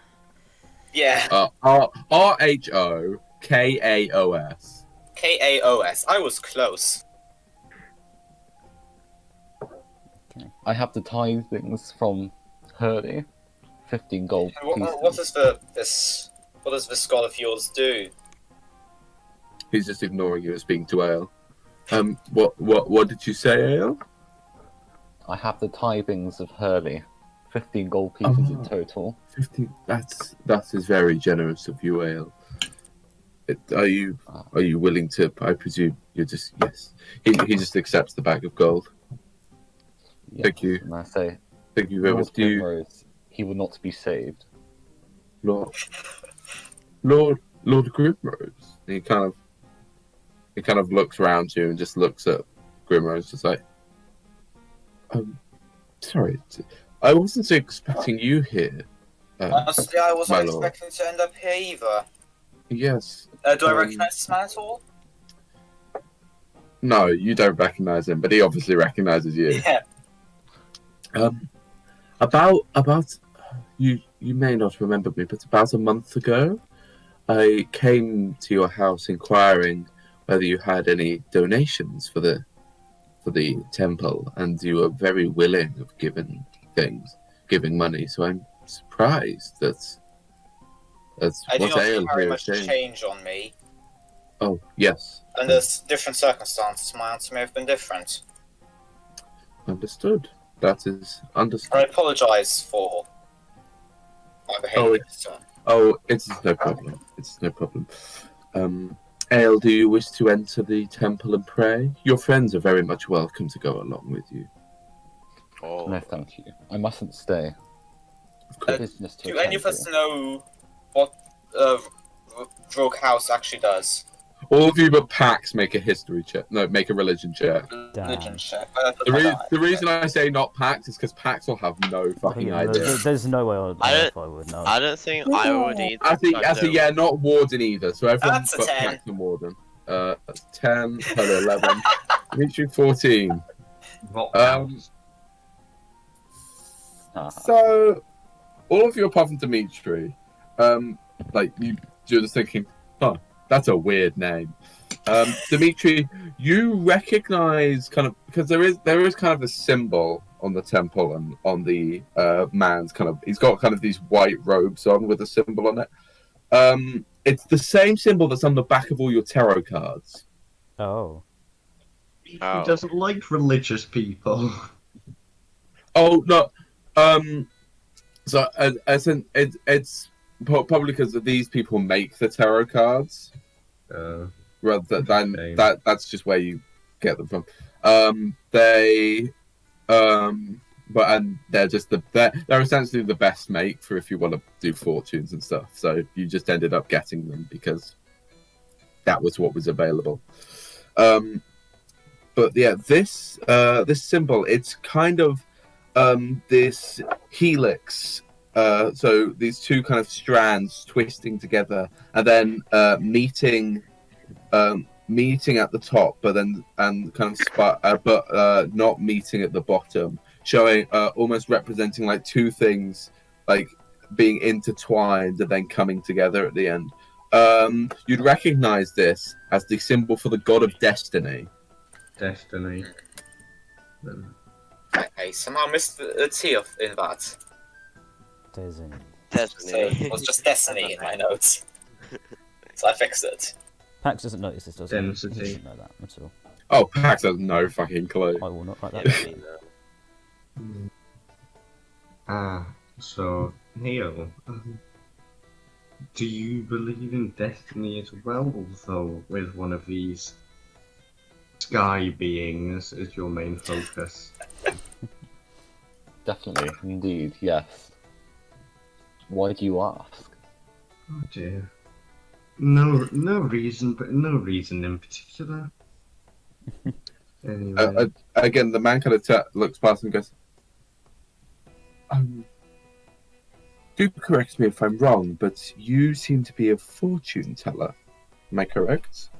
Yeah. Rhokaos. Kaos. I was close. Okay. I have the tithings from Hurley. 15 gold pieces. What does this god of yours do? He's just ignoring you and speaking to Aial. What did you say, Aial? I have the tithings of Hurley. 15 gold pieces in total. 15. That is very generous of you, Aial. Are you willing to? I presume you're just yes. He just accepts the bag of gold. Yes, Thank you. And I say, Thank you very Lord much. Do you, Grimrose, he will not be saved. Lord Grimrose? He kind of looks around you and just looks at Grimrose, just like, sorry, I wasn't expecting you here. Honestly, I wasn't my lord. expecting to end up here either. Yes. Do I recognize this man at all? No, you don't recognize him, but he obviously recognizes you. Yeah. About you may not remember me, but about a month ago, I came to your house inquiring whether you had any donations for the temple, and you were very willing of giving money. So I'm surprised that's I do what not see Aial very here much is saying. change on me. Oh yes, Under different circumstances, my answer may have been different. understood. That is understood. I apologise for my behaviour this time. Oh, it's no problem. It's no problem. Aial, do you wish to enter the temple and pray? Your friends are very much welcome to go along with you. Oh, No, thank you. I mustn't stay. Of course. Business to Do any of attend us to. know what Rogue House actually does? All of you but Pax make a history check. No, make a religion check. Religion check. The reason I say not Pax is because Pax will have no fucking idea. There's no way on earth I would know. I don't think I would either. I think, don't. yeah, not Warden either. So everyone That's a but 10. Pax and Warden. 10, Polo 11, Dimitri 14. Rock Um, House. So, all of you apart from Dimitri, you're just thinking, oh, that's a weird name. Dimitri, you recognize kind of, because there is kind of a symbol on the temple and on the man's kind of, he's got kind of these white robes on with a symbol on it. It's the same symbol that's on the back of all your tarot cards. Oh. He doesn't like religious people. Oh no, so as in it's probably because these people make the tarot cards, rather than shame. that's just where you get them from. They're essentially the best make for if you want to do fortunes and stuff. So you just ended up getting them because that was what was available. But yeah, this symbol, it's kind of this helix. So these two kind of strands twisting together and then meeting at the top, but then not meeting at the bottom, showing almost representing like two things like being intertwined and then coming together at the end. You'd recognize this as the symbol for the god of destiny. Destiny. I somehow missed the T in that. Destiny. So it was just Destiny in my notes. So I fixed it. Pax doesn't notice this, does he? He Density. doesn't know that at all. Oh, Pax has no fucking clue. I will not write that down. So, Neil, do you believe in destiny as well, though, with one of these sky beings as your main focus? Definitely, indeed, yes. Why do you ask? Oh dear. No reason, but no reason in particular. Anyway. Again, the man kind of looks past and goes, Do correct me if I'm wrong, but you seem to be a fortune teller. Am I correct?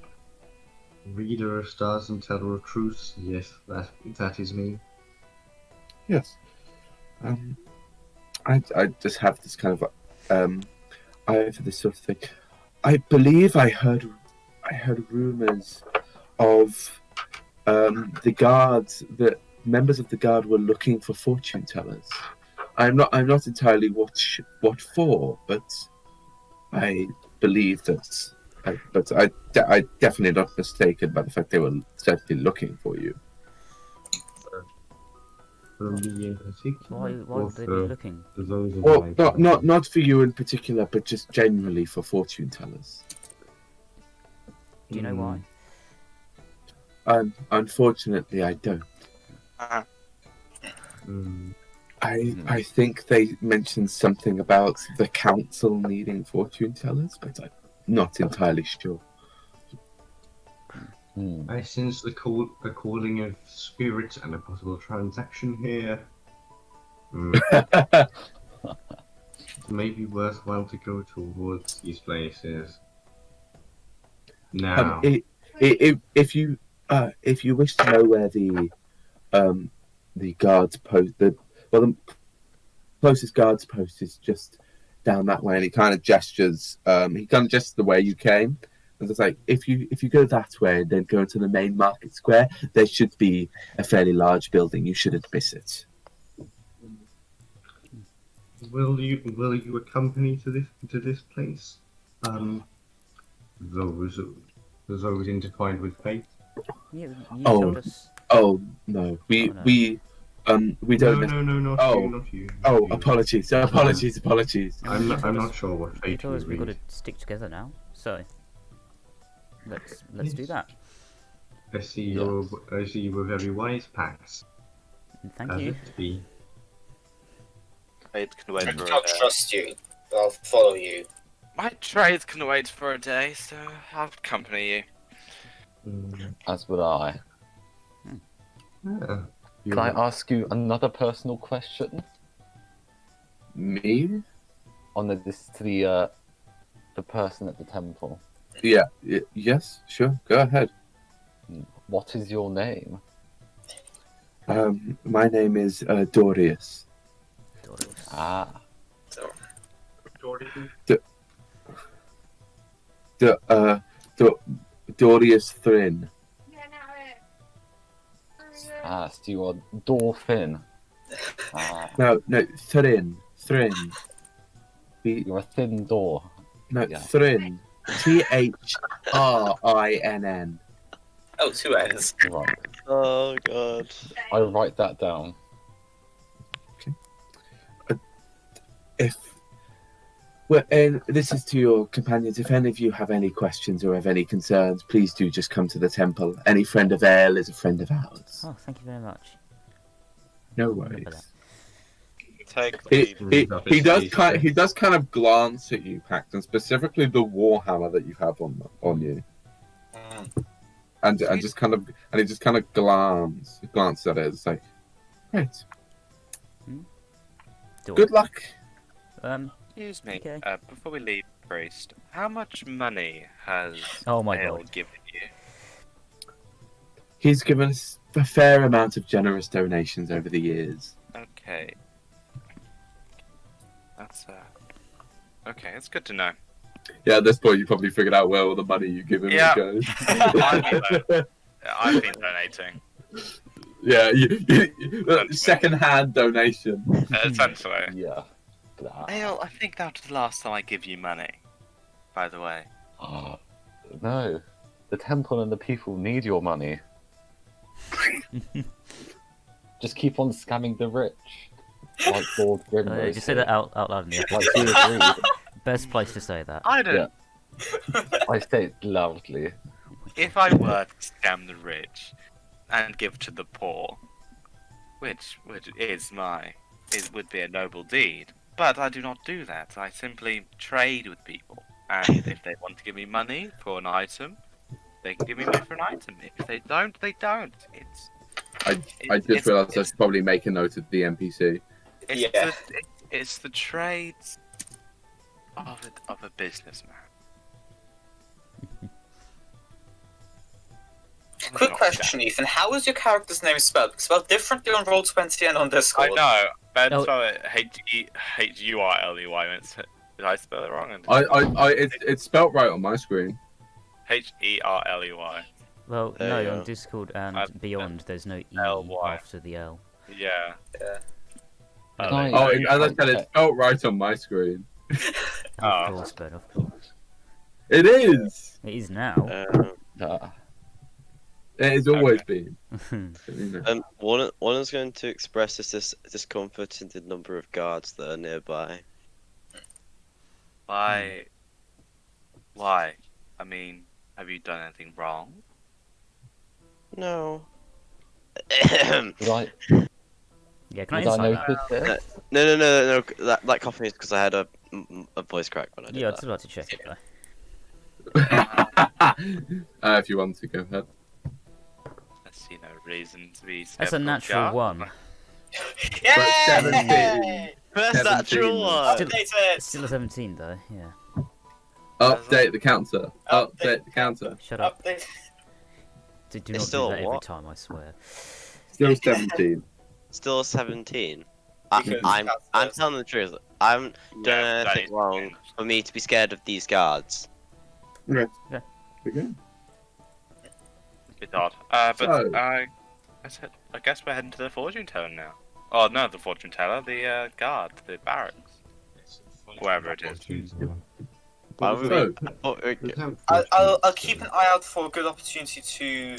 Reader of stars and teller of truths. Yes, that is me. Yes. I just have this kind of I have this sort of thing. I believe I heard rumors of the guards that members of the guard were looking for fortune tellers. I'm not entirely what for, but I believe that. But I definitely not mistaken by the fact they were certainly looking for you. For me in particular. Why would they be looking? For those of Well, my not for you in particular, but just generally for fortune tellers. Do you know why? Unfortunately, I don't. Mm. I think they mentioned something about the council needing fortune tellers, but I'm not entirely sure. I sense a calling of spirits and a possible transaction here. Maybe worthwhile to go towards these places. Now, If you wish to know where the guards post, the closest guards post is just down that way, and he kind of gestures. He kind of gestures the way you came. And it's like if you go that way and then go into the main market square, there should be a fairly large building. You shouldn't miss it. will you accompany to this place? Those intertwined with fate. You Oh. told us. Oh no, we don't. No, not Oh. you, not you. Oh, not you. apologies. I'm not sure what You fate told us you we've got to read. stick together now. So let's do Yes. that. I see you were very wise, Pax. And thank As you. it be. Trade can wait I for a don't day. trust you. I'll follow you. My trade can wait for a day, so I'll accompany you. As would I. Yeah. Can I ask you another personal question Me? on the person at the temple? Yeah. Yes. Sure. Go ahead. What is your name? My name is Dorius. Doris. Ah, Dorius Thrin. so you are Dorfin. No, Thrin. You're a thin door. No, Yeah. Thrin. Thrinn. Oh, two ends. Right. Oh god. I write that down. And this is to your companions. If any of you have any questions or have any concerns, please do just come to the temple. Any friend of Aial is a friend of ours. Oh, thank you very much. No Remember that. worries. Take the He does kind of glance at you, Pax, and specifically the warhammer that you have on you, and he just kind of glances at it. It's like, right, good luck. Excuse me. Okay. Before we leave, priest, how much money has Oh my Aial god. given you? He's given us a fair amount of generous donations over the years. Okay. That's okay. It's good to know. Yeah, at this point, you probably figured out where all the money you give him Yeah. goes. I've been donating. Yeah, second-hand donation. Essentially. Yeah. Aial, I think that was the last time I give you money. By the way. No. The temple and the people need your money. Just keep on scamming the rich. Like Lord Grimrose. Just say that out loud in the Like episode. he agreed. Best place to say that. I don't. I say it loudly. If I were to scam the rich and give to the poor, which would be a noble deed, but I do not do that. I simply trade with people, and if they want to give me money for an item, they can give me money for an item. If they don't, they don't. I just realised I should probably make a note of the NPC. It's the trades of a businessman. Quick question, Ethan. How is your character's name spelled? Spelled differently on Roll20 and on Discord. I know. Ben Oh. spelled it H-E-H-U-R-L-E-Y. Did I spell it wrong? It's spelt right on my screen. H-E-R-L-E-Y. Well, There no, you on go. Discord and beyond, there's no E L-Y. after the L. Yeah. Nice. Oh, as I said, it's spelt right on my screen. Of course, Ben, of course. It is. It is now. It has always been. One is going to express his discomfort in the number of guards that are nearby. Why? Why? I mean, have you done anything wrong? No. Right. Yeah, can I Did I insight that? notice this? No. That coughing is because I had a voice crack when I did Yeah, I'd that. still like to check it, though. If you want to go ahead. I see no reason to be That's a skeptical, natural Jar. one. But 17. Yay! First 17. natural one! Still- Update it! Still a 17, though, yeah. Update the counter. Update the counter. Shut up. Update. Do It's not still do a that every what? time, I swear. Still 17. Still 17. Because I'm that's- telling the truth. I haven't done Yeah, that anything is- wrong for me to be scared of these guards. Okay. Yeah. Okay. It's odd. But So- I guess we're heading to the fortune teller now. Oh no, the fortune teller, the guard, the barracks, wherever it is. Why would So- I'll keep an eye out for a good opportunity to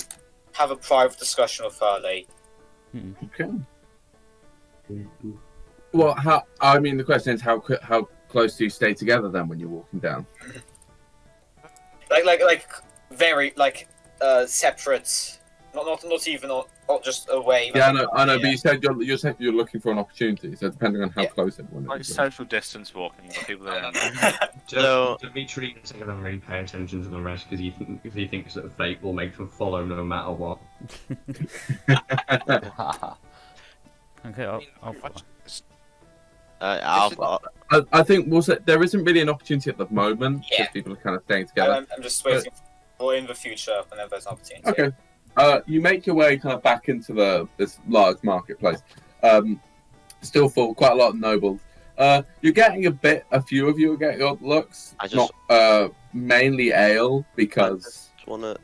have a private discussion with Hurley. Okay. Well, I mean, the question is how close do you stay together then when you're walking down? Like very separate, not even not just away. Yeah, I know, but you said you're looking for an opportunity, so depending on how Yeah. close everyone Like is. social distance walking, the people that So- Dimitri isn't going to really pay attention to the rest because he thinks that fate will make them follow no matter what. Okay, I'll follow. I think we'll say there isn't really an opportunity at the moment because Yeah. people are kind of staying together. I'm just waiting for in the future whenever there's an opportunity. Okay. You make your way kind of back into this large marketplace. Still full, quite a lot of nobles. You're getting a few of you are getting odd looks. I just- Not mainly Aial because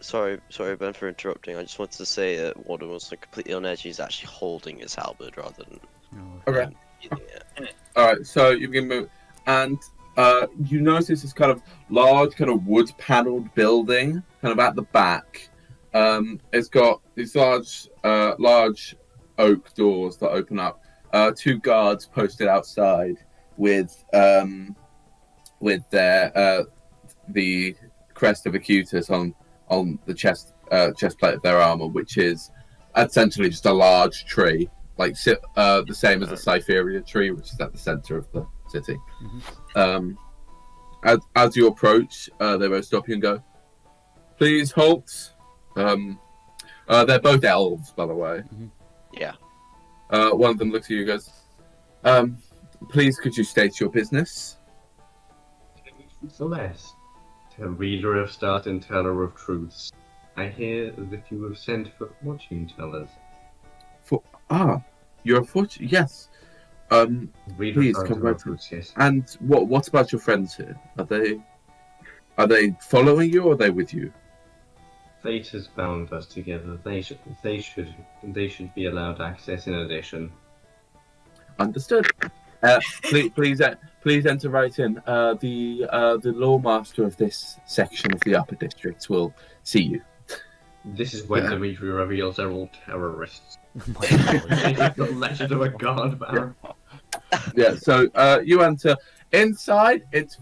Sorry Ben for interrupting. I just wanted to say that Warden was like completely on edge. He's actually holding his halberd rather than okay. using it. All right, so you can move, and you notice this kind of large, kind of wood-paneled building, kind of at the back. It's got these large oak doors that open up. Two guards posted outside with their the crest of Acutis on the chest plate of their armor, which is essentially just a large tree. Like the same as the Cytheria tree, which is at the center of the city. As you approach, they both stop you and go, "Please halt." They're both elves, by the way. Yeah. One of them looks at you and goes, "Please, could you state your business?" Celeste, the reader of start and teller of truths. I hear that you have sent for fortune tellers. You're a fortune. Yes. Reader Please, of come start and teller right of truths, yes. And what about your friends here? Are they following you or are they with you? Fate has bound us together. They should be allowed access in addition. Understood. Please enter right in. The law master of this section of the upper district will see you. This is when Yeah. Dimitri reveals they're all terrorists. Oh my God. They've got letter to a guard barrel. Yeah. So you enter inside. It's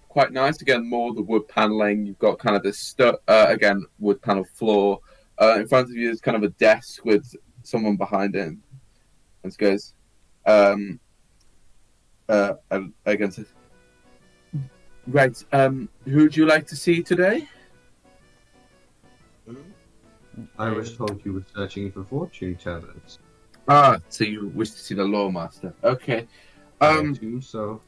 quite nice. Again, more the wood paneling. You've got kind of this again wood panel floor. In front of you is kind of a desk with someone behind it. And it goes. Again says, right. Who would you like to see today? I was told you were searching for fortune tellers. So you wish to see the law master? Okay. I do so.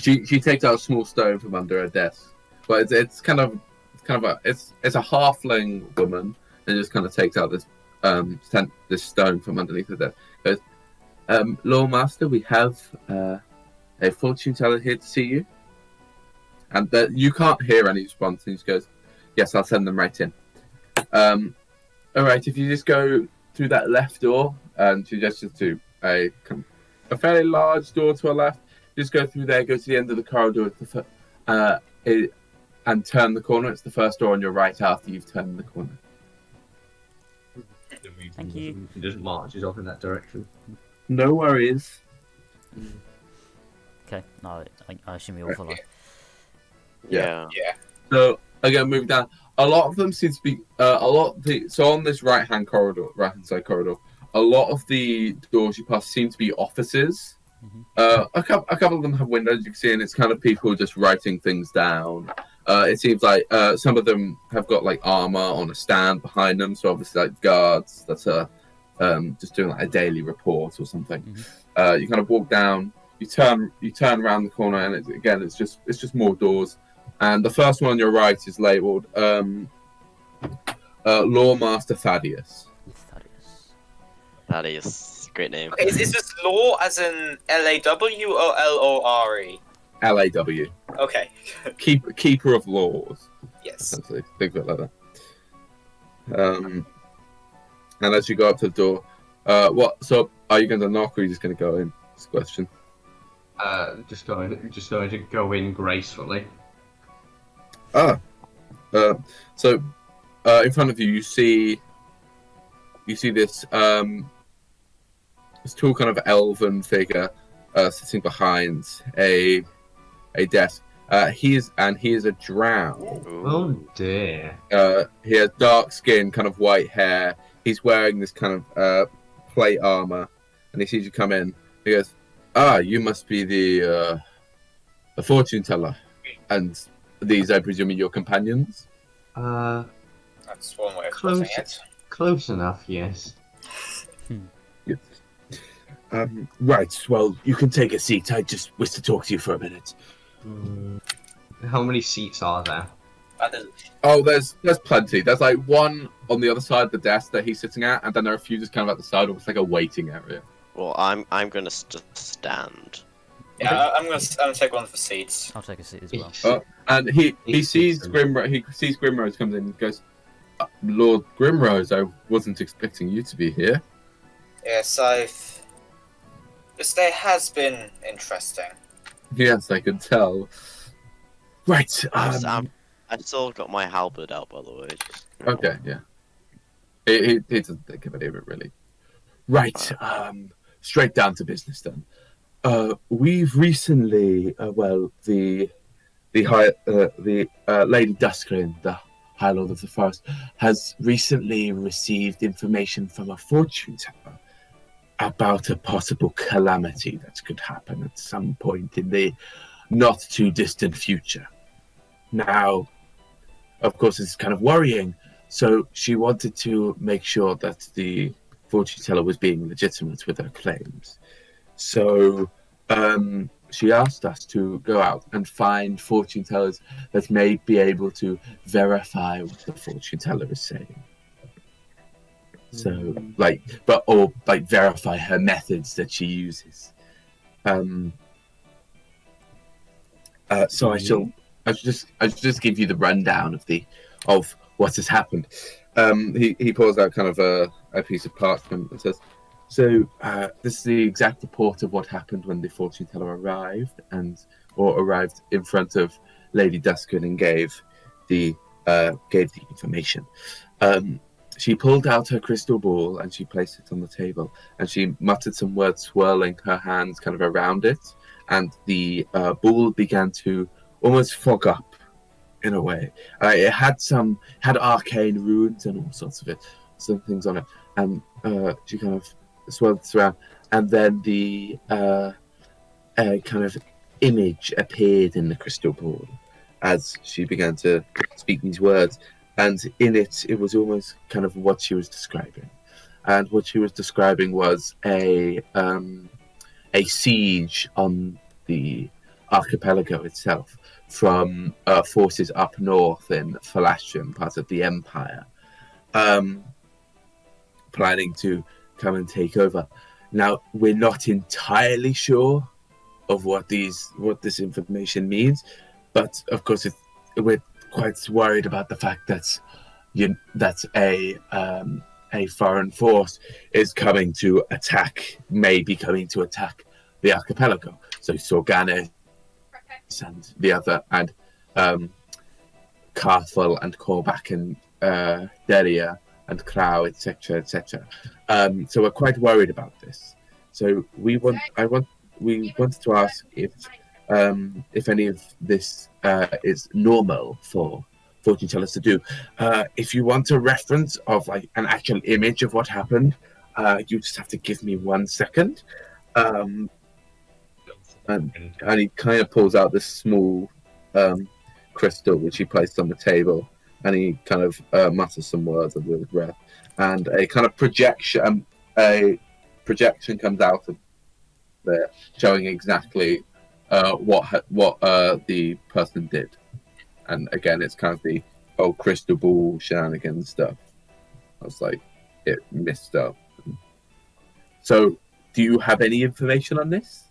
She takes out a small stone from under her desk, but it's a halfling woman, and just kind of takes out this this stone from underneath her desk. Goes, Lord Master, we have a fortune teller here to see you, and you can't hear any response. And he just goes, "Yes, I'll send them right in." All right, if you just go through that left door, and she gestures to a fairly large door to her left. Just go through there, go to the end of the corridor, and turn the corner. It's the first door on your right after you've turned the corner. Thank you. He just marches off in that direction. No worries. Okay, no, I assume we all follow. Yeah. So again, moving down. A lot of them seem to be so on this right hand side corridor. A lot of the doors you pass seem to be offices. A couple of them have windows you can see, and it's kind of people just writing things down. It seems like some of them have got like armor on a stand behind them, so obviously like guards that's just doing like a daily report or something. You kind of walk down, you turn around the corner, and it's just more doors. And the first one on your right is labeled Law Master Thaddeus. Thaddeus, great name. Okay, is this law as in L-A-W or L-O-R-E? L-A-W. Okay. Keeper of laws. Yes. Essentially. Think of it like that. And as you go up to the door, so are you going to knock or are you just going to go in? That's the question. Just going to go in gracefully. So in front of you, you see this this tall kind of elven figure sitting behind a desk. He is a drow. Oh dear. He has dark skin, kind of white hair. He's wearing this kind of plate armor, and he sees you come in. He goes, you must be the fortune teller, and these, I presume, are your companions. That's one way of putting it. Close enough, yes. Yes. Right. Well, you can take a seat. I just wish to talk to you for a minute. How many seats are there? Oh, there's plenty. There's like one on the other side of the desk that he's sitting at, and then there are a few just kind of at the side, almost like a waiting area. Well, I'm gonna just stand. Yeah, I'm gonna take one of the seats. I'll take a seat as well. And he sees Grimrose. He sees Grimrose comes in and goes, Lord Grimrose, I wasn't expecting you to be here. Yes, this day has been interesting. Yes, I could tell. Right. I still got my halberd out, by the way. Okay, yeah. He doesn't think of any of it really. Right. Straight down to business then. We've recently, the Lady Duskrin, the High Lord of the Forest, has recently received information from a fortune teller about a possible calamity that could happen at some point in the not too distant future. Now, of course, it's kind of worrying, so she wanted to make sure that the fortune teller was being legitimate with her claims. So she asked us to go out and find fortune tellers that may be able to verify what the fortune teller is saying. So, verify her methods that she uses. So I should just give you the rundown of what has happened. He pulls out kind of a piece of parchment and says, So this is the exact report of what happened when the fortune teller arrived in front of Lady Duskrin and gave the information. She pulled out her crystal ball and she placed it on the table, and she muttered some words, swirling her hands kind of around it, and the ball began to almost fog up in a way. It had arcane runes and all sorts of it, some things on it, and she kind of swirled it around, and then the kind of image appeared in the crystal ball as she began to speak these words, and in it was almost kind of what she was describing. And what she was describing was a siege on the archipelago itself from forces up north in Thalassian, part of the Empire, planning to come and take over. Now, we're not entirely sure of what this information means, but of course we're quite worried about the fact that a foreign force is coming to attack, maybe coming to attack the archipelago. So Sorganis and the other, and Carthel and Korvac and Deria and Crow, etc., etc. So we're quite worried about this. So we wanted to ask if any of this is normal for fortune tellers to do. If you want a reference of like an actual image of what happened, you just have to give me 1 second. And he kind of pulls out this small crystal which he placed on the table, and he kind of mutters some words under his breath, and a kind of projection comes out of there, showing exactly what the person did. And again, it's kind of the whole crystal ball shenanigans stuff. I was like, it messed up. So, do you have any information on this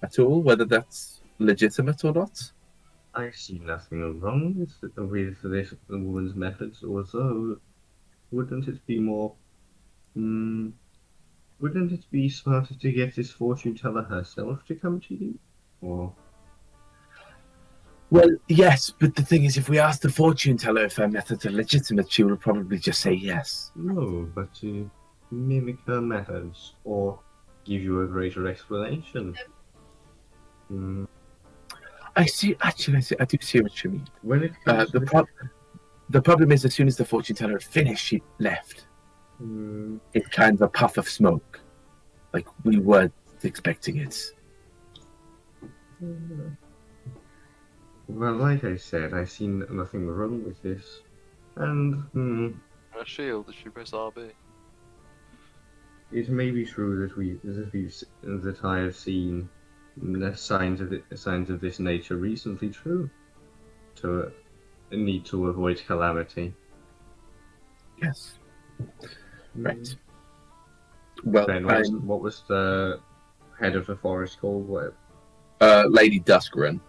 at all, whether that's legitimate or not? I see nothing wrong with this woman's methods, although wouldn't it be smarter to get this fortune teller herself to come to you? Or Well, yes, but the thing is, if we ask the fortune teller if her methods are legitimate, she will probably just say yes. no, but to mimic her methods or give you a greater explanation. I see. Actually, I do see what you mean. When it comes The problem is, as soon as the fortune teller finished, she left. It's kind of a puff of smoke. Like, we weren't expecting it. Well, like I said, I see nothing wrong with this. And, A shield, did she press RB? it may be true that I have seen signs of this nature recently, true. To need to avoid calamity. Yes. Right. Well, Ben, what was the head of the forest called? What? Lady Duskrin.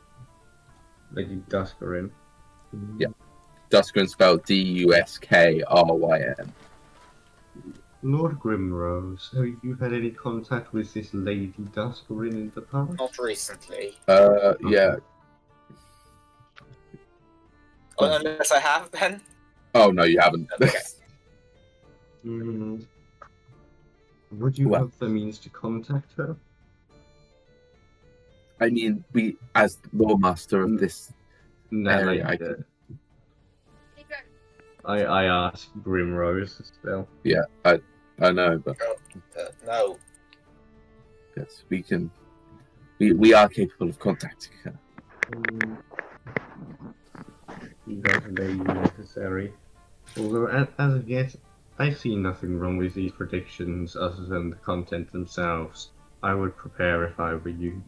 Lady Duskrin. Yeah. Duskrin spelled Duskryn. Lord Grimrose, have you had any contact with this Lady Duskrin in the past? Not recently. Yeah. Unless I have, Ben. Oh, no, you haven't. Okay. Would you Well- have the means to contact her? I mean, we, as lawmaster of this No, area, like, I asked Grimrose still. yeah, I know, but No. yes, we are capable of contacting her. That may be necessary. Although, as of yet, I see nothing wrong with these predictions other than the content themselves. I would prepare if I were you.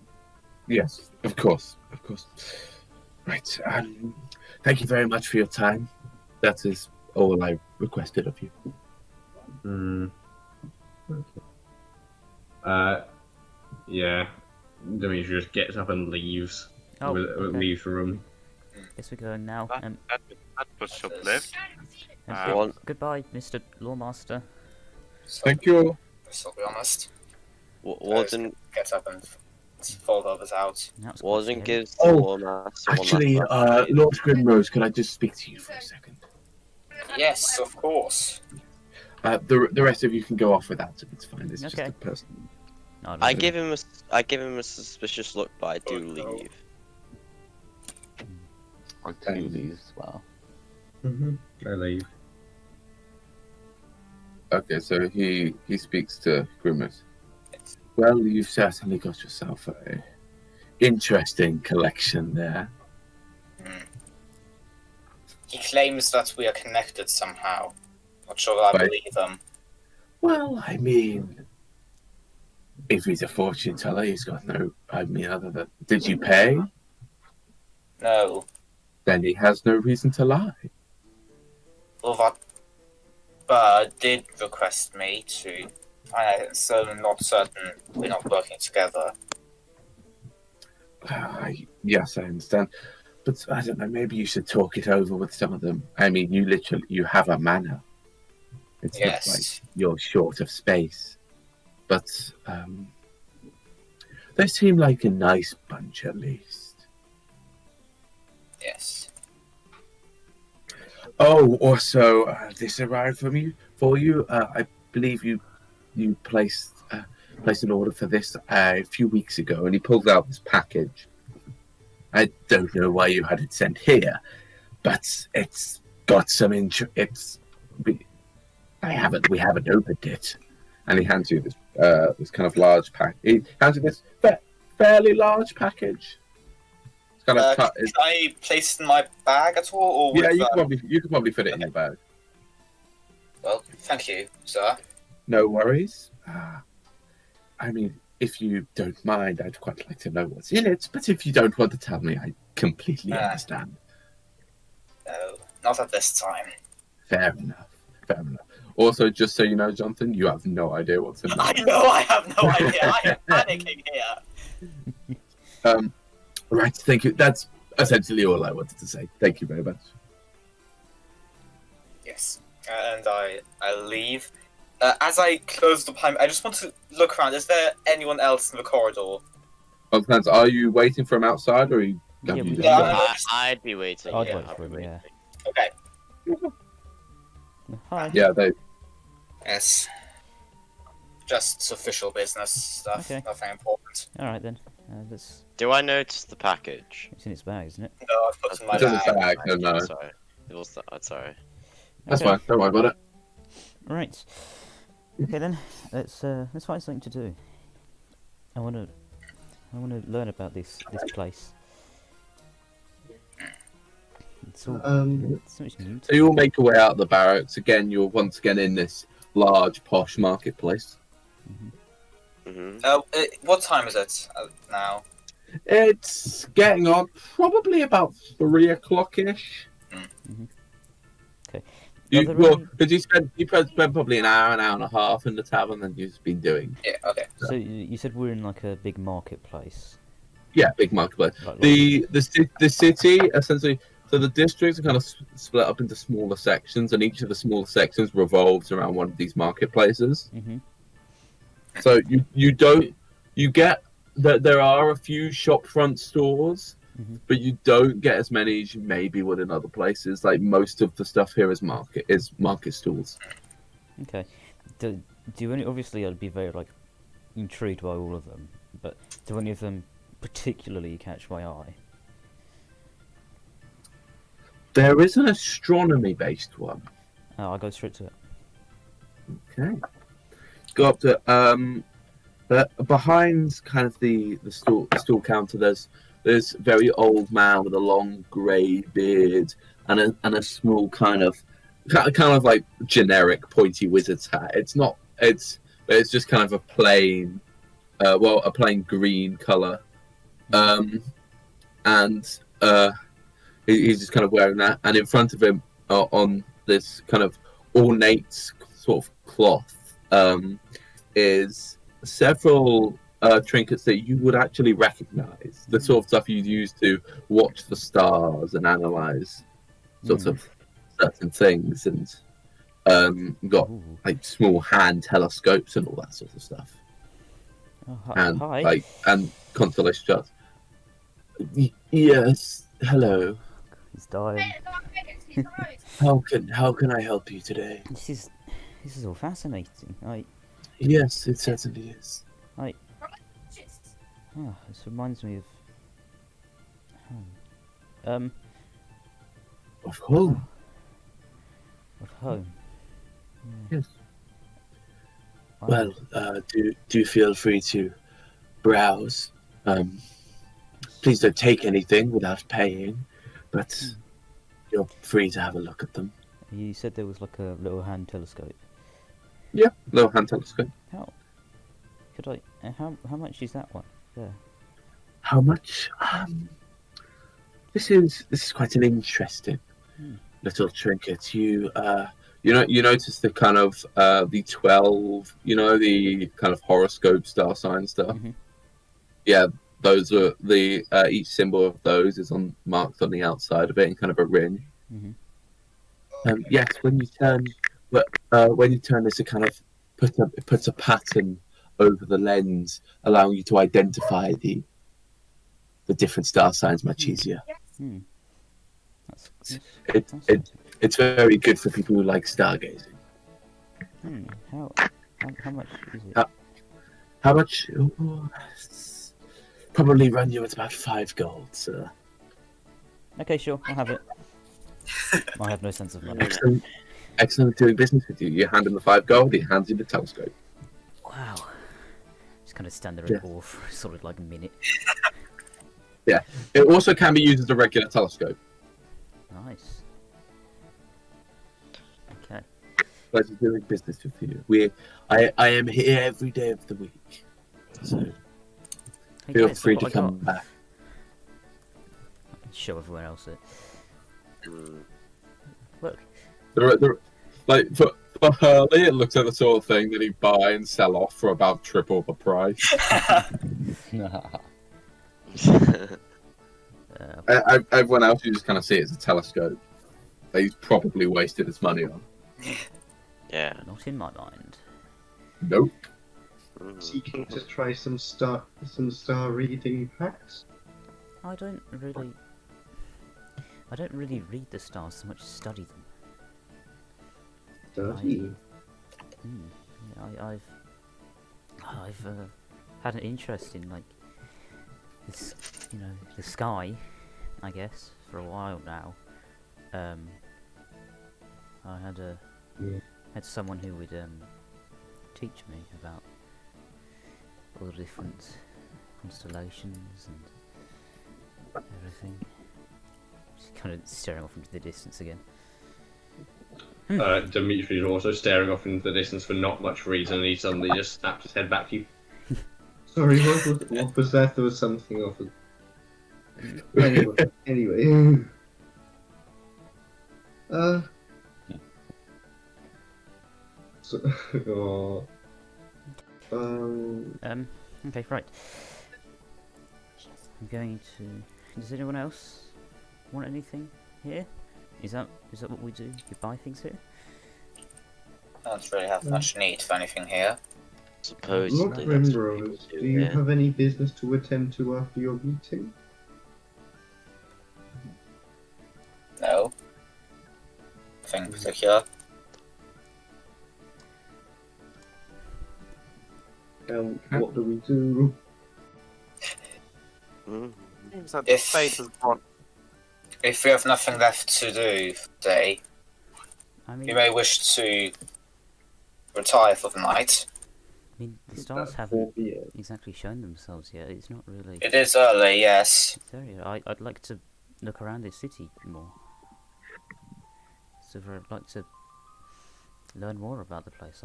Yes, of course. Right. Thank you very much for your time. That is all I requested of you. Okay. Yeah. Dimitri just gets up and leaves. Oh, okay. Leaves the room. Guess we're going now. That was short-lived. Goodbye, Mr. Lawmaster. Thank you. I'll be honest. Warden Gets up and fold others out. That was quite Warden scary. gives the Oh, Lawmaster one Actually, last Lord Grimrose, could I just speak to you for a second? Yes, of course. The rest of you can go off without it. It's fine. It's just Okay. a person. No, I give him a suspicious look, but I do Oh, no. leave. I do these as well. I leave. Okay, so he speaks to Grimrose. Well, you've certainly got yourself a interesting collection there. He claims that we are connected somehow. Not sure that I Right. believe him. Well, I mean, if he's a fortune teller, he's got no. I mean, other than did you pay? No. Then he has no reason to lie. Well, that bird did request me to find out, so I'm not certain we're not working together. Yes, I understand. But I don't know, maybe you should talk it over with some of them. I mean, you have a manor. It's not like Yes. you're short of space. But they seem like a nice bunch, at least. Yes. Oh, also, this arrived for you. I believe you placed an order for this a few weeks ago, and he pulls out this package. I don't know why you had it sent here, but it's got some we haven't opened it, and he hands you this kind of large pack. He hands you this fairly large package. It's kind of cut. Can I place it in my bag at all? Or Yeah, with, you could probably fit it in your bag. Well, thank you, sir. No worries. I mean, if you don't mind, I'd quite like to know what's in it. But if you don't want to tell me, I completely understand. No, not at this time. Fair enough. Fair enough. Also, just so you know, Jonathan, you have no idea what's in there. I know, I have no idea. I am panicking here. Right, thank you. That's essentially all I wanted to say. Thank you very much. Yes, and I leave. As I close the pipe, I just want to look around. Is there anyone else in the corridor? Oh, depends. Are you waiting for him outside, or are you? Yeah, have you we- just Yeah, left? I'd be waiting. I'd yeah, wait I'd for be him, yeah. waiting. Okay. Hi. Yeah, they. Yes. Just official business stuff. Okay. Nothing important. Alright then. Let's... Do I notice the package? It's in its bag, isn't it? No, I've put it in my It's in his bag. bag, so no. Sorry. It was sorry. That's Okay. fine. Don't worry about it. Right. Okay then. Let's find something to do. I wanna learn about this place. It's all so much new. So you all make your way out of the barracks. Again, you're once again in this large, posh marketplace. What time is it now? It's getting on probably about 3 o'clock-ish. Okay. Because you spent probably an hour and a half in the tavern, and you've been doing. Yeah, okay. So you said we're in like a big marketplace. Yeah, big marketplace. Like, The city essentially. So the districts are kind of split up into smaller sections, and each of the smaller sections revolves around one of these marketplaces. So you get that there are a few shopfront stores, but you don't get as many as you maybe would in other places. Like most of the stuff here is market stalls. Okay. Do any? Obviously, I'd be very like intrigued by all of them, but do any of them particularly catch my eye? There is an astronomy-based one. Oh, I'll go straight to it. Okay. Go up to behind kind of the stall counter. There's this very old man with a long grey beard and a small kind of like generic pointy wizard's hat. It's just kind of a plain green color, and he's just kind of wearing that, and in front of him on this kind of ornate sort of cloth is several trinkets that you would actually recognize, the sort of stuff you'd use to watch the stars and analyze sorts of certain things, and got like small hand telescopes and all that sort of stuff. Oh, And hi. and constellation charts. Yes, hello. He's dying. How can I help you today? This is all fascinating. Yes, it certainly is. This reminds me of home. Of home. Of home. Yes. Wow. Well, do feel free to browse. Please don't take anything without paying, but you're free to have a look at them. You said there was like a little hand telescope. Yeah, little hand telescope. How could I? How much is that one? There. How much? This is quite an interesting little trinket. You notice the kind of the 12, the kind of horoscope star sign stuff. Mhm. Yeah, those are the each symbol of those is marked on the outside of it in kind of a ring. Mhm. Yes, when you turn, this, it kind of puts a pattern over the lens, allowing you to identify the different star signs much easier. Hmm. That's It's very good for people who like stargazing. How much is it? How much? Ooh, probably run you at about 5 gold, sir. Okay, sure, I'll have it. I have no sense of money. Excellent doing business with you. You hand him the 5 gold, he hands you the telescope. Wow. Just kind of stand there in awe for sort of like a minute. Yeah. It also can be used as a regular telescope. Nice. Okay. Pleasure doing business with you. I am here every day of the week. So Hey, feel guys, free look to what I come got. back. Show everyone else it. Look. Like for Hurley, it looks like the sort of thing that he'd buy and sell off for about triple the price. Everyone else, you just kind of see it as a telescope that he's probably wasted his money on. Yeah. Not in my mind. Nope. Seeking to try some star reading packs. I don't really read the stars so much as study them. Study. Yeah, I've had an interest in like this, the sky, I guess, for a while now. I had someone who would teach me about all the different constellations and everything. Just kind of staring off into the distance again. Dimitri is also staring off into the distance for not much reason, and he suddenly just snapped his head back to you. Sorry, what was that? There was something off. Anyway. Okay, right. I'm going to. Does anyone else want anything here? Is that what we do? You buy things here? I don't really have much need for anything here. Supposedly. Lord Grimrose, do you have any business to attend to after your meeting? No. Nothing in particular. What do we do? If we have nothing left to do today, I mean, you may wish to retire for the night. I mean, the stars haven't exactly shown themselves yet. It's not really. It is early, yes. It's early. I'd like to look around this city more. So I'd like to learn more about the place.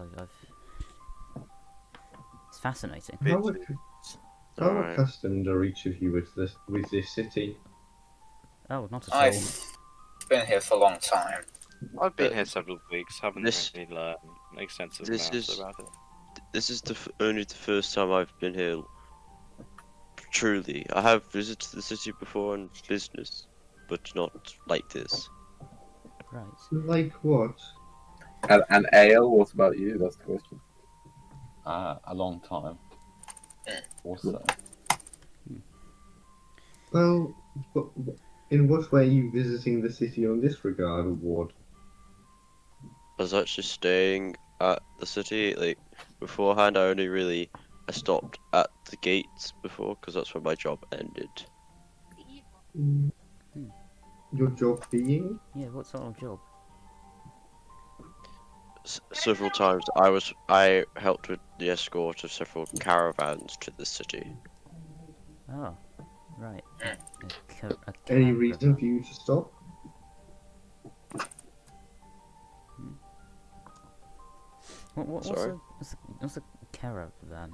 It's fascinating. How accustomed are each of you with this city? Oh, not at all. I've been here for a long time. I've been here several weeks, haven't really learned extensive amounts about it. This is only the first time I've been here. Truly, I have visited the city before on business, but not like this. Right. Like what? And Aial, what about you? That's the question. A long time. Also. Well, in what way are you visiting the city on this regard, Ward? I was actually staying at the city, like, beforehand. I stopped at the gates before, because that's where my job ended. Your job being? Yeah, what sort of job? Several times I helped with the escort of several caravans to the city. Oh, right. Any reason for you to stop? What's a caravan?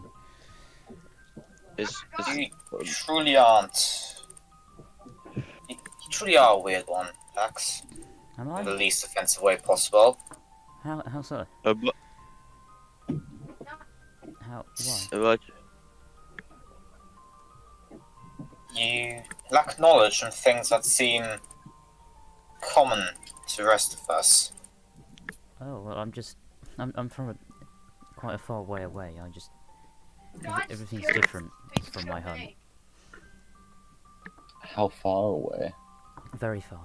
You truly aren't. You truly are a weird one, Pax. Am I? In the least offensive way possible. How so? But How? Why? imagine, You lack knowledge on things that seem common to the rest of us. Oh well, I'm from quite a far way away. Everything's different from my home. How far away? Very far.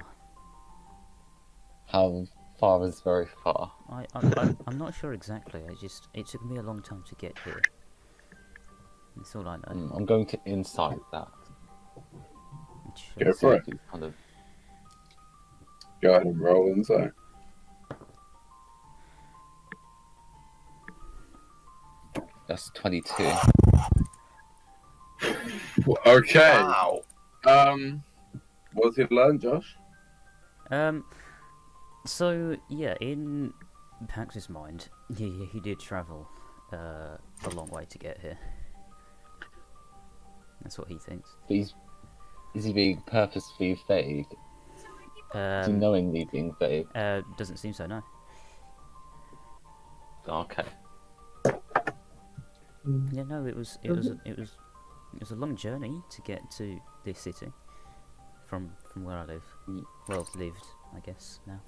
How far is very far? I'm not sure exactly. It took me a long time to get here. That's all I know. I'm going to insight that. Go for it. Kind of... Go ahead and roll inside. That's 22. Okay. Wow. What did you learn, Josh? So yeah, in Pax's mind, he did travel a long way to get here. That's what he thinks. But is he being purposefully vague? Is he knowingly being vague? Doesn't seem so, no. Okay. Yeah, no, it was a long journey to get to this city from where I live. Well, lived, I guess now.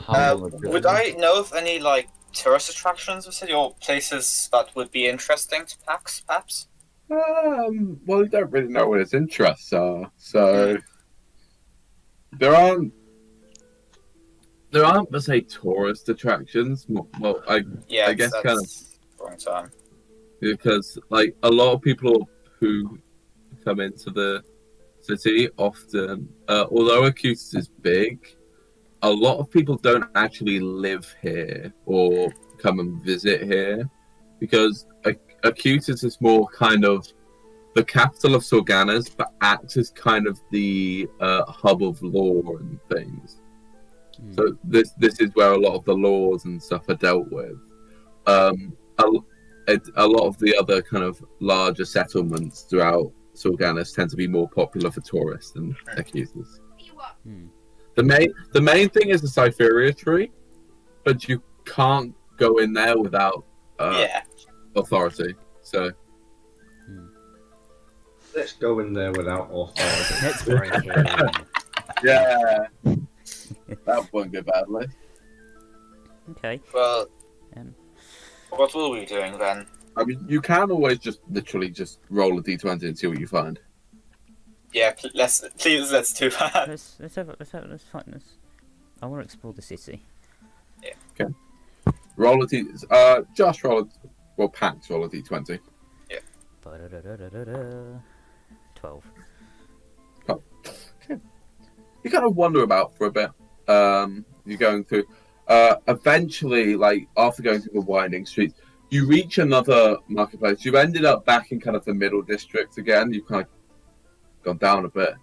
How long ago? Would I know of any like tourist attractions or city or places that would be interesting to Pax, perhaps? Well, you don't really know what his interests are, so there aren't per se tourist attractions. Well, I guess that's kind of wrong time. because like a lot of people who come into the city often, although Acutis is big, a lot of people don't actually live here or come and visit here because Acutis is more kind of the capital of Sorganas, but acts as kind of the hub of law and things. So this is where a lot of the laws and stuff are dealt with. A lot of the other kind of larger settlements throughout Sorganas tend to be more popular for tourists than Acutis. The main thing is the Cypheria tree, but you can't go in there without authority. So Let's go in there without authority. Let's break it. yeah, that won't go badly. Okay. Well, Um, what will we be doing then? I mean, you can always just literally just roll a d20 and see what you find. Yeah, let's do that. let's find this. I want to explore the city. Roll a d. Josh, Pax roll a d20. Ba-da-da-da-da-da. 12. You kind of wander about for a bit. You're going through. Eventually, like after going through the winding streets, you reach another marketplace. You've ended up back in kind of the middle district again. You've kind of gone down a bit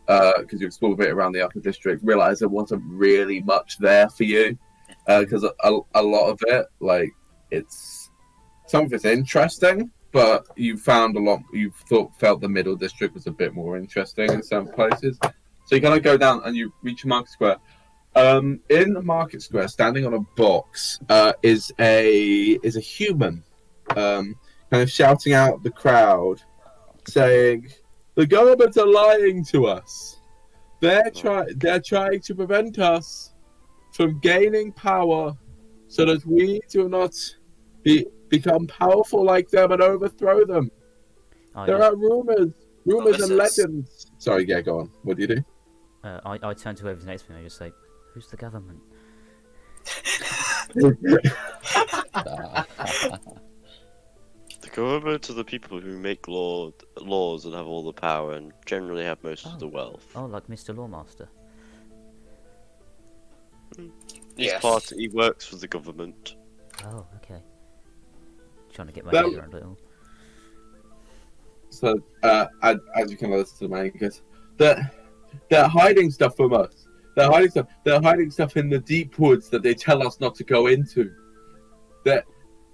because you explored a bit around the upper district. Realized there wasn't really much there for you because a lot of it, like some of it's interesting, but you found a lot. You felt the middle district was a bit more interesting in some places. So you kind of go down and you reach a market square. In the market square, standing on a box, is a human, kind of shouting out at the crowd, saying, "The government are lying to us. They're trying to prevent us from gaining power, so that we do not become powerful like them and overthrow them. There are rumors and legends." Sorry, yeah, go on. What do you do? I turn to whoever's next to me and I just say, "Who's the government?" the government are the people who make laws and have all the power and generally have most of the wealth. Oh, like Mr. Lawmaster. He works for the government. Oh, okay. Trying to get my Well- head around it all. So, as you can listen to the man, because they're hiding stuff from us. They're hiding stuff in the deep woods that they tell us not to go into. They're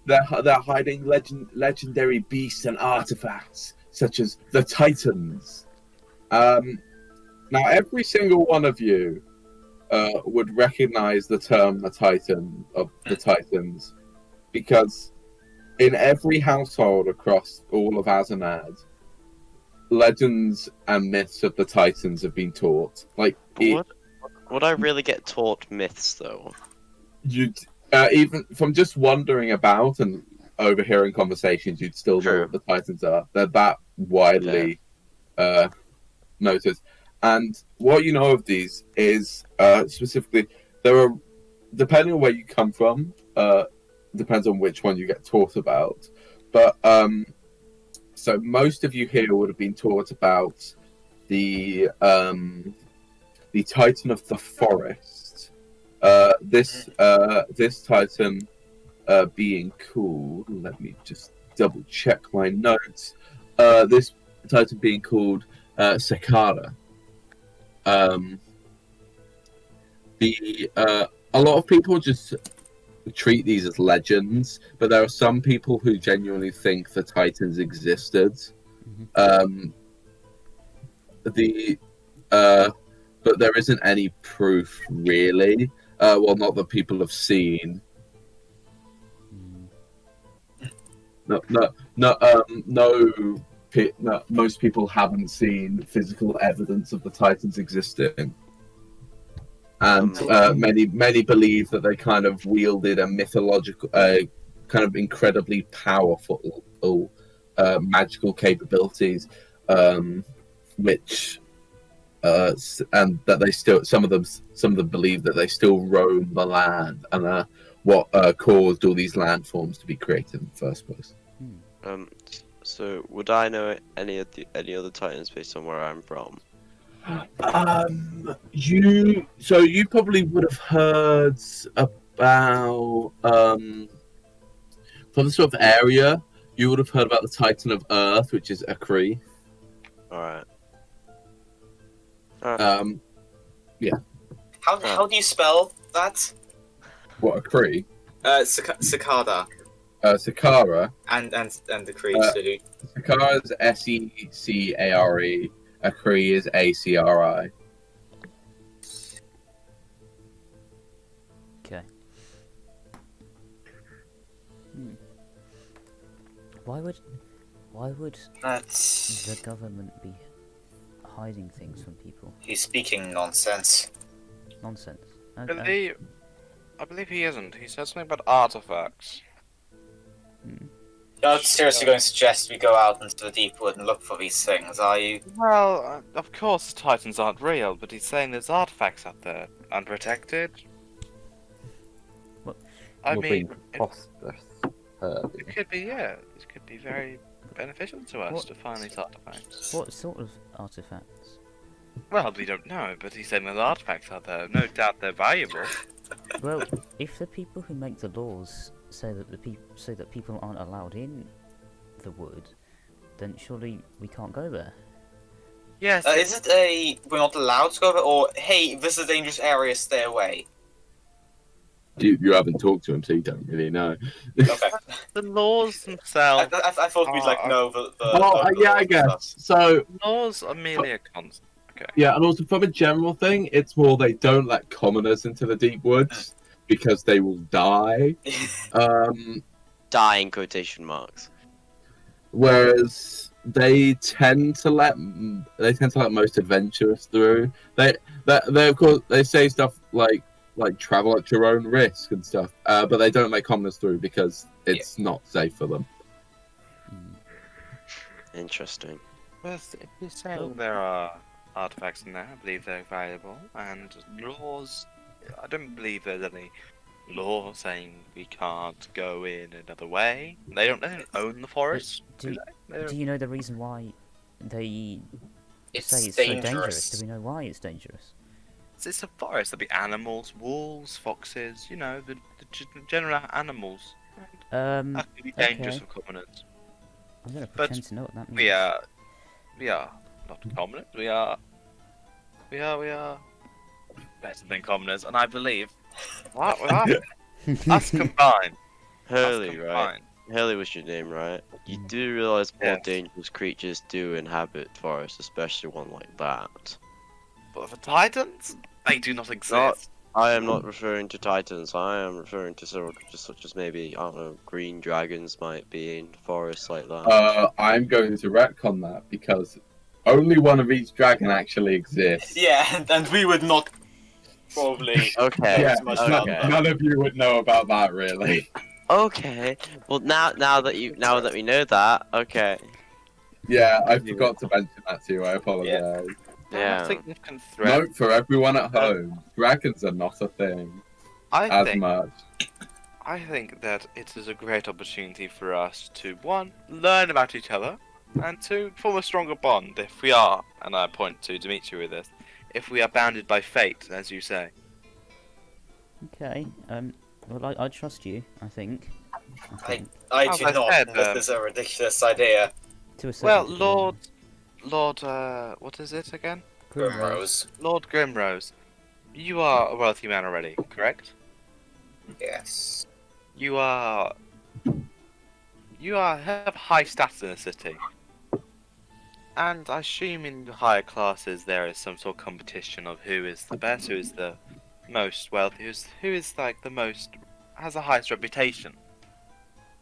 hiding legendary beasts and artifacts, such as the Titans. Now, every single one of you would recognize the term the Titan of the Titans, because in every household across all of Azanad, legends and myths of the Titans have been taught. Like, Would I really get taught myths though? you'd even from just wandering about and overhearing conversations, you'd still know what the Titans are. They're that widely noted. And what you know of these is specifically there are, depending on where you come from, depends on which one you get taught about. But so most of you here would have been taught about the Titan of the Forest. This Titan being called. Let me just double check my notes. This Titan being called Sakara. A lot of people just treat these as legends, but there are some people who genuinely think the Titans existed. But there isn't any proof really. Well, not that people have seen. No, most people haven't seen physical evidence of the Titans existing, and many believe that they kind of wielded a mythological, kind of incredibly powerful, magical capabilities, which, and that they still, some of them believe that they still roam the land, and what caused all these landforms to be created in the first place. So would I know any other Titans based on where I'm from? You probably would have heard about from the sort of area. You would have heard about the Titan of Earth, which is Akri. All right. Yeah. How do you spell that? What, Akri? Cicada. Sakara. And the Cree. Sakara is Secare. Akri is Acri. Okay. Why would the government be hiding things from people? He's speaking nonsense. Nonsense. I believe he isn't. He said something about artifacts. You're not seriously going to suggest we go out into the deep wood and look for these things, are you? Well, of course Titans aren't real, but he's saying there's artifacts out there, unprotected. What? I mean, prosperous. it could be, yeah. It could be very beneficial to us to find these artifacts. What sort of artifacts? Well, we don't know, but he's saying there's artifacts out there. No doubt they're valuable. Well, if the people who make the laws say that people aren't allowed in the wood, then surely we can't go there. Yes. Is it we're not allowed to go there, or hey, this is a dangerous area, stay away? You haven't talked to him, so you don't really know. Okay. The laws themselves. I thought we'd know the. I guess so. Laws are merely a concept. Okay. Yeah, and also from a general thing, it's more they don't let commoners into the deep woods because they will die. Die in quotation marks. Whereas they tend to let most adventurers through. They of course they say stuff like travel at your own risk and stuff, but they don't let commoners through because it's not safe for them. Interesting. Well, if you're saying there are artifacts in there, I believe they're valuable, and laws. I don't believe there's any law saying we can't go in another way. They don't own the forest. Do you know the reason why they say it's dangerous. so dangerous? Do we know why it's dangerous? It's a forest. There'll be animals, wolves, foxes. You know, the general animals. That could be dangerous for commoners. I'm gonna pretend to know what that means. We are not commoners. We are better than commoners, and I believe us combined. Hurley, right? Haley was your name, right? You do realize more Yes. dangerous creatures do inhabit forests, especially one like that. But the Titans, they do not exist. Not- I am not referring to titans. I am referring to several creatures such as maybe, I don't know, green dragons might be in forests like that. I'm going to retcon that because only one of each dragon actually exists. Yeah, and we would not probably. Okay. Yeah, much okay. none of you would know about that, really. Okay. Well, now that we know that, okay. Yeah, I forgot to mention that to you. I apologize. Yeah. I think you can threat. Note for everyone at home: dragons are not a thing as much. I think that it is a great opportunity for us to, one, learn about each other, and two, form a stronger bond if we are, and I point to Dimitri with this, if we are bounded by fate, as you say. Okay. Well, I trust you. I think. I As do I not. said, This is a ridiculous idea. To a certain Well, degree. Lord, what is it again? Grimrose. Lord Grimrose, you are a wealthy man already, correct? Yes. You have high status in the city. And I assume in higher classes there is some sort of competition of who is the best, who is the most wealthy, who is like the most, has the highest reputation.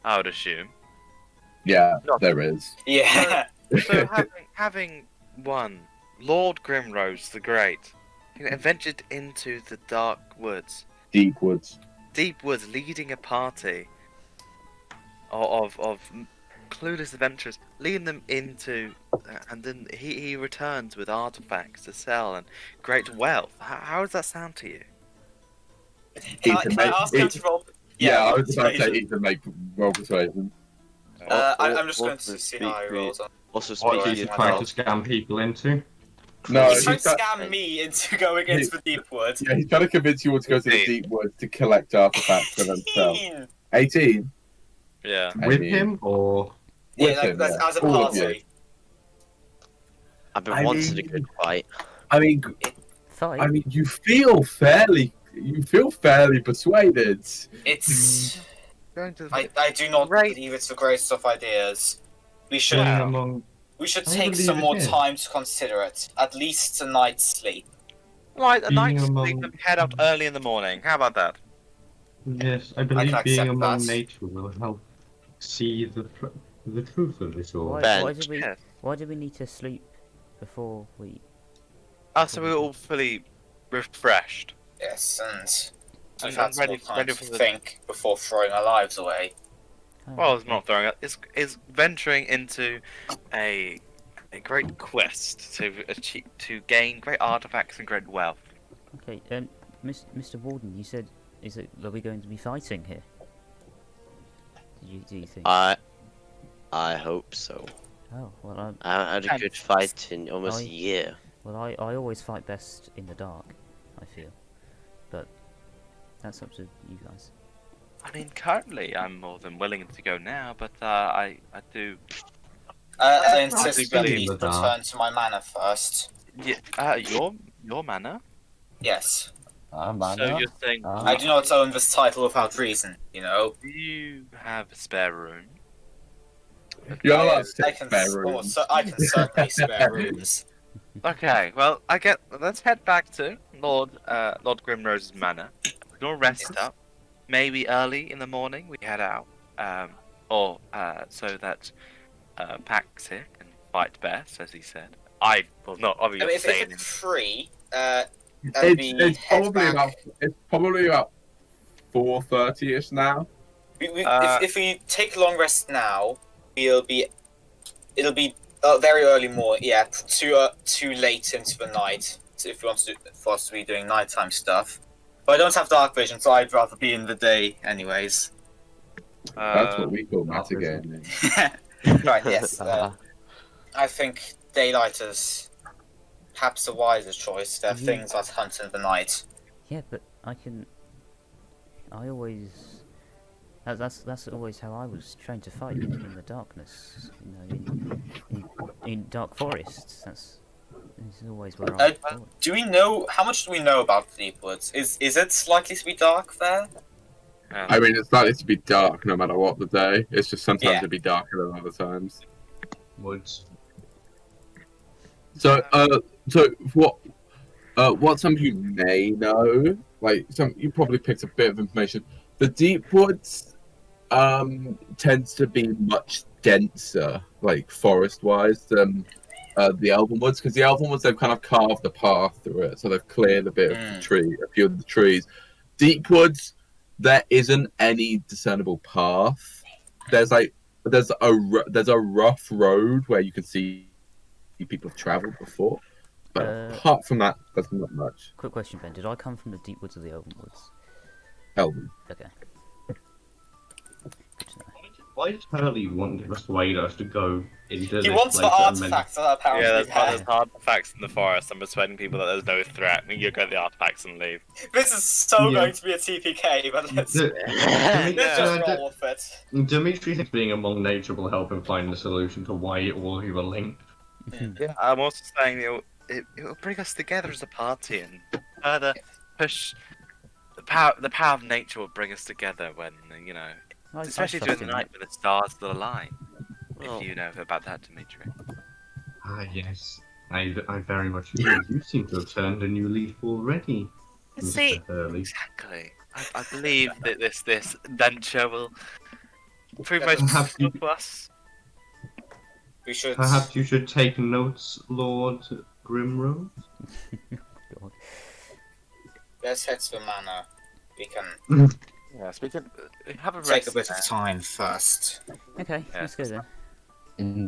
I would assume. Yeah, there is. Yeah. So having one, Lord Grimrose the Great, ventured into the dark woods, Deep woods. leading a party of clueless adventurers, leading them into, and then he returns with artifacts to sell and great wealth. How does that sound to you? Can I ask him to roll? Yeah, I was about to say persuasion. he can make roll persuasion. I'm just going Also to see how he rolls on. Also What speaking he's of trying to scam people into. No, He's trying to got- scam me into going into the deep wood. Yeah, he's trying to convince you all to go to the deep woods to collect artifacts for themselves. 18. Yeah. I With mean- him, or Yeah, With him, that's yeah. as a All of you. party. I've been I wanting a mean- good fight. I mean, Fight. you feel fairly persuaded. It's. Going to I do not Right. believe it's the greatest of ideas. We should being Yeah. among. we should I take believe some it more is. time to consider it. At least a night's sleep. Right, a Being night's among- sleep and head out early in the morning. How about that? Yes, I can believe being accept among that. nature will help see the truth of it all. Why, Ben. Yes. why do we need to sleep before we? So we're all fully refreshed. Yes, and we've And had some ready- more time ready to for the- think before throwing our lives away. Oh, Well, it's not throwing it. It's venturing into a great quest to achieve, to gain great artifacts and great wealth. Okay. Mr. Warden, you said, are we going to be fighting here? Do you think? I hope so. Oh well, I had a good fight in almost a year. I always fight best in the dark. I feel, but that's up to you guys. I mean, currently I'm more than willing to go now, but I do. I insist I we do at least believe that. return to my manor first. Yeah, your manor. Yes. So you're saying, I do not own this title without reason, you know. do you have a spare room? You're not allowed I to take can, spare oh, rooms. so I can certainly spare rooms. Okay, well, let's head back to Lord Grimrose's manor. We're gonna rest up. Maybe early in the morning we head out, so that Pax here can fight best, as he said. I will not I mean, obviously if say it's free, and we It's head back. probably about 4:30ish now. If we take a long rest now, it'll be very early morning. Yeah, too late into the night. So if we want to for us to be doing nighttime stuff. But I don't have dark vision, so I'd rather be in the day, anyways. That's what we call metagaming. Right. Yes. I think daylight is perhaps a wiser choice. There are Mhm. things that hunt in the night. Yeah, but I always. That's always how I was trained to fight in the darkness. You know, in dark forests. This is always where I fought. Do we know how much do we know about the deep woods? Is it likely to be dark there? I mean, it's likely to be dark no matter what the day. It's just sometimes Yeah. it'd be darker than other times. Woods. So, what some of you may know, like you probably picked a bit of information. The deep woods tends to be much denser, like forest-wise, than the elven woods, because the elven woods they've kind of carved a path through it, so they've cleared a bit of the tree, a few of the trees. Deep woods, there isn't any discernible path. There's a rough road where you can see people have travelled before, but apart from that, there's not much. Quick question, Ben. Did I come from the deep woods or the elven woods? Elven. Okay. Good to know. Why does Hurley want to persuade us to go into He this wants the place artifacts that apparently Yeah, have. there's artifacts in the forest. I'm persuading people that there's no threat, and you get the artifacts and leave. This is so Yeah. going to be a TPK, but let's D- just roll with it. Dimitri thinks being among nature will help him find the solution to why all of you are linked. Yeah, I'm also saying it will bring us together as a party and further push the power of nature will bring us together when especially during the night when the stars still align. If you know about that, Dimitri. Ah, yes. I very much agree. You seem to have turned a new leaf already, See, Mr. Hurley. exactly. I believe that this venture will prove most Perhaps useful to us. We should. Perhaps you should take notes, Lord Grimrose? God. Let's head to the manor. We can Yeah, speaking. Have a rest. take a bit there. of time first. Okay, Yeah. let's go then.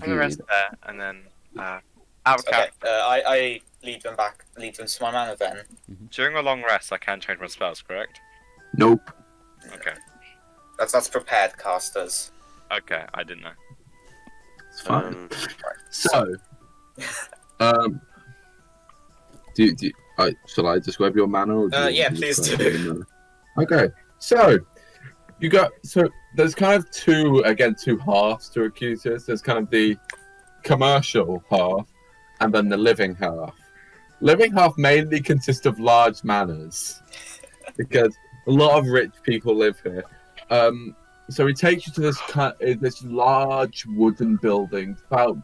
Have a rest Indeed. there, and then out of Okay, character. I lead them to my manor then. During a long rest, I can change my spells, correct? Nope. Okay. That's prepared casters. Okay, I didn't know. It's fine. Um, So, shall I describe your manner? Or do you Yeah, want to please describe do. your manner? Okay, so there's kind of two halves to Acutis. There's kind of the commercial half, and then the living half. Living half mainly consists of large manors, because a lot of rich people live here. So he takes you to this large wooden building, about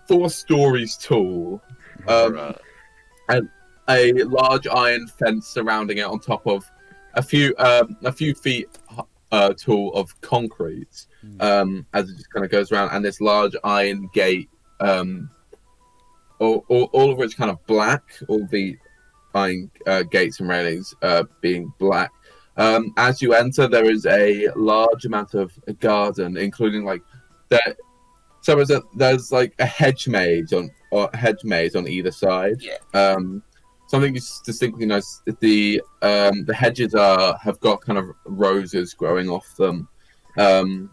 4 stories tall, and a large iron fence surrounding it on top of a few feet tall of concrete, as it just kind of goes around, and this large iron gate, all of which kind of black, all the iron gates and railings being black. As you enter, there is a large amount of a garden, including like that. So there's like a hedge maze on either side. Yeah. Something you distinctly notice: the hedges have got kind of roses growing off them, and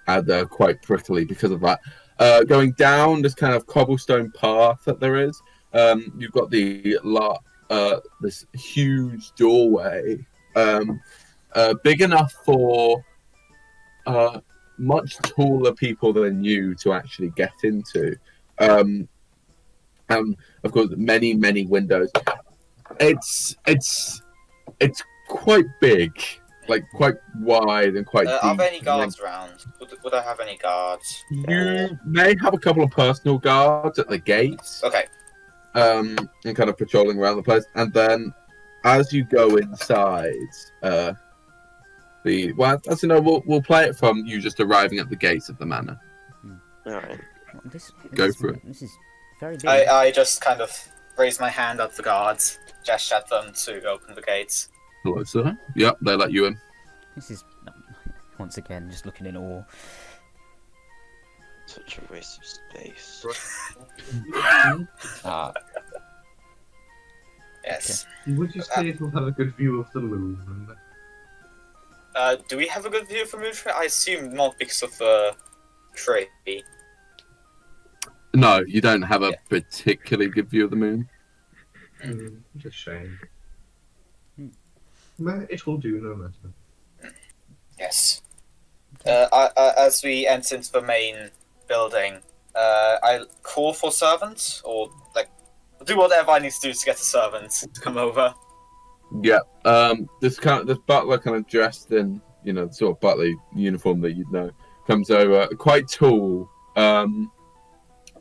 they're quite prickly because of that. Going down this kind of cobblestone path that there is, you've got this huge doorway, big enough for much taller people than you to actually get into. Of course, many windows. It's quite big, like quite wide and quite deep. Are there any guards around? Would I have any guards? You may have a couple of personal guards at the gates. Okay. And kind of patrolling around the place, and then as you go inside, we'll play it from you just arriving at the gates of the manor. Alright. Go for it. This is very big. I just kind of raise my hand at the guards, gesture at them to open the gates. Hello, sir. Yep, they let you in. This is once again just looking in awe. Such a waste of space. Yes. Would you say it will have a good view of the moon? Do we have a good view from Dimitri? I assume not because of the tree. No, you don't have a particularly good view of the moon. It's a shame. Well, it will do no matter. Yes. As we enter into the main building, I call for servants, or like do whatever I need to do to get a servant to come over. Yeah. This butler kind of dressed in, sort of butler uniform that you'd know, comes over, quite tall, an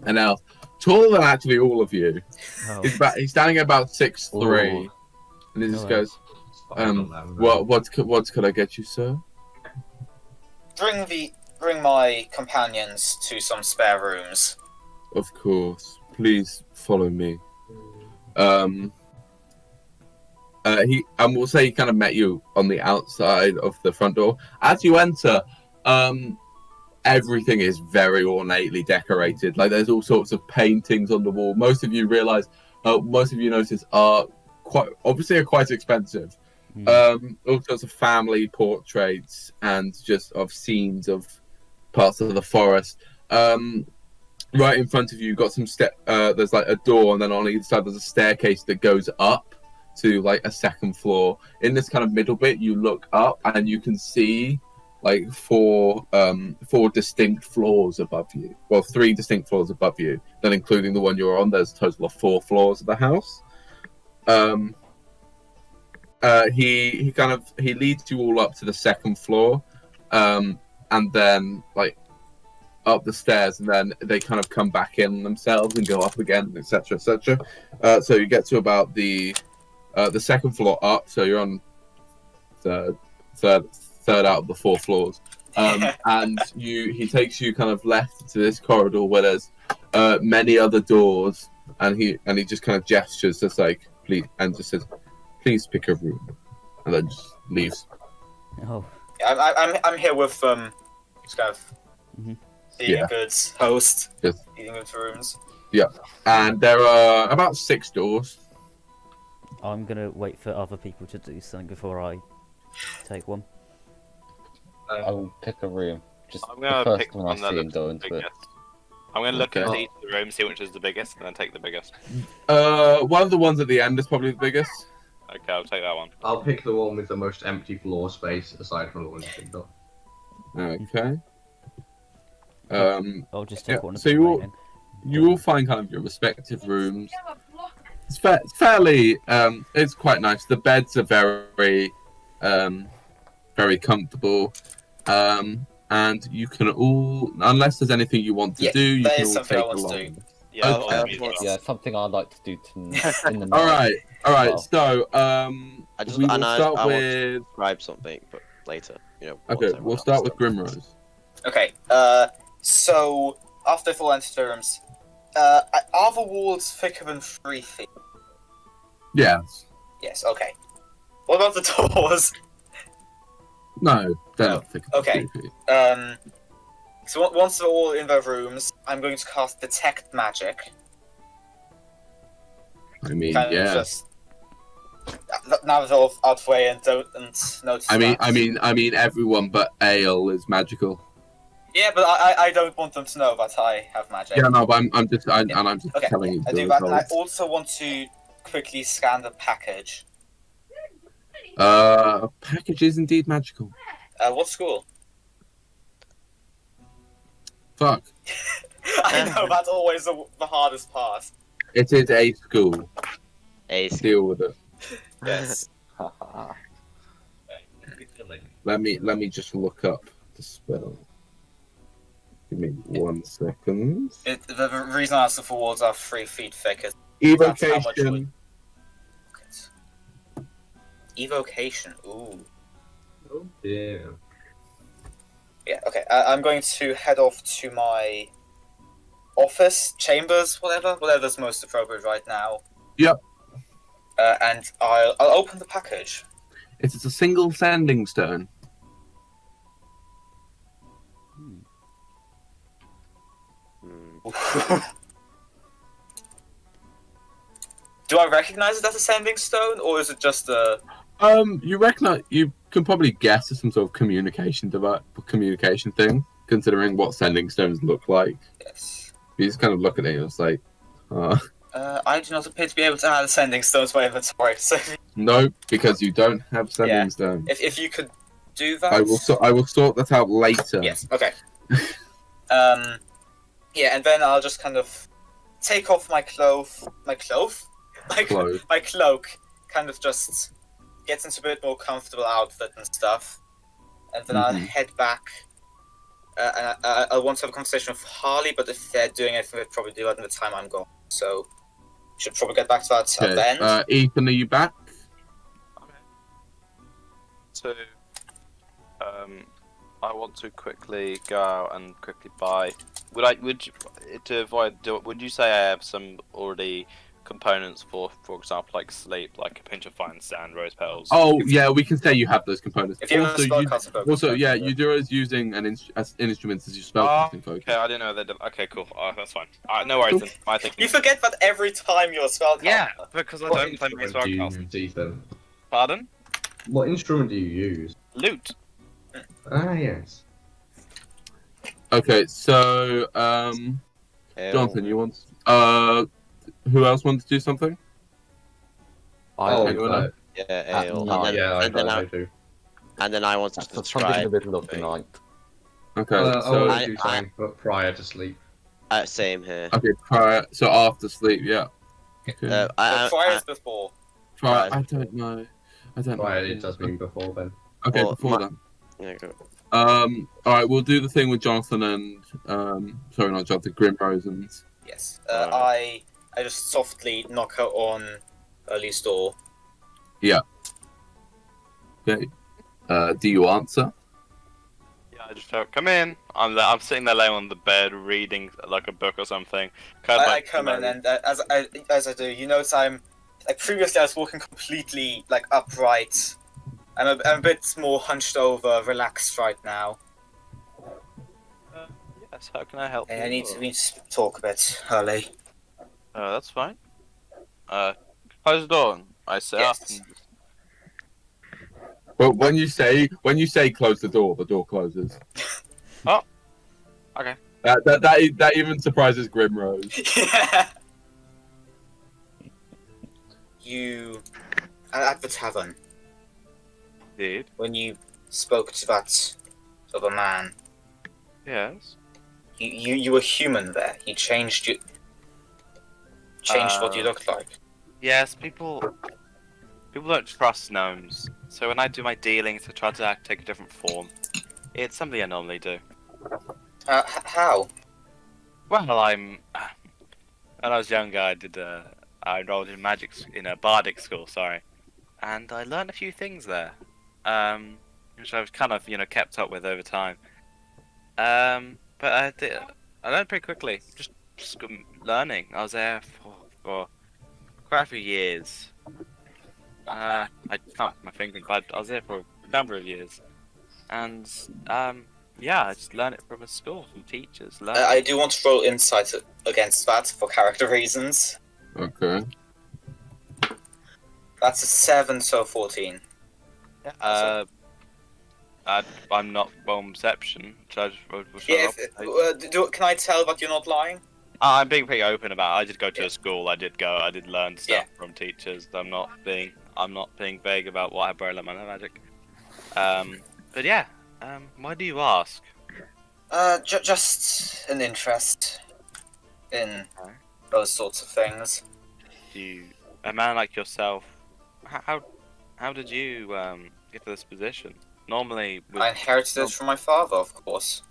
elf, taller than actually all of you. Oh. He's standing at about 6'3", and he just goes, what could I get you, sir? Bring my companions to some spare rooms. Of course. Please follow me. We'll say he kind of met you on the outside of the front door. As you enter, everything is very ornately decorated. Like there's all sorts of paintings on the wall. Most of you notice are quite expensive. All sorts of family portraits and just of scenes of parts of the forest. Right in front of you, got some there's like a door, and then on either side there's a staircase that goes up to like a second floor. In this kind of middle bit, you look up and you can see like four distinct floors above you. Well, 3 distinct floors above you. Then including the one you're on, there's a total of 4 floors of the house. He leads you all up to the second floor, and then like up the stairs, and then they kind of come back in themselves and go up again, etc., etc. So you get to about the second floor up. So you're on third out of the 4 floors, and he takes you kind of left to this corridor where there's many other doors, and he just kind of gestures, just like please, and just says, "Please pick a room," and then just leaves. Oh. I'm here with just kind of being a good host, leading them to rooms. Yeah, and there are about 6 doors. I'm gonna wait for other people to do something before I take one. I'll pick a room. Just I'm the gonna first pick one one I see that's and go the into it. biggest. I'm gonna look Okay. into each of the rooms, see which is the biggest, and then take the biggest. One of the ones at the end is probably the biggest. Okay, I'll take that one. I'll pick the one with the most empty floor space, aside from the one you picked up. Okay. I'll just take one of so the remaining. you all find kind of your respective rooms. It's fairly. It's quite nice. The beds are very, very comfortable. And you can all, unless there's anything you want to do, you there can is all something take I want to along. do. Yeah, Okay. I'll do that. Yeah, something I'd like to do in the All night. right. Well. So, I just we will I start want to with. describe something, but later, Okay, once we'll everyone start else with does. Grimrose. Okay. So after full enter rooms, are the walls thicker than 3 feet? Yes. Yes. Okay. What about the doors? No, they're No. not thick. Okay. So once they're all in their rooms, I'm going to cast Detect Magic. I mean, Kind of yeah. just now they're all out of the way and don't notice. I that. mean, everyone but Aial is magical. Yeah, but I don't want them to know that I have magic. Yeah, no, but I'm just Okay, telling you. I do that, and I also want to quickly scan the package. Package is indeed magical. What school? Fuck. I know, that's always the hardest part. It is a school. Ace. Deal with it. Yes. Let me just look up the spell. Give me 1 second. The reason I asked if the walls are 3 feet thick is that's how much Evocation. Evocation. Ooh. Oh, yeah. Yeah. Okay. I'm going to head off to my office, chambers, whatever's most appropriate right now. Yep. And I'll open the package. It is a single sending stone. Do I recognize it as a sending stone, or is it just a? You can probably guess it's some sort of communication thing, considering what sending stones look like. Yes. You just kind of look at it and it's like, I do not appear to be able to add sending stones to my inventory. So no, because you don't have sending Yeah. stone. if you could do that, I will sort that out later. Yes. Okay. Yeah, and then I'll just kind of take off my cloak, Clothes. my cloak, kind of just get into a bit more comfortable outfit and stuff, and then I'll head back. I want to have a conversation with Harley, but if they're doing anything, they'll probably do it in the time I'm gone. So, should probably get back to that at the end. Ethan, are you back? Okay. So, I want to quickly go out and quickly buy. Would you say I have some already components for example, like sleep, like a pinch of fine sand, rose petals? Oh yeah, we can say you have those components. If you have a spellcasting focus. Also, yeah, Eudora's using an instrument as your spellcasting focus. Okay, I didn't know they did. Okay, cool. That's fine. No worries. Then. I think you forget that every time you're a spellcaster. Yeah, because I don't play my spellcaster. Pardon? What instrument do you use? Lute. Ah, yes. Okay, so Jonathan, you want? Who else wants to do something? Yeah, Aial. I do. And then I want to Something in the middle of the night. Okay, I so want to do something, but prior to sleep. same here. okay, so after sleep, yeah. Okay. Prior is before. I don't know. Prior, it does mean before then. Okay, before then. Yeah, go. Alright, we'll do the thing with Jonathan and sorry, not Jonathan, Grimrose and Yes. I just softly knock her on Early's door. okay. Do you answer? Yeah, I just shout, come in. I'm sitting there laying on the bed reading like a book or something. I come in, and as I do, you notice I'm like previously I was walking completely like upright. I'm a bit more hunched over, relaxed right now. Yes, how can I help? I need to talk a bit, Hurley. That's fine. Close the door. I sit up. Yes. Well, when you say close the door closes. Oh. Okay. That even surprises Grimrose. Yeah. You at the tavern. Indeed. When you spoke to that other man. Yes. You were human there. He changed you. Changed what you looked like. Yes, people don't trust gnomes. So when I do my dealings to try to take a different form, it's something I normally do. How? Well, when I was younger, I enrolled in in a bardic school, and I learned a few things there, which I've kind of kept up with over time. But I learned pretty quickly, just learning. I was there for quite a few years. I can't put my finger, but I was there for a number of years, and yeah, I just learned it from a school, from teachers. I do want to roll insight against that for character reasons. Okay. That's a 7, so 14. I'm not well perception. Can I tell that you're not lying? I'm being pretty open about it. I did go to a school. I did learn stuff from teachers. I'm not being vague about what I learned my magic. But yeah. Why do you ask? Just an interest in those sorts of things. A man like yourself, how did you get to this position? Normally, I inherited it from my father, of course.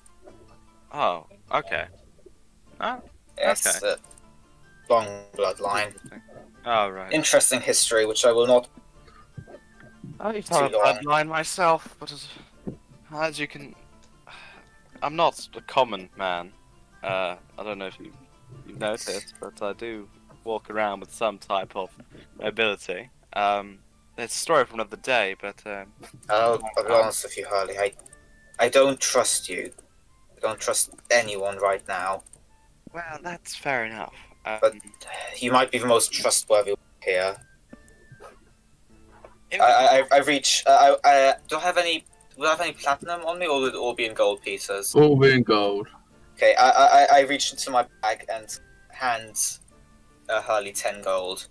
Oh, okay. Oh, yes, okay. Long bloodline. Oh, right. Interesting history, which I will not. I used to have a bloodline myself, but as you can, I'm not a common man. I don't know if you've noticed, but I do walk around with some type of ability. It's a story for another day, but I'll be honest with you, Harley. I don't trust you. I don't trust anyone right now. Well, that's fair enough. But you might be the most trustworthy here. I reach. Do I have any? Will I have any platinum on me, or will it all be in gold pieces? All be in gold. Okay, I reach into my bag and hand Harley 10 gold.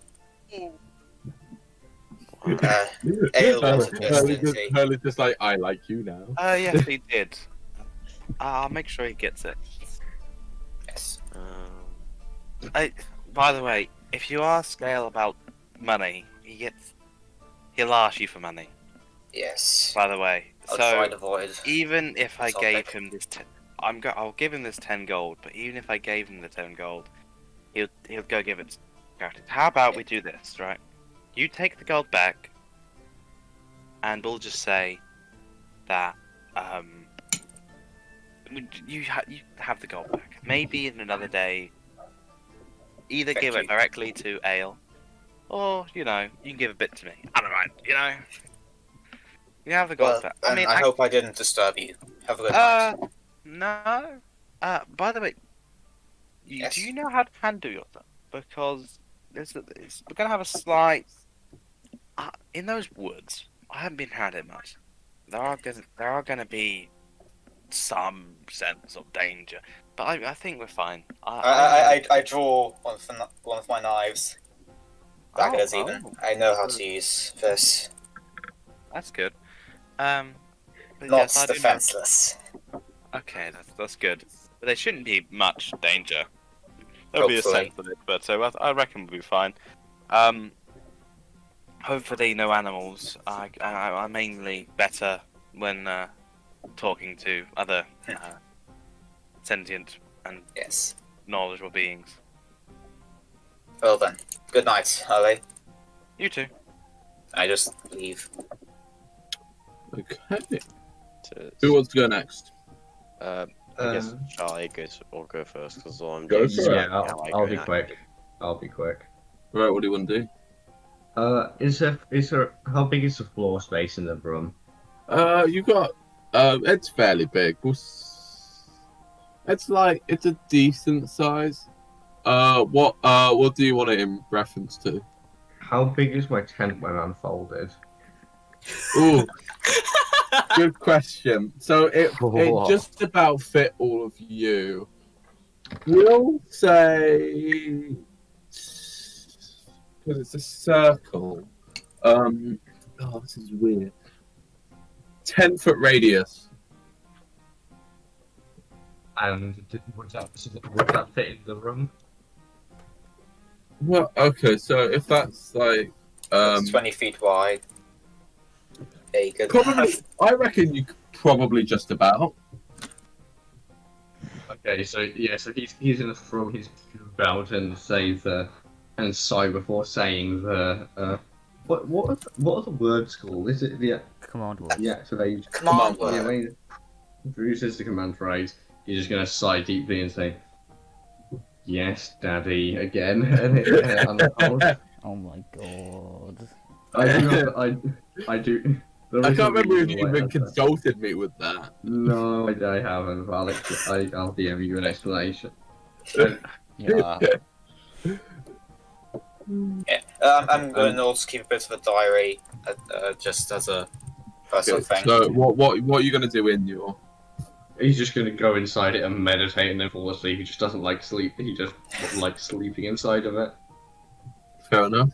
Hurley's just like, I like you now. Yes, he did. I'll make sure he gets it. Yes. By the way, if you ask Aial about money, he He'll ask you for money, Yes. by the way. I'll try So to avoid. even if I topic. gave him this, I'll give him this 10 gold. But even if I gave him the 10 gold, he'll go give it to charity. How about we do this, right? You take the gold back, and we'll just say that you have the gold back. Maybe in another day, either give it directly to Aial, or you can give a bit to me. I don't mind, You have the gold back. I mean, I hope I didn't disturb you. Have a good night. No. By the way, Yes? do you know how to handle yourself? Because we're gonna have a slight. In those woods, I haven't been around it much. There are gonna be some sense of danger, but I think we're fine. I draw one of my knives. Daggers, even. I know how to use this. That's good. But Not yes, I do know- defenseless. Okay, that's good. But there shouldn't be much danger. There'll be a Hopefully. sense of it, but so I reckon we'll be fine. Hopefully no animals. I'm mainly better when talking to other sentient and Yes. knowledgeable beings. Well then, good night, Harley. You too. I just leave. Okay. Who wants to go next? I guess Charlie go first because I'm Go doing for it. Yeah, I'll be quick. I'll be quick. Right, what do you want to do? Is there how big is the floor space in the room? You got it's fairly big. It's a decent size. What do you want it in reference to? How big is my tent when unfolded? Ooh, good question. So it just about fit all of you. We'll say because it's a circle. This is weird. 10-foot radius. And would that fit in the room? Well, okay. So if that's like It's 20 feet wide. There you go. probably, I reckon you could probably just about. Okay, so he's gonna throw his cube out and say and sigh before saying what are the words called? Is it the Command word. activate Command Yeah, word. when he uses the command phrase, he's just gonna sigh deeply and say, "Yes, Daddy," again, and it unfolds. Oh my god. I do. There I is a can't remember if reason you why even that's there. consulted me with that. No, I haven't. I'll DM you an explanation. Yeah. Yeah. I'm going to also keep a bit of a diary, just as a personal thing. So what are you gonna do in your? He's just gonna go inside it and meditate and then fall asleep. He just doesn't like sleep. He just likes sleeping inside of it. Fair enough.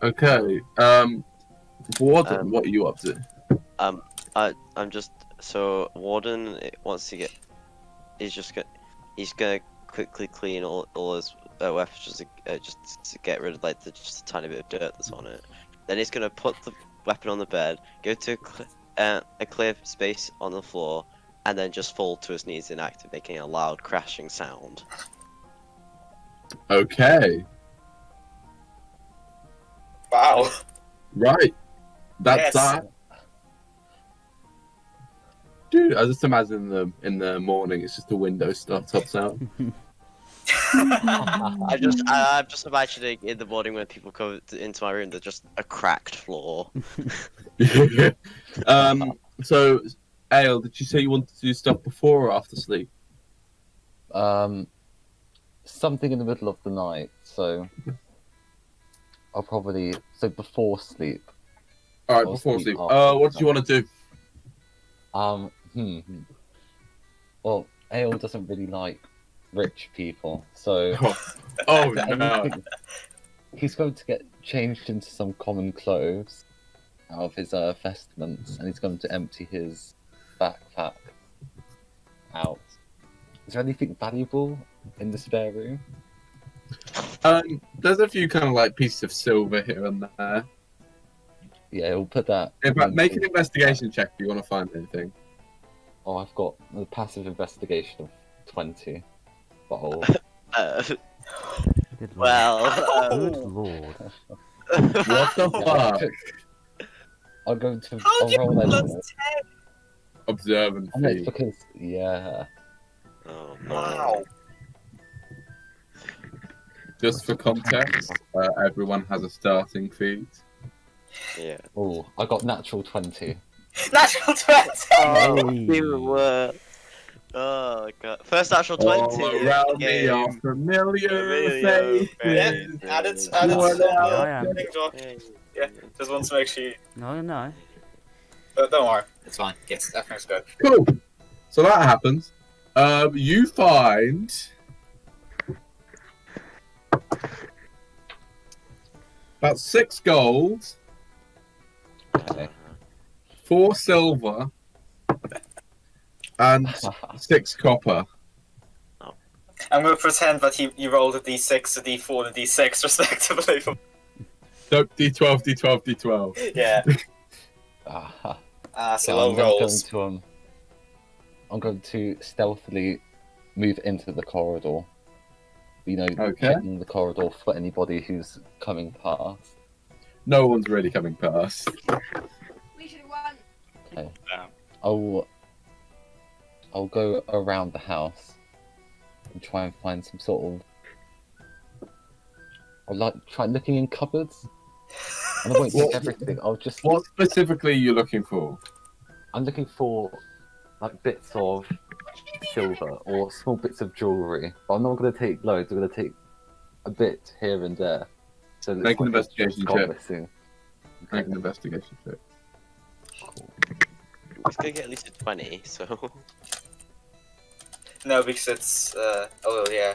Okay. Warden, what are you up to? I'm just so Warden wants to get. He's gonna quickly clean all his weapons just to get rid of just a tiny bit of dirt that's on it. Then he's gonna put the weapon on the bed, go to a clear space on the floor, and then just fall to his knees inactive, making a loud crashing sound. Okay. Wow. Right. That's Yes. that. Dude, I just imagine in the morning it's just a window startup sound. I'm just imagining in the morning when people come into my room, they're just a cracked floor. So Aial, did you say you wanted to do stuff before or after sleep? Something in the middle of the night, so I'll probably before sleep. Alright, Or before sleep sleep. after What do you want to do? Well, Aial doesn't really like rich people, so Oh I no. think he's going to get changed into some common clothes out of his vestments, and he's going to empty his backpack out. Is there anything valuable in the spare room? There's a few kind of like pieces of silver here and there. Yeah, we'll put that. In fact, make an investigation check if you want to find anything. Oh, I've got the passive investigation of 20. But I'll... Good lord. well, Good lord. What the fuck? I'm going to. How I'll do you roll plus anyway. 10? Observant And it's feat. because, yeah. oh, no. Wow. Just for context, everyone has a starting feat. Yeah. Oh, I got natural 20. Natural 20! Oh, Hey. even worse. Oh god. First natural 20. All around me are game. familiar Familiar faces. Yeah, add it faces. to What the I am. thing, Josh. Hey. Yeah, just want to make sure you... No. Don't worry, it's fine. Yes, everything's good. Cool. So that happens. You find about 6 gold, Okay. 4 silver, and 6 copper. I'm going to pretend that you rolled a d6, a d4, and a d6 respectively. So D12, D12, D12. Yeah. So So low I'm going rolls. to I'm going to stealthily move into the corridor. You know, Okay. checking the corridor for anybody who's coming past. No one's really coming past. We should have won. Okay. Yeah. I'll go around the house and try and find some sort of. I'll like try looking in cupboards. And I won't take everything. I'll just. What specifically are you looking for? I'm looking for like bits of silver or small bits of jewellery. But I'm not going to take loads. I'm going to take a bit here and there. So that Make an it's investigation gone check. missing. Make an investigation check. He's gonna get at least a 20, so. No, because it's... oh, yeah.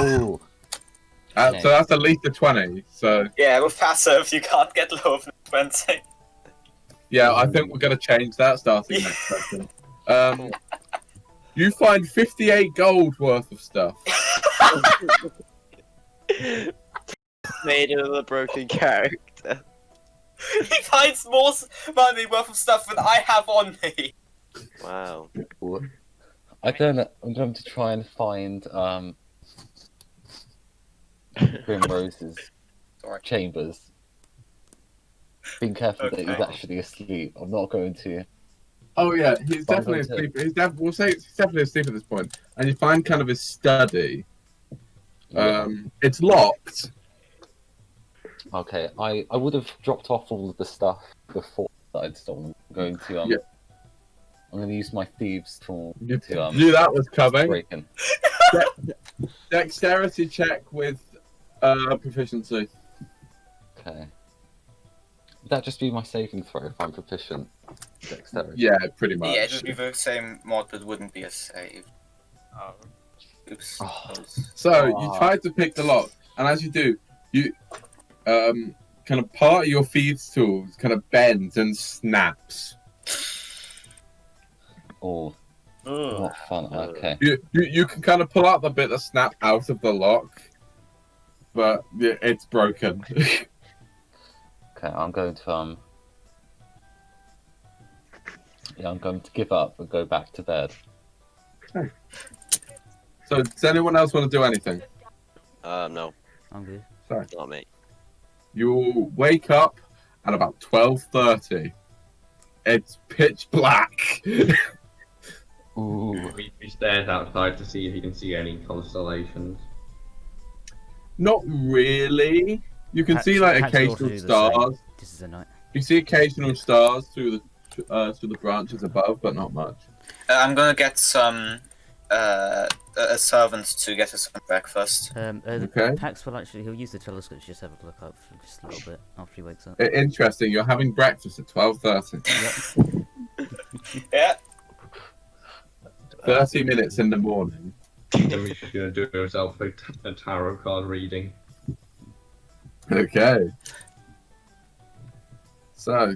Ooh. So that's at least a 20. So Yeah, with passive, you can't get lower than 20. yeah, I think we're going to change that starting next session. You find 58 gold worth of stuff. Made of a broken character. He finds more money worth of stuff than I have on me. Wow. I don't know. I'm going to try and find Grimrose's Sorry. chambers. Being careful that he's Okay. actually asleep. I'm not going to. Oh yeah, he's But I'm definitely going to- asleep. We'll say he's definitely asleep at this point. And you find kind of his study. It's locked. Okay, I would have dropped off all of the stuff before that I'd stolen. I'm going to Yeah. I'm going to use my thieves tool You to knew that was coming. break in. Dexterity check with proficiency. Okay. Would that just be my saving throw if I'm proficient? Dexterity. Yeah, pretty much. Yeah, it'd just be the same mod, but wouldn't be a save. Oh. Oops. Oh. So you try to pick the lock, and as you do, you kind of part of your thieves' tools kind of bends and snaps. Oh, not fun. Okay. You can kind of pull out the bit that snapped out of the lock, but yeah, it's broken. Okay, I'm going to yeah, I'm going to give up and go back to bed. So does anyone else want to do anything? No, I'm good. Sorry. not me. You wake up at about 12:30. It's pitch black. Ooh. He stares outside to see if he can see any constellations. Not really. You can see like Pax will occasional do the same. stars. This is a night. You see occasional stars through the branches above, but not much. I'm gonna get some a servant to get us some breakfast. Okay. Pax will actually, he'll use the telescope to just have a look up for just a little bit after he wakes up. Interesting. You're having breakfast at 12:30. Yep. Yeah. 30 minutes in the morning. Dimitri's gonna do himself a tarot card reading. Okay. So,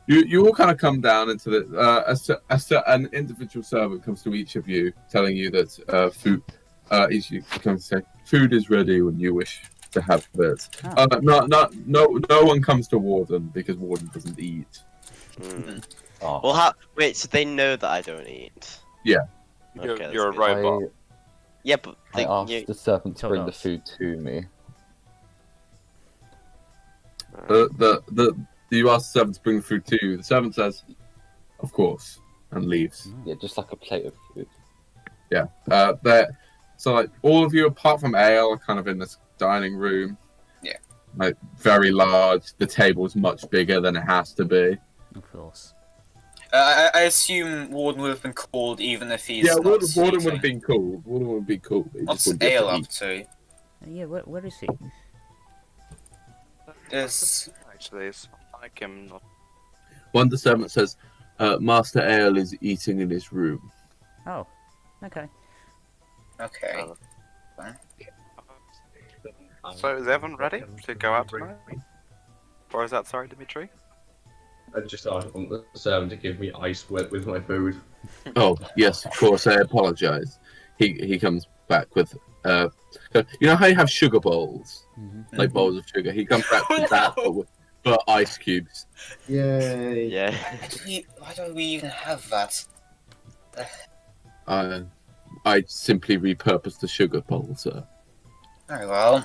you all kind of come down into the an individual servant comes to each of you, telling you that food. Each of you comes to say, food is ready when you wish to have it. Oh. No one comes to Warden because Warden doesn't eat. Oh, Well, wait, so they know that I don't eat? Yeah. Okay, You're a that's good. robot. Yeah, but I asked the servant to Told bring the us. food to me. You ask the servant to bring the food to you. The servant says, "Of course," and leaves. Yeah, just like a plate of food. Yeah. So like all of you apart from Aial are kind of in this dining room. Yeah. Like very large. The table's much bigger than it has to be. Of course. I assume Warden would have been called even if he's Yeah, not Warden would eating. have been cool. Warden would be cool. But he What's just wouldn't be able Aial to up eat. to? Yeah, where is he? Is Actually, it's like him. Not... One of the servant says, "Master Aial is eating in his room." Oh, okay. okay. So is everyone ready to go out tonight? Or is that sorry, Dimitri? I just asked the servant to give me ice with my food. Oh yes, of course. I apologize. He comes back with you know how you have sugar bowls, Mm-hmm. like bowls of sugar. He comes back with that, but ice cubes. Yay! Yeah. Why don't we even have that? I simply repurposed the sugar bowl, sir. Very well.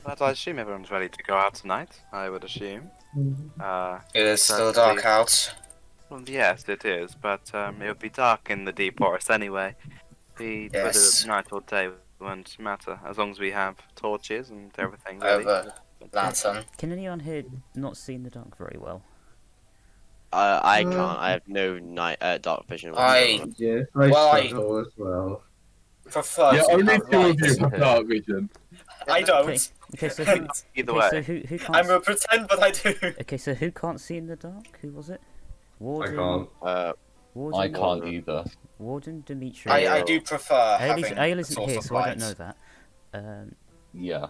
But I assume everyone's ready to go out tonight. I would assume. It is still Certainly. dark out. Well, yes, it is, but it would be dark in the deep forest anyway. Whether Yes. it's night or day won't matter, as long as we have torches and everything I have ready. a lantern. Can anyone here not see in the dark very well? I can't. I have no night dark vision. I whatsoever. Yeah, Well, I- struggle as well. Prefer Yeah, to only have two of light. you have dark vision. I don't. Okay. Okay, so who? Either Okay, way, so who can't? I'm gonna pretend, but I do. Okay, so who can't see in the dark? Who was it? Warden. can't. Warden. I can't either. Warden, Dimitri. I do prefer Aial having Aial a isn't source here, of so I light. don't know that. Yeah.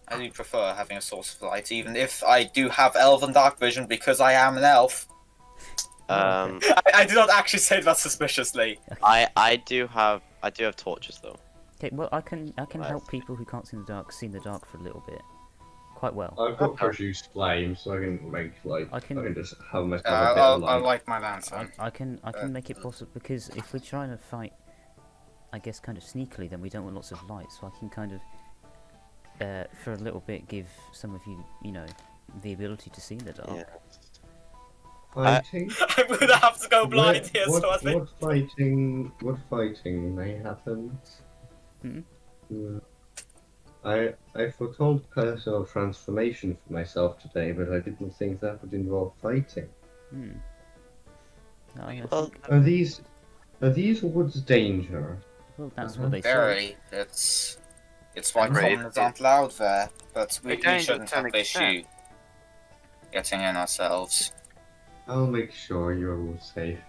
I do prefer having a source of light, even if I do have elven dark vision because I am an elf. I do not actually say that suspiciously. I do have torches though. Okay, well I can help people who can't see in the dark see in the dark for a little bit, quite well. I've got produced flame, so I can make I I can- can just have myself a bit of I light. like my lantern. I can make it possible because if we're trying to fight, I guess kind of sneakily, then we don't want lots of light. So I can kind of, for a little bit, give some of you, the ability to see in the dark. Yeah. Fighting? I'm gonna have to go blind here, what, so I think. what fighting may happen? Hmm? I foretold personal transformation for myself today, but I didn't think that would involve fighting. Hmm. No, I Well, think, Are these woods danger? well, that's what they say. Very. It's why Right. commoners aren't allowed there, but we Again, shouldn't to have an the issue extent. getting in ourselves. I'll make sure you're all safe.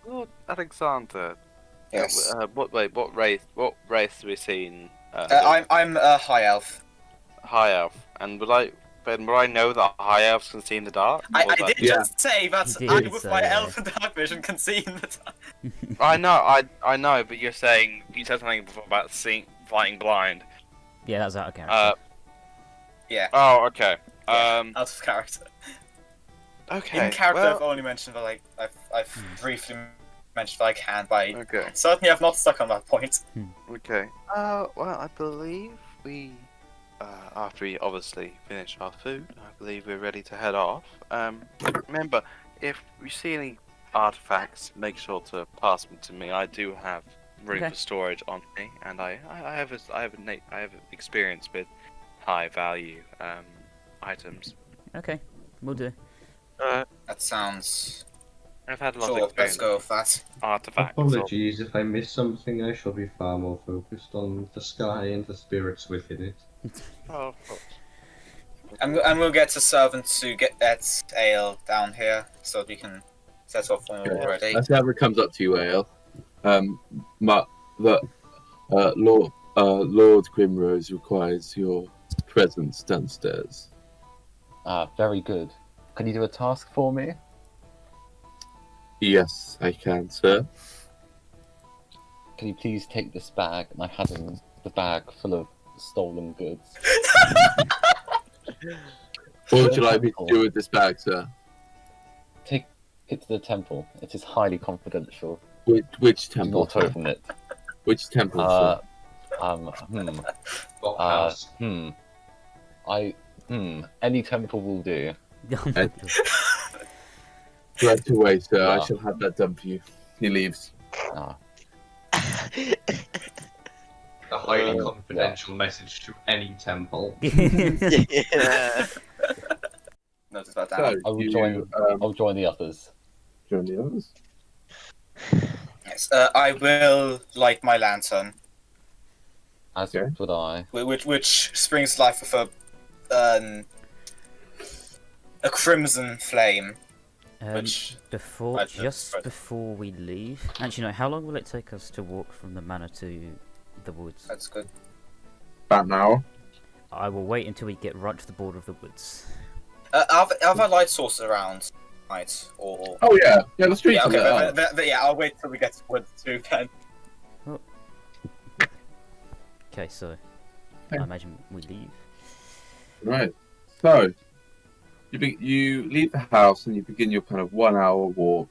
Lord Alexander. Yes. What race have we seen? I'm a high elf. High elf, and would I know that high elves can see in the dark? I Or is that- did Yeah. just say that You I, did with say my that. elf and dark vision, can see in the dark. I know, but you said something before about fighting blind. Yeah, that's out of character. Yeah, Oh, okay. out of character. Okay. In character, well, I've only mentioned that I've briefly mentioned that I can, but I okay. certainly have not stuck on that point. Okay. Well, I believe we, after we obviously finish our food, I believe we're ready to head off. Remember, if you see any artifacts, make sure to pass them to me. I do have room Okay. for storage on me, and I have experience with high value items. Okay, we'll do. That sounds. I've had a lot Sure, of let's experience go with with that. artifacts. Apologies if I miss something. I shall be far more focused on the sky and the spirits within it. Oh, of course. And we'll get a servant to get that ale down here so that we can set off when we're Okay. ready. As ever comes up to you, Aial. Lord Grimrose requires your presence downstairs. Very good. Can you do a task for me? Yes, I can, sir. can you please take this bag? And I hand him the bag full of stolen goods. What would you like me to do with this bag, sir? Take it to the temple. It is highly confidential. Which Do temple? not open it. Which temple, sir? Any temple will do. Right away, sir. Yeah. I shall have that done for you. He leaves. Ah. A highly confidential message to any temple. Yeah. Notice about that. So, I will you, join. I'll join the others. join the others. Yes, I will light my lantern, As Okay. would I. which springs to life with a crimson flame. Which I Just don't- before we leave, actually no, how long will it take us to walk from the manor to the woods? That's good. About an hour. I will wait until we get right to the border of the woods. Are there light sources around? Right, or Oh yeah, yeah. The streets yeah, are okay, lit up. but yeah, I'll wait till we get to woods too. Then Okay, so Okay. I imagine we leave. Right. So you leave the house and you begin your kind of 1 hour walk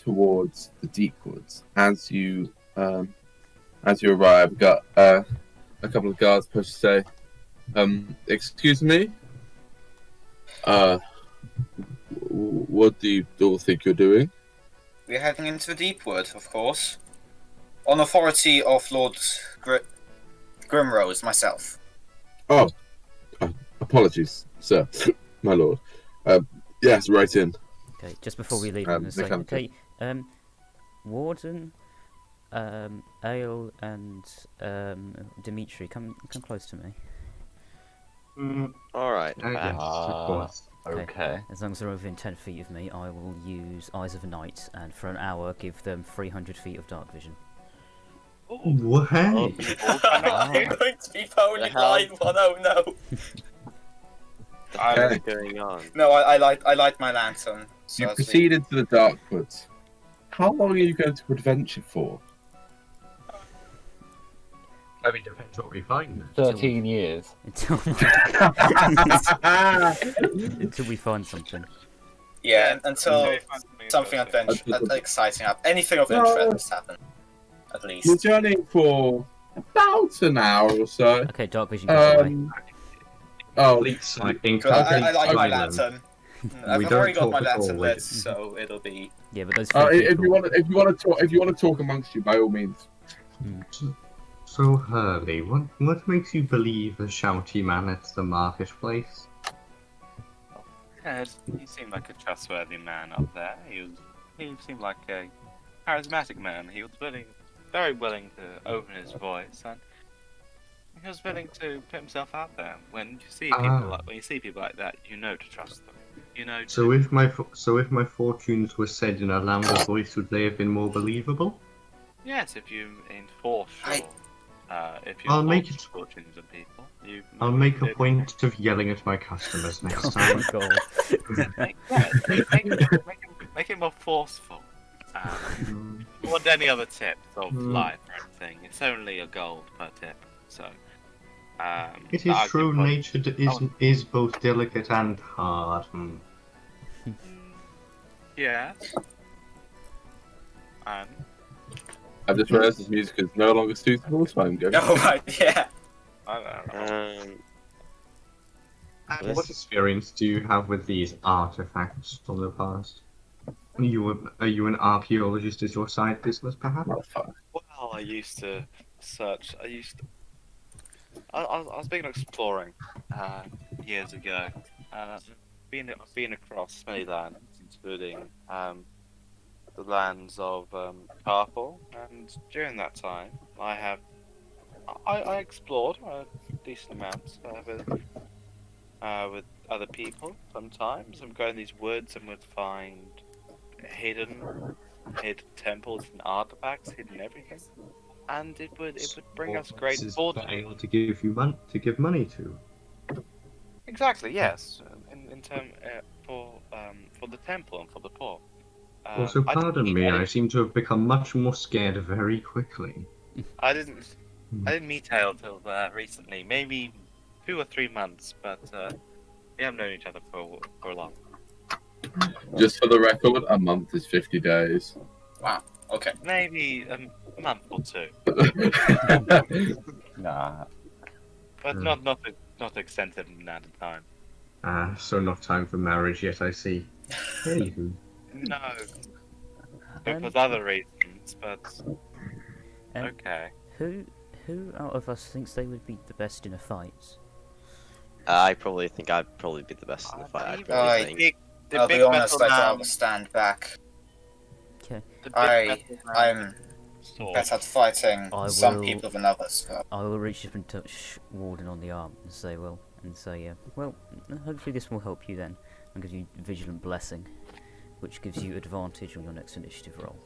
towards the deep woods. As you arrive, you've got a couple of guards push to say, excuse me. What do you all think you're doing? we're heading into the deep wood, of course, on authority of Lord Grimrose, myself. Oh, apologies, sir, my lord. Yes, right in. Okay, just before we leave, I'm going to they say, come to- okay, Warden, Aial, and Dimitri, come close to me. All right. Yes, of course. Okay. As long as they're within 10 feet of me, I will use Eyes of a Knight, and for an hour give them 300 feet of dark vision. What? Hey. I'm going to be pony The hell? blind one. Oh no! What's going on? No, I light my lantern. So You as we- proceed into the dark woods. How long are you going to adventure for? I mean, depends what we find. 13 years. Until we find something. Yeah, until something interesting. exciting happens. Anything of interest happen, at You're least. journeying for about an hour or so. Okay, dark vision goes away. Oh, Complete sighting. But I like my Island. lantern. We I've don't already got talk my at lantern all, lit, like- so it'll be. Yeah, but those if you want to talk amongst you, by all means. So, Hurley, what makes you believe the shouty man at the marketplace? Yeah, he seemed like a trustworthy man up there. He seemed like a charismatic man. He was very willing to open his voice, and he was willing to put himself out there. When you see people like that, you know to trust them. You know. So if my fortunes were said in a louder voice, would they have been more believable? Yes, if you enforce your, if you I'll enforce make it- fortunes of people, I'll make a point of yelling at my customers next Oh time. my god. Make it more forceful. More than any other tips of life or anything. It's only a gold per tip, so. It is true, nature is both delicate and hard. Yeah. And I've just realised this music is no longer suitable, so I'm going. Oh right, yeah. I don't know. And what experience do you have with these artifacts from the past? Are you an archaeologist as your side business, perhaps? Motherfucker. Well, I used to search. I was big on exploring years ago. Been across many lands, including the lands of Carpool, and during that time, I explored a decent amount with other people. Sometimes I would go in these woods and would find hidden temples and artifacts, hidden everything, and it would bring us great This is fortune. able to give you money to. Exactly, yes. In term for the temple and for the poor. Also, pardon me, I seem to have become much more scared very quickly. I didn't meet Aial till recently, maybe 2 or 3 months, but we haven't known each other for long. Just for the record, a month is 50 days. Wow. Okay. Maybe a month or 2, Nah. but not extensive amount of time. So not time for marriage yet, I see. Anywho. No, because other reasons, but okay. Who out of us thinks they would be the best in a fight? I probably think I'd probably be the best in the fight. I'd probably think. I'll be honest, I'd rather stand back. Okay. I'm better at fighting some will- people than others. But... I will reach up and touch Warden on the arm and say, well, hopefully this will help you then, and give you Vigilant Blessing, which gives you advantage on your next initiative roll.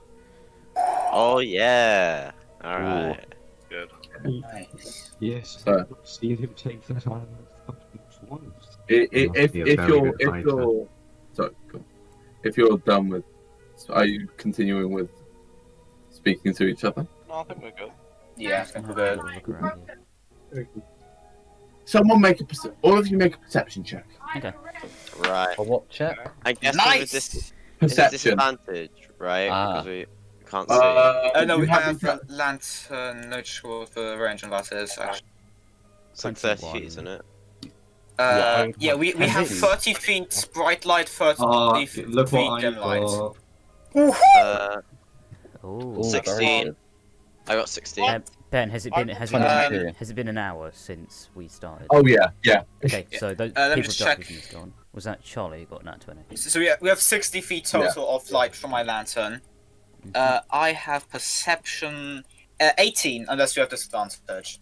Oh yeah. All right. Good. Nice. Yes, So- see him take that on once. If you're done with, are you continuing with speaking to each other? No, I think we're good. Yeah, I think we're good. Look around here. Someone all of you make a perception check. Okay. Right. A what check? I guess Nice! it's a Perception. disadvantage, right? Ah. Because we can't see. No, you we have haven't- lantern. Not sure what the range on that is actually. It's like 30 feet, isn't it? Yeah, we have 30 feet bright light, 30 feet Look what I dim light. got. Oh. 16. I got 16. Ben, has it been an hour since we started? Oh yeah. Okay, so those let me people just got check. business gone. Was that Charlie who got nat 20? So we have 60 feet total of light from my lantern. I have perception 18, unless you have disadvantage.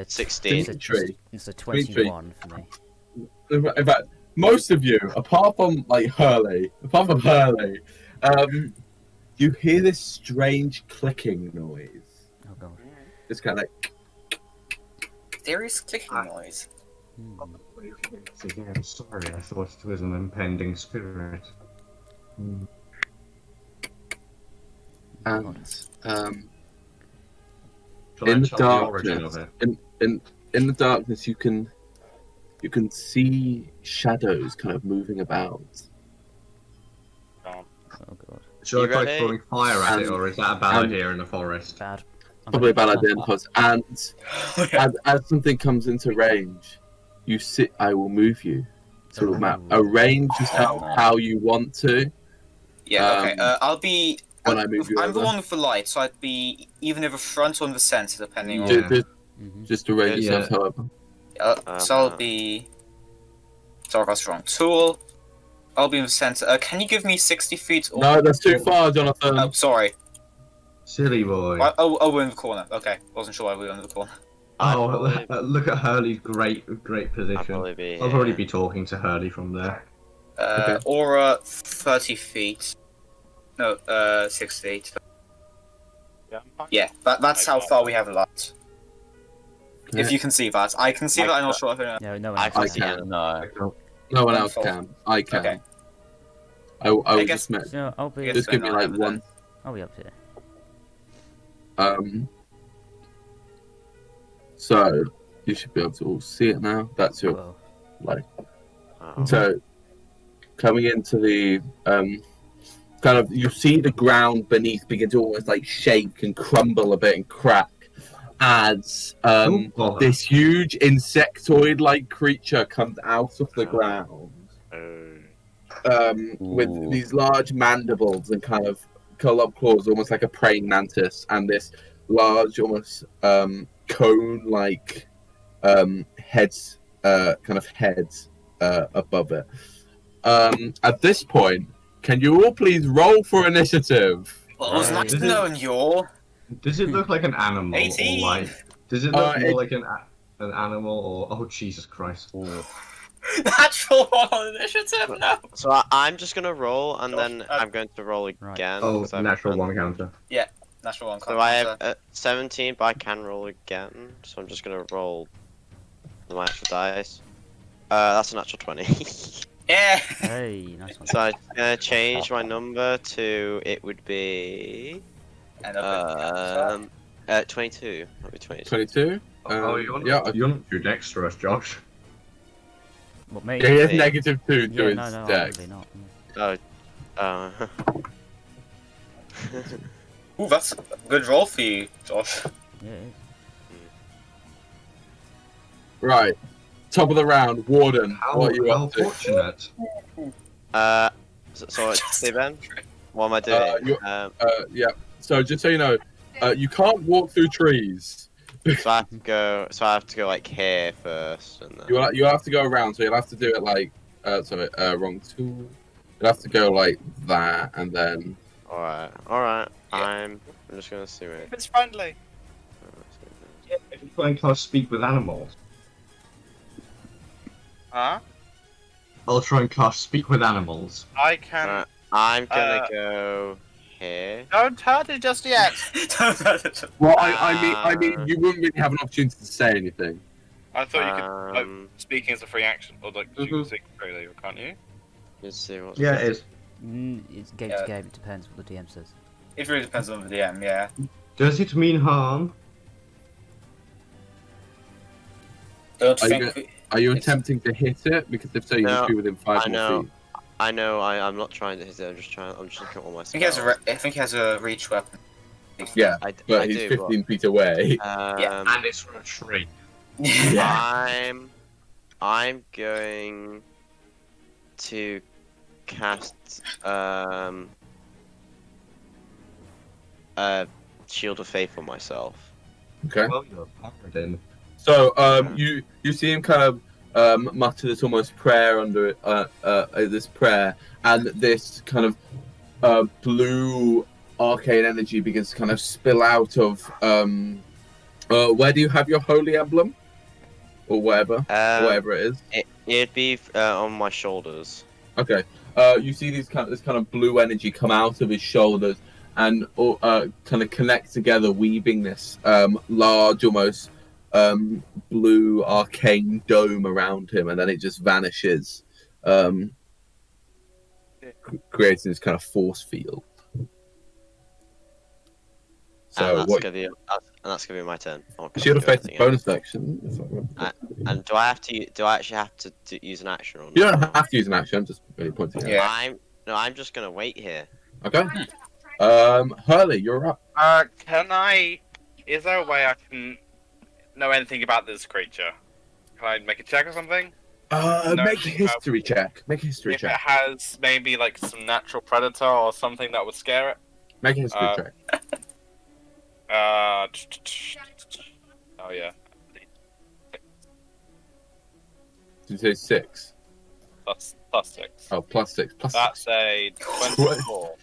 16. Dimitri. It's a 21 for me. In fact, most of you, apart from Hurley, you hear this strange clicking noise. Oh god. It's kind of like. There is clicking noise. Again, sorry, I thought it was an impending spirit. And Shall I in the tell the origin of darkness, it? in the darkness, you can see shadows kind of moving about. Oh god. Shall I You try ready? throwing fire at it, or is that a bad idea in the forest? Bad. Probably a bad idea, because as something comes into range, you sit. I will move you to the map. Arrange yourself how you want to. Yeah, okay. I'll be. When I move you I'm the over. one with the light, so I'd be either the front or in the center, depending on. Just arrange yourself, however. So I'll be. Sorry, that's wrong. Tool. I'll be in the center. Can you give me 60 feet? Or... No, that's too far, Jonathan. Oh, sorry. Silly boy. We're in the corner. Okay, wasn't sure why we were in the corner. Look at Hurley's great I'd position. probably be. I'll probably be talking to Hurley from there. Okay. Aura 30 feet. No, 6 feet. Yeah, I'm fine. Yeah, that's how far we have light. Yeah. If you can see that, I can see that. I'm not sure if I No, no one I else. can I see can. it. No. No one else can. I can. Okay. I will I just guess- So I'll be. Yes, just give me then I'll have it one. I'll be up here. So you should be able to all see it now. That's your Well, Oh. so coming into the kind of you see the ground beneath begin to almost shake and crumble a bit and crack as this huge insectoid-like creature comes out of the ground with these large mandibles and kind of curl-up claws, almost like a praying mantis, and this large, almost cone-like heads, above it. At this point, can you all please roll for initiative? Well, it was nice to know you. Does it look like an animal, 18. or does it look more it- like an animal, or oh Jesus Christ? Natural one on initiative. No. So I'm just gonna roll, and then uh, I'm going to roll again. Oh, 'cause I've natural done- one counter. Natural one. So I have 17, but I can roll again. So I'm just gonna roll the actual dice. That's a natural 20. Yeah. Hey, nice one. So I'm gonna change my number to it would be And a bit. 22. That'll be 22. 22. You're not too dexterous, Josh. What, me? Yeah, he has Me. -2 to Yeah, his no, I'm dex. really not. Ooh, that's a good roll for you, Josh. Yeah, it is. Right. Top of the round, Warden. What are you How up to? fortunate. So say Ben, what am I doing? Yeah. So just so you know, you can't walk through trees. So I have to go. So I have to go like here first, and then. You have to go around. So you'll have to do it like wrong tool. You'll have to go like that, and then. All right. I'm just gonna see it. It's friendly. If you try and cast speak with animals, Huh? I'll try and cast speak with animals. I can. I'm gonna go here. Don't hurt it just yet. Well, I mean, you wouldn't really have an opportunity to say anything. I thought you could. Like, speaking as a free action, or like you can speak freely, can't you? Let's see what's. Yeah, it is. It's game to game. It depends what the DM says. It really depends on the DM, yeah. Does it mean harm? Don't Are think. you, are you attempting to hit it? Because if so, you No, must be within 5 I more know. feet. I know. I'm not trying to hit it. I'm just looking at all my I think he has spells. I think he has a reach weapon. Yeah, I but he's do, 15 feet away. Yeah, And it's from a tree. Yeah. I'm going to cast Shield of Faith on myself. Okay. Well, you're a paladin. So you see him kind of mutter this almost prayer under it, this prayer, and this kind of blue arcane energy begins to kind of spill out of where do you have your holy emblem, or whatever it is? It'd be on my shoulders. Okay. You see this kind of blue energy come out of his shoulders and kind of connect together, weaving this large, almost blue arcane dome around him, and then it just vanishes, creating this kind of force field. So that's gonna be my turn. Shield of Faith is bonus action. And do I actually have to use an action or not? You don't have to use an action. I'm just really pointing out. Yeah. I'm just gonna wait here. Okay. Hurley, you're up. Is there a way I can know anything about this creature? Can I make a check or something? Make a history check. Make a history If check. it has maybe like some natural predator or something that would scare it. Make a history check. Oh yeah. Did you say 6? Plus 6. Oh, +6. That's a 24.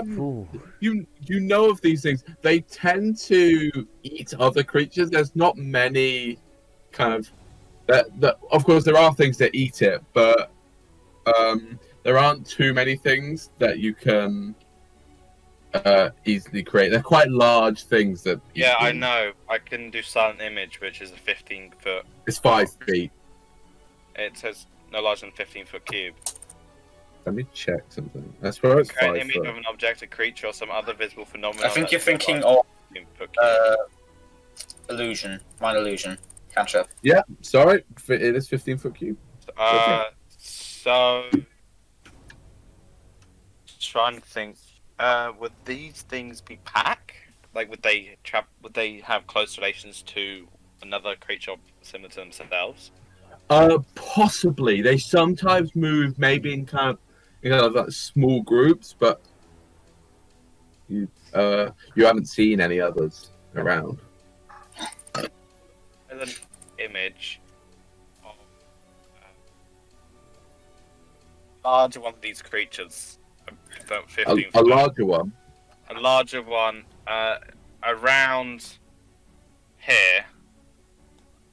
Ooh. You know of these things. They tend to eat other creatures. There's not many kind of that. Of course, there are things that eat it, but there aren't too many things that you can easily create. They're quite large things that. Yeah, I know. I can do silent image, which is a 15-foot. It's 5 feet. It says no larger than 15-foot cube. Let me check something. That's where it's Create 5 an image foot. of an object, a creature, or some other visible phenomenon. I think you're that's thinking larger of than 15-foot cube. illusion, minor illusion, cantrip. Yeah, sorry, it is 15-foot cube. So trying to think. Would these things be pack? Like, would they have close relations to another creature similar to themselves? Possibly. They sometimes move, maybe in kind of like small groups, but you haven't seen any others around. There's an image of a larger one of these creatures. About 15 A larger one. A larger one around here.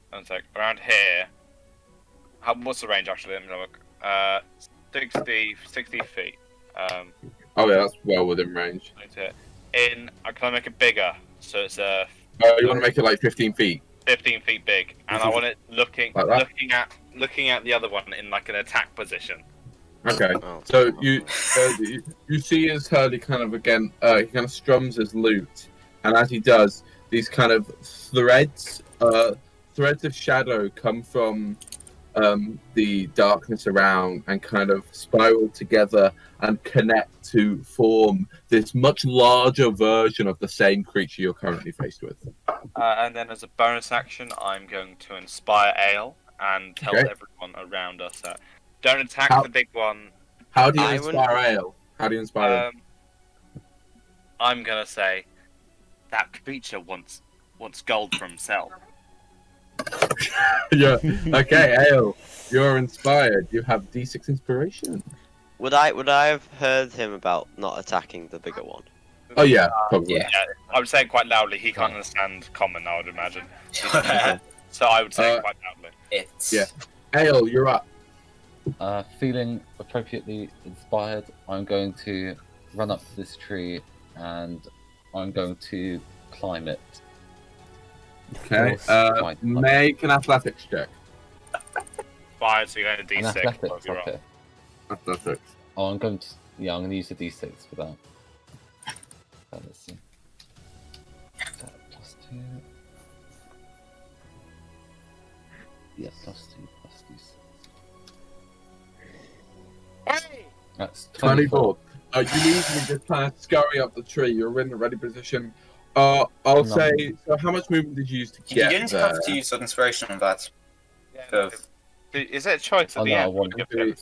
One sec. Around here. What's the range actually? Let me look. 60 feet. Oh yeah, that's well within range. Can I make it bigger? So it's You want to make it like 15 feet? 15 feet big, and I want it looking Like that? looking at looking at the other one in like an attack position. Okay. Oh, So you see as Hurley kind of again he kind of strums his lute, and as he does, these kind of threads of shadow come from the darkness around and kind of spiral together and connect to form this much larger version of the same creature you're currently faced with. And then as a bonus action, I'm going to inspire Aial and tell Okay. everyone around us that don't attack the big one. How do you I inspire Ale? How do you inspire him? I'm gonna say that creature wants gold for himself. Yeah. Okay, Ale, you're inspired. You have D6 inspiration. Would I have heard him about not attacking the bigger one? Oh yeah, probably. Yeah. Yeah, I would say it quite loudly. He can't understand common, I would imagine. So I would say it quite loudly. It's Yeah. Ale, you're up. Feeling appropriately inspired, I'm going to run up to this tree and I'm going to climb it. Okay. Right. Make an athletics check. Fine, so you're going to An D6. athletics, You're okay. Athletics. Oh, I'm going to use a D6 for that. So let's see. So, +2. Yeah, +2, +2. That's 24. You easily just kind of scurry up the tree. You're in a ready position. I'll say. So, how much movement did you use to you get didn't there? have to use an inspiration on that. Is it a choice at Oh, the no, I end? want to-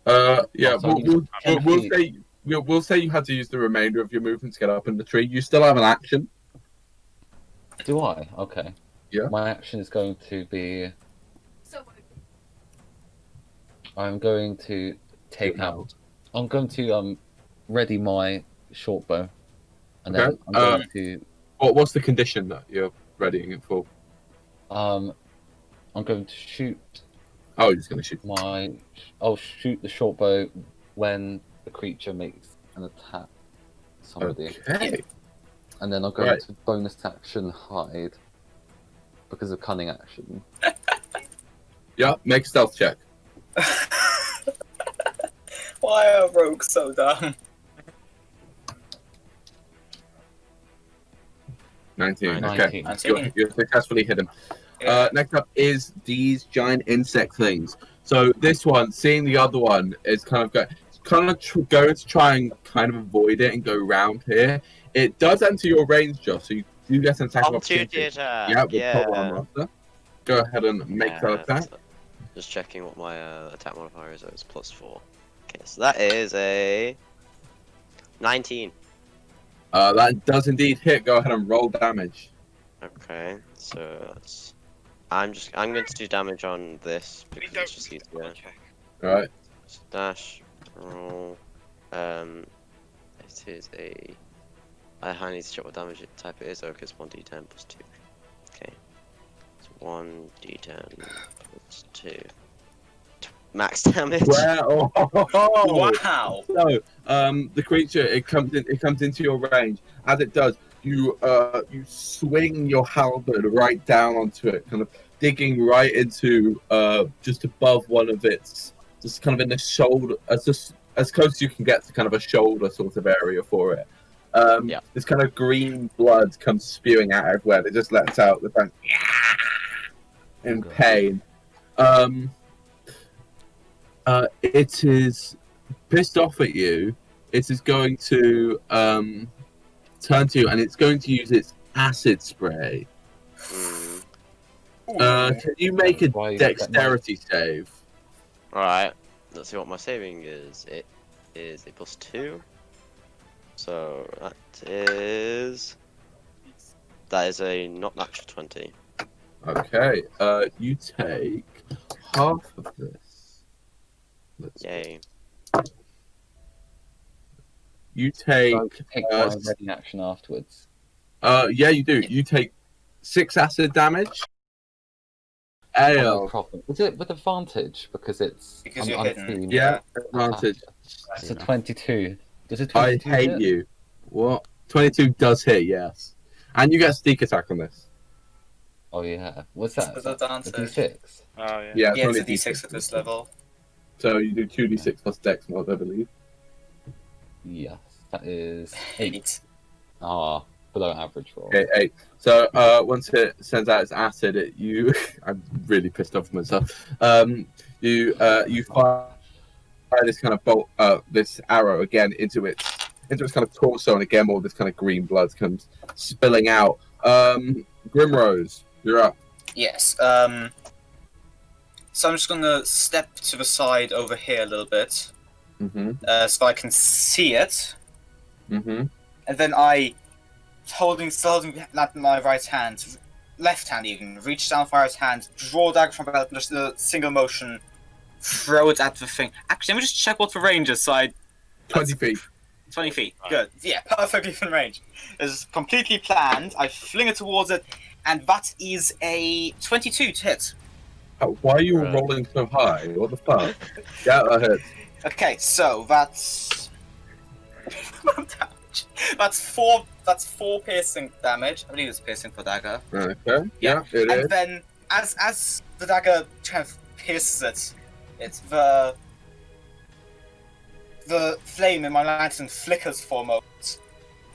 Yeah. Yeah, Oh, so we'll say you had to use the remainder of your movement to get up in the tree. You still have an action. Do I? Okay. Yeah. My action is going to be. So I'm going to take out. I'm going to ready my short bow, and then Okay. I'm going to What's the condition that you're readying it for? I'm going to shoot Oh, you're just going to shoot. I'll shoot the short bow when the creature makes an attack somebody, Okay. and then I'm going Right. to bonus action hide because of cunning action. Yeah, make a stealth check. Why are rogues so dumb? 19. 19. Okay. You're successfully hidden. Next up is these giant insect things. So this one, seeing the other one, is kind of going to try and kind of avoid it and go round here. It does enter your range, Josh, so you do get an attack of opportunity. Yeah, with Pole Arm Master. Go ahead and make that attack. Just checking what my attack modifier is. It's +4. Okay, so that is a 19. That does indeed hit. Go ahead and roll damage. Okay, so that's. I'm going to do damage on this because it's just easier. Okay. Alright. Dash roll. It is a. I need to check what damage type it is. Okay, it's 1d10 + 2. Okay, it's 1d10 + 2. Max damage. Wow. Wow! So, the creature it comes into your range. As it does, you swing your halberd right down onto it, kind of digging right into just above one of its, just kind of in the shoulder, as close as you can get to kind of a shoulder sort of area for it. Yeah. This kind of green blood comes spewing out everywhere. It just lets out the kind in pain. It is pissed off at you. It is going to turn to you, and it's going to use its acid spray. Can you make a Why- dexterity save? Alright, let's see what my saving is. It is a +2. So that is a not natural 20. Okay. You take half of this. Yay. You take. So I can take my ready action afterwards. Yeah, you do. You take 6 acid damage. Oh, no Ale. problem. Is it with advantage because it's Because you're hidden. unseen? Yeah, advantage. It's a 22. Does it I 22 hate hit? you. What? 22 does hit, yes. And you get sneak attack on this. Oh yeah. What's that? With Is that a advantage. D6? Oh yeah. Yeah, Yeah, it's only a D6 at this level. So you do 2d6 plus dex mod, I believe. Yes. That is 8. 8. Ah, below average roll. Okay, 8. So once it sends out its acid, I'm really pissed off with myself. You fire this kind of bolt, this arrow again into its kind of torso, and again all this kind of green blood comes spilling out. Grimrose, you're up. Yes. So I'm just gonna step to the side over here a little bit, so I can see it, and then I, holding that in my right hand, left hand even, reach down for his hand, draw dagger from belt, just a single motion, throw it at the thing. Actually, let me just check what the range is. 20 feet. 20 feet. Good. Yeah, perfectly within range. It's completely planned. I fling it towards it, and that is a 22 to hit. Why are you rolling so high? What the fuck? Yeah, that hits. Okay, so that's damage. That's four piercing damage. I believe it's piercing for dagger. Okay. Yeah, it and is. then as the dagger kind of pierces it, it's the flame in my lantern flickers for a moment,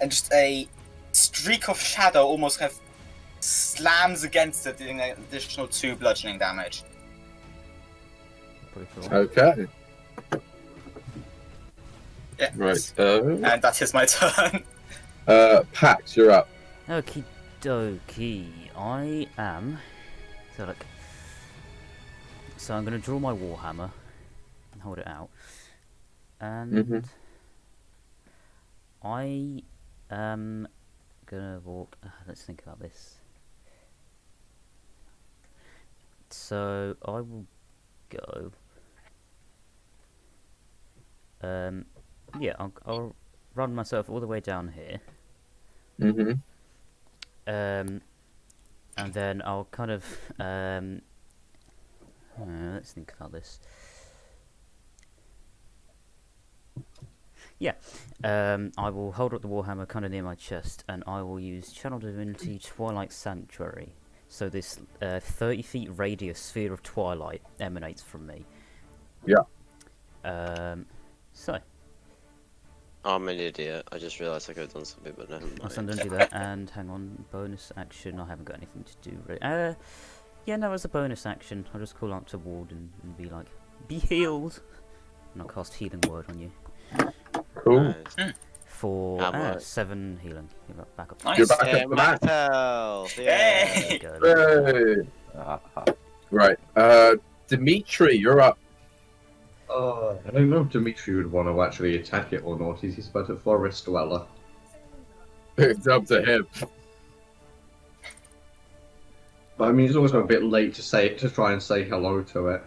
and just a streak of shadow almost kind of slams against it, doing an additional 2 bludgeoning damage. Pretty cool. Okay. Yeah. Right. And that is my turn. Pax, you're up. Okie dokie. I am. So I'm going to draw my Warhammer and hold it out. And I am going to walk. Let's think about this. So I will go. Yeah, I'll run myself all the way down here. And then I'll kind of let's think about this. Yeah, I will hold up the Warhammer kind of near my chest, and I will use Channel Divinity Twilight Sanctuary. So this 30 feet radius sphere of twilight emanates from me. Yeah. So. I'm an idiot. I just realised I could have done something, but never mind. I'll send and do that, and hang on, bonus action. I haven't got anything to do. Yeah, no, as a bonus action, I'll just call out to Warden and be like, "Be healed," and I'll cast Healing Word on you. Cool. Nice. For 7 healing. You're back up. Nice. You're back Yeah, up to that. health. Hey! Yeah. There you go. Hey. Right. Dimitri, you're up. I don't know if Dimitri would want to actually attack it or not. He's but a forest dweller. It's up to him. But I mean, it's almost a bit late to try and say hello to it.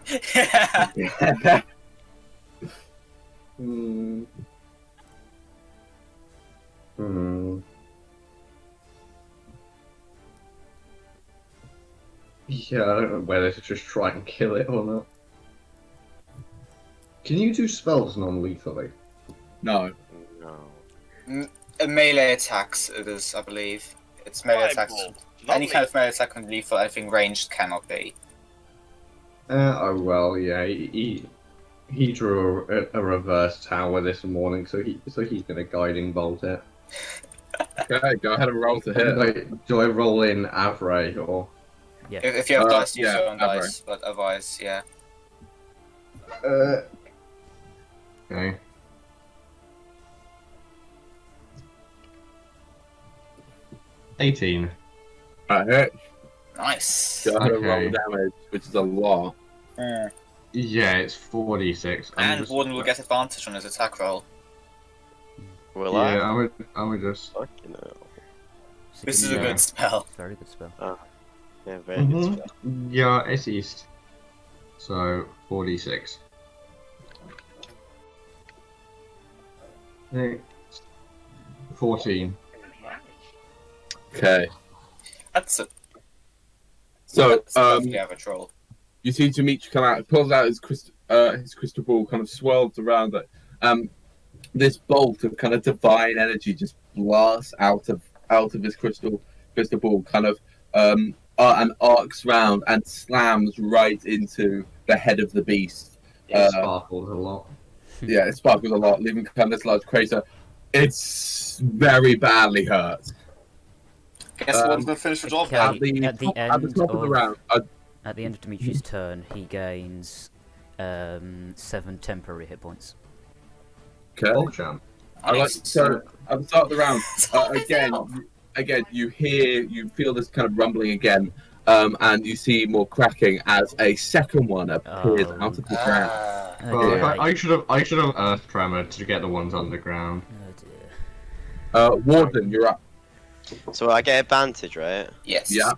Yeah, I don't know whether to just try and kill it or not. Can you do spells non-lethally? No. No. Melee attacks, it is, I believe. It's melee attacks. Any kind of melee attack on lethal, I think ranged cannot be. Oh well, yeah. He drew a reverse tower this morning, so he's gonna guiding bolt it. Okay, go ahead and roll to hit. Do I roll in Avray or? Yeah. If you have dice, use yeah, your own Avray. dice, but otherwise, yeah. Okay. $18. Alright, Nice. go ahead and roll Okay. damage, which is a lot. Yeah, it's 46. And Warden will get advantage on his attack roll. Will Yeah, I would just. Fucking hell. This is a good spell. Very good spell. Yeah, very good spell. Yeah, it's east. So 46. 14. Okay. That's a So, perfectly average roll. you see Dimitri come out, pulls out his crystal ball, kind of swirls around it. This bolt of kind of divine energy just blasts out of his crystal ball, kind of and arcs round and slams right into the head of the beast. It sparkles a lot. Yeah, it sparkles a lot, leaving kind of this large crater. It's very badly hurt. Guess one's gonna finish the job. Okay. At the top of the round. At the end of Dimitri's turn, he gains 7 temporary hit points. Okay. Oh, champ. At the start of the round, again, you feel this kind of rumbling again, and you see more cracking as a second one appears out of the ground. Well, I should have Earth Tremor to get the ones underground. Oh dear. Warden, you're up. So I get advantage, right? Yes. Yeah.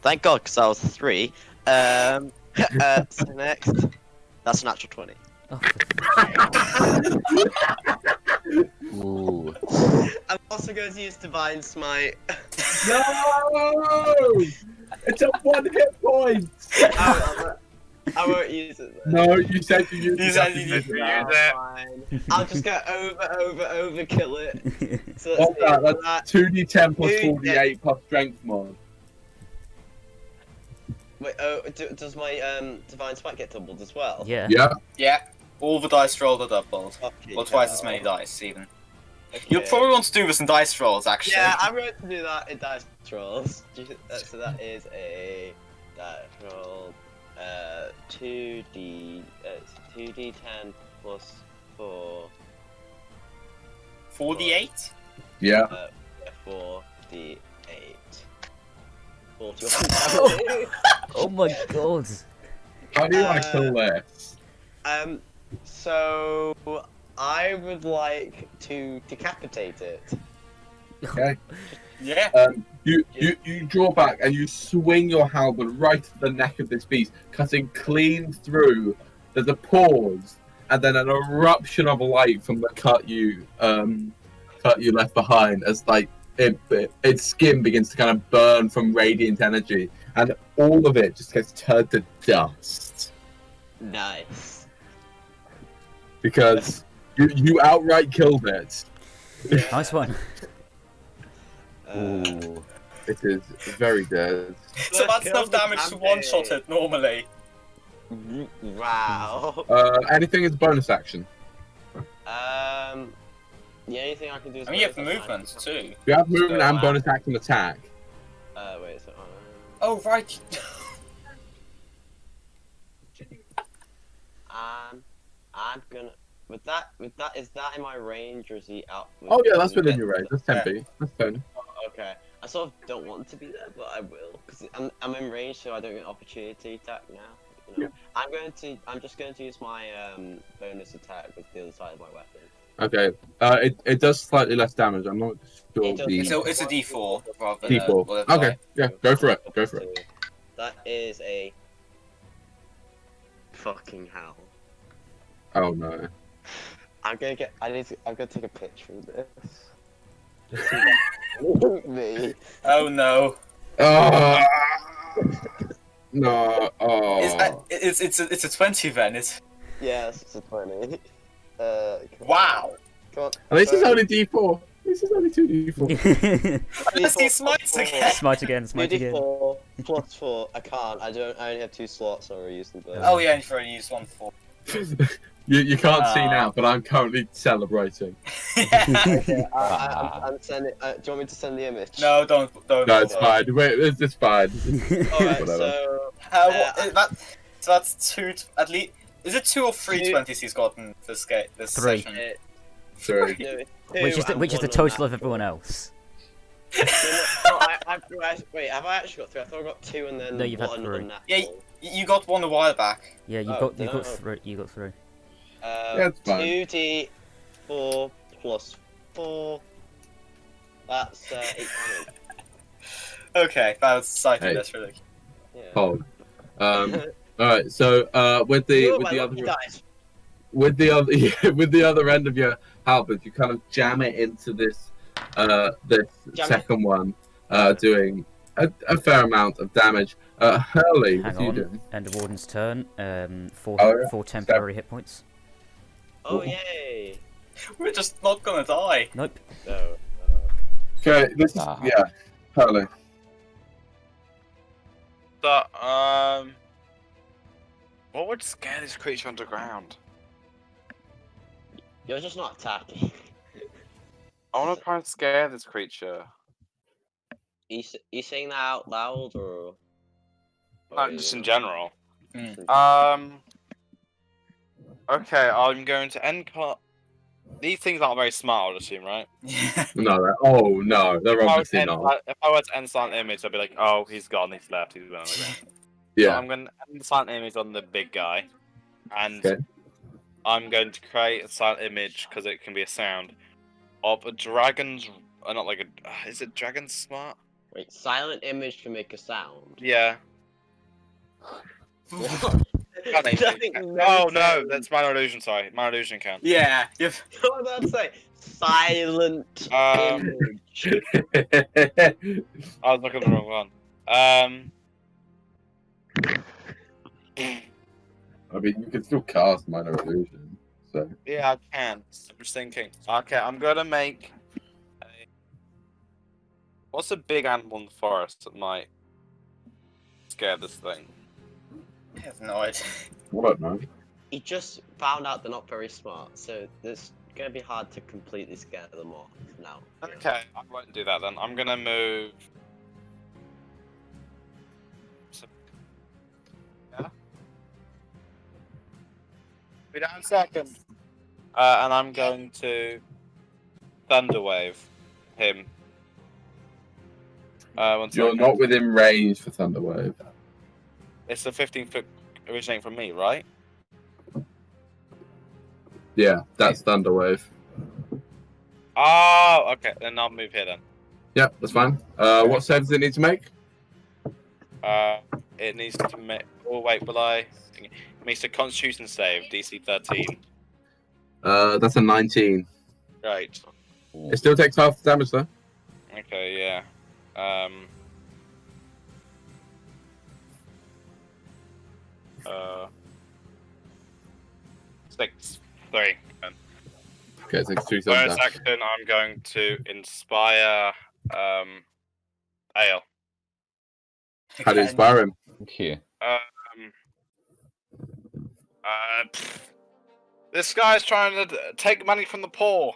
Thank God, because I was 3. So next, that's a natural 20. Oh, Ooh. I'm also going to use Divine Smite. No! It's a 1 hit point! I won't use it. Then. No, you said you used it. You said you used it. Fine. I'll just go overkill it. So What's that? That's 2d10 plus 2d10. 48 plus strength mod. Wait, does my Divine Smite get doubled as well? yeah. Yeah. Yeah. All the dice rolled are doubled. Okay, Or twice as many dice, even. Okay. You'll probably want to do this in dice rolls, actually. Yeah, I'm going to do that in dice rolls. So that is a dice roll. 2d10 plus 4. 48? Yeah. 4d8. 41. Oh my god. How do I kill this? So I would like to decapitate it. Okay. Yeah. You draw back and you swing your halberd right to the neck of this beast, cutting clean through. There's a pause, and then an eruption of light from the cut you left behind, as like its skin begins to kind of burn from radiant energy, and all of it just gets turned to dust Nice. because you outright killed it. Nice one. Ooh. It is very dead. So that's enough damage to one-shot it normally. Wow. Anything is bonus action. The only thing I can do is. I mean, you have movement, too. You have movement So, and bonus action attack. Wait, so. Oh, right. I'm gonna. With that, is that in my range or is he out? Oh yeah, that's within your range. That's 10 feet. That's fine. Okay. I sort of don't want to be there, but I will because I'm in range, so I don't get an opportunity attack now. You know? Yeah. I'm just going to use my bonus attack with the other side of my weapon. Okay. It does slightly less damage. I'm not sure. It's a D4 rather than D4. Okay. Yeah. Go for it. Go for it. That is a fucking hell. Oh no. I'm gonna take a picture of this. Me. Oh no. Oh. No. Oh. It's a 20 then. It's Yes, it's a 20. wow. Come on. And this is only D4. This is only 2D4. Let's see smites again. Smite again, smite again. 2d4 plus 4. I can't. I only have 2 slots, so I'll use them both. Oh yeah, you've already used one for. You can't see now, but I'm currently celebrating. Okay, I'm sending. Do you want me to send the image? No, don't. No, it's fine. Wait, it's fine. Alright, Whatever. so. So that's 2. At least is it 2 or 3 Two. 20s he's gotten this game? This 3. session? Sorry. No, Which is the total of everyone else. Wait, have I actually got 3? I thought I got 2 and then No, you've had one 3. unnatural. Yeah, you got one a while back. Yeah, you Oh, got no. 3. You got 3. Yeah, it's fine. 2d4 plus 4. That's 8 damage. Okay, that was slightly Hey. less ridiculous. Yeah. Hold. Alright, so with the other end of your halberd, you kind of jam it into this second one, doing a fair amount of damage. Hurley, what Hang are you on. doing? End of Warden's turn. 4 yeah. temporary hit points. Oh, yay! We're just not gonna die. Nope. No. Okay, this is Hurley. So, what would scare this creature underground? You're just not attacking. I want to try and scare this creature. You saying that out loud or? Just in general. Mm. Okay, I'm going to end. These things aren't very smart, I'd assume, right? No, they're obviously not. If I were to end silent image, I'd be like, oh, he's gone, he's left, he's gone. So Yeah. I'm going to end the silent image on the big guy, and Okay. I'm going to create a silent image because it can be a sound of a dragon's. Not like a. Is it dragon smart? Wait, silent image can make a sound. Yeah. Nothing Oh makes no, sense. that's minor illusion. Sorry, minor illusion can. Yeah, you've... I was about to say silent image. I was looking at the wrong one. I mean, you can still cast minor illusion. So Yeah, I can. I'm just thinking. Okay, I'm gonna make. What's a big animal in the forest that might scare this thing? I have no idea. I don't know. He just found out they're not very smart, so it's gonna be hard to completely scare them off now. Okay, I won't do that then. I'm gonna move. Yeah. Be down a second. And I'm going to Thunderwave him. One You're second. not within range for Thunderwave. It's a 15-foot originating from me, right? Yeah, that's Thunderwave. Oh, okay. Then I'll move here then. Yep, that's fine. What save does it need to make? It needs to make. Oh wait, will I? It makes a Constitution save, DC 13. That's a 19. Right. It still takes half the damage though. Okay. Yeah. 6, 3. Okay, it takes 2 Bonus damage. action. I'm going to inspire Aial. How do you inspire him? Thank you. This guy's trying to take money from the poor.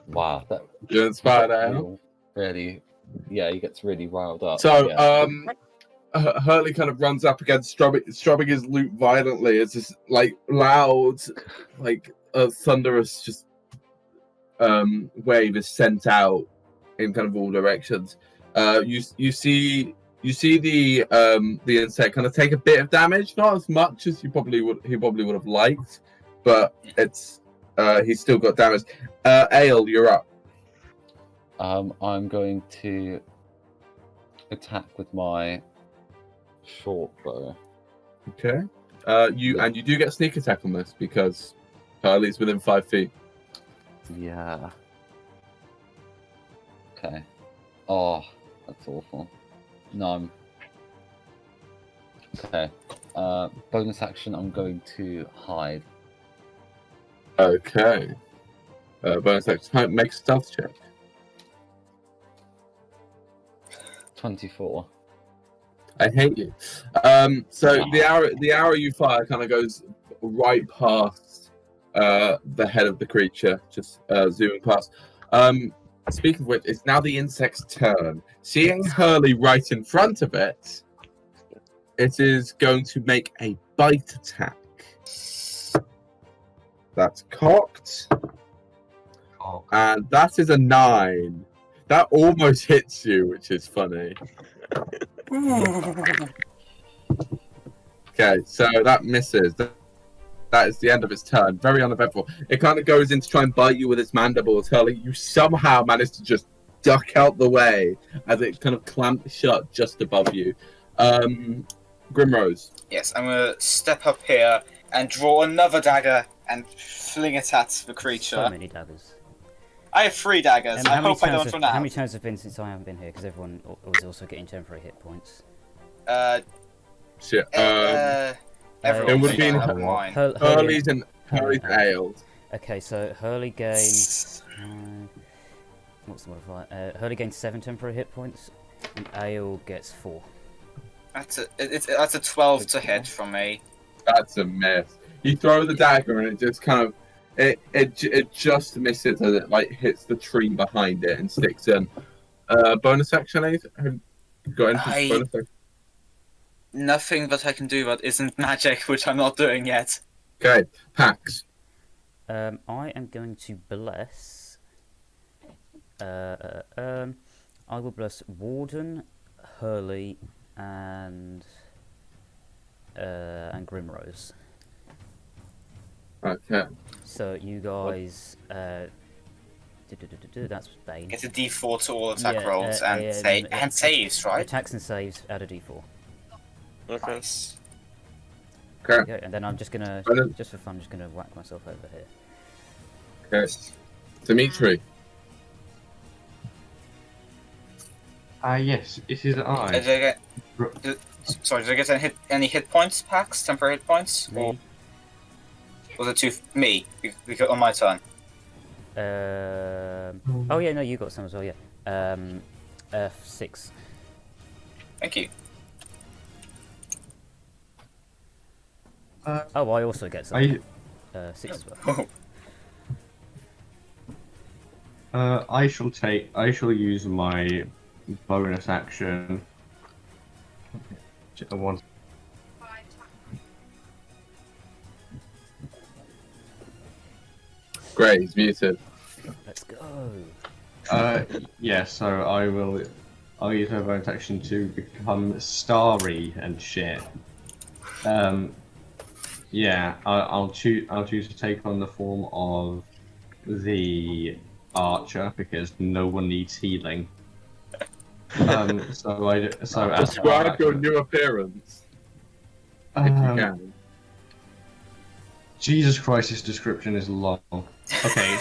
Wow, that You inspire that. really, yeah, he gets really riled up. So, yeah. Hurley kind of runs up against strubbing his loot violently. It's this like loud, like a thunderous just wave is sent out in kind of all directions. You see the insect kind of take a bit of damage, not as much as he probably would have liked, but it's he's still got damage. Aial, you're up. I'm going to attack with my short bow. Okay. You do get sneak attack on this because Hurley's within 5 feet. Yeah. Okay. Oh, that's awful. No, I'm... Okay. Bonus action, I'm going to hide. Okay. Bonus action, make a stealth check. 24. I hate you. So the arrow you fire kind of goes right past the head of the creature, just zooming past. Speaking of which, it's now the insect's turn. Seeing Hurley right in front of it, it is going to make a bite attack. That's cocked. And that is a 9. That almost hits you, which is funny. Okay, so that misses. That is the end of its turn. Very uneventful. It kind of goes in to try and bite you with its mandibles. Hurley, you somehow manage to just duck out the way as it kind of clamps shut just above you. Grimrose. Yes, I'm going to step up here and draw another dagger and fling it at the creature. So many daggers. I have 3 daggers. I hope I don't run out. How many turns have been since I haven't been here? Because everyone was also getting temporary hit points. Shit. Everyone it would have been mine. Hurley's and Aial's. Okay, so Hurley gains. What's the modifier? Hurley gains 7 temporary hit points, and Aial gets 4. That's a 12 to hit from me. That's a miss. You throw the dagger and it just kind of it just misses as it like hits the tree behind it and sticks in. Bonus action, have you got anything bonus action? Nothing that I can do that isn't magic, which I'm not doing yet. Okay, Pax. I am going to bless. I will bless Warden, Hurley, and Grimrose. Okay. So you guys, that's Bane. Get a D4 to all attack Yeah, rolls and saves, right? Attacks and saves, add a D4. Okay. Nice. Okay. Yeah, and then I'm just gonna, just for fun, just gonna whack myself over here. Okay. Dimitri. Yes, it is I. Did I get any hit points, Pax? Temporary hit points? Me. Or was it me? Because on my turn. Oh yeah, no, you got some as well. Yeah. 6. Thank you. Oh, I also get some. 6 as well. I shall use my bonus action. One. Great, he's muted. Let's go. Yeah, so I'll use my bonus action to become starry and shit. Yeah, I'll choose to take on the form of the archer because no one needs healing. Describe your new appearance. If you can. Jesus Christ, this description is long. Okay,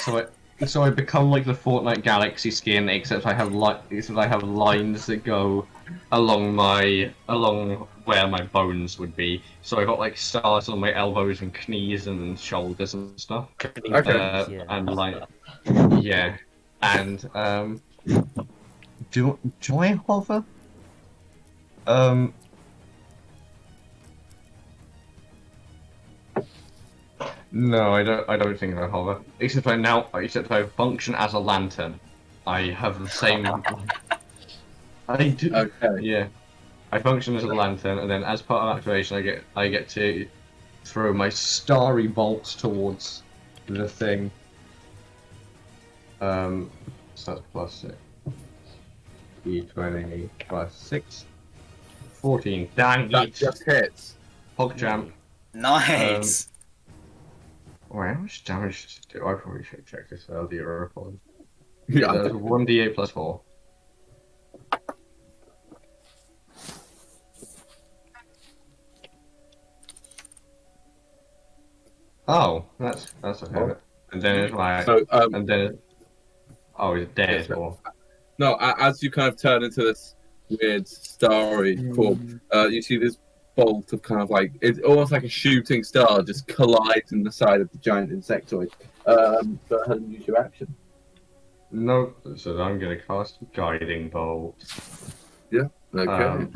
so I become like the Fortnite Galaxy skin, except I have lines that go along where my bones would be. So I got like stars on my elbows and knees and shoulders and stuff. Okay. And like, yeah, and do I hover? No, I don't think I hover. Except I function as a lantern. I have the same. I do. Okay. Yeah, I function as a lantern, and then as part of activation, I get to throw my starry bolts towards the thing. So that's plus 6. D20 plus 6. 14. Dang That it! just hits. PogChamp. Nice. Wait, how much damage does it do? I probably should check this earlier. Yeah. That was 1d8 plus 4. Oh, that's okay. And then it's like, and then it's dead or. No, as you kind of turn into this weird starry form, you see this bolt of kind of like it's almost like a shooting star just collides in the side of the giant insectoid. But how do you use your action? No, so I'm gonna cast Guiding Bolt. Yeah. Okay.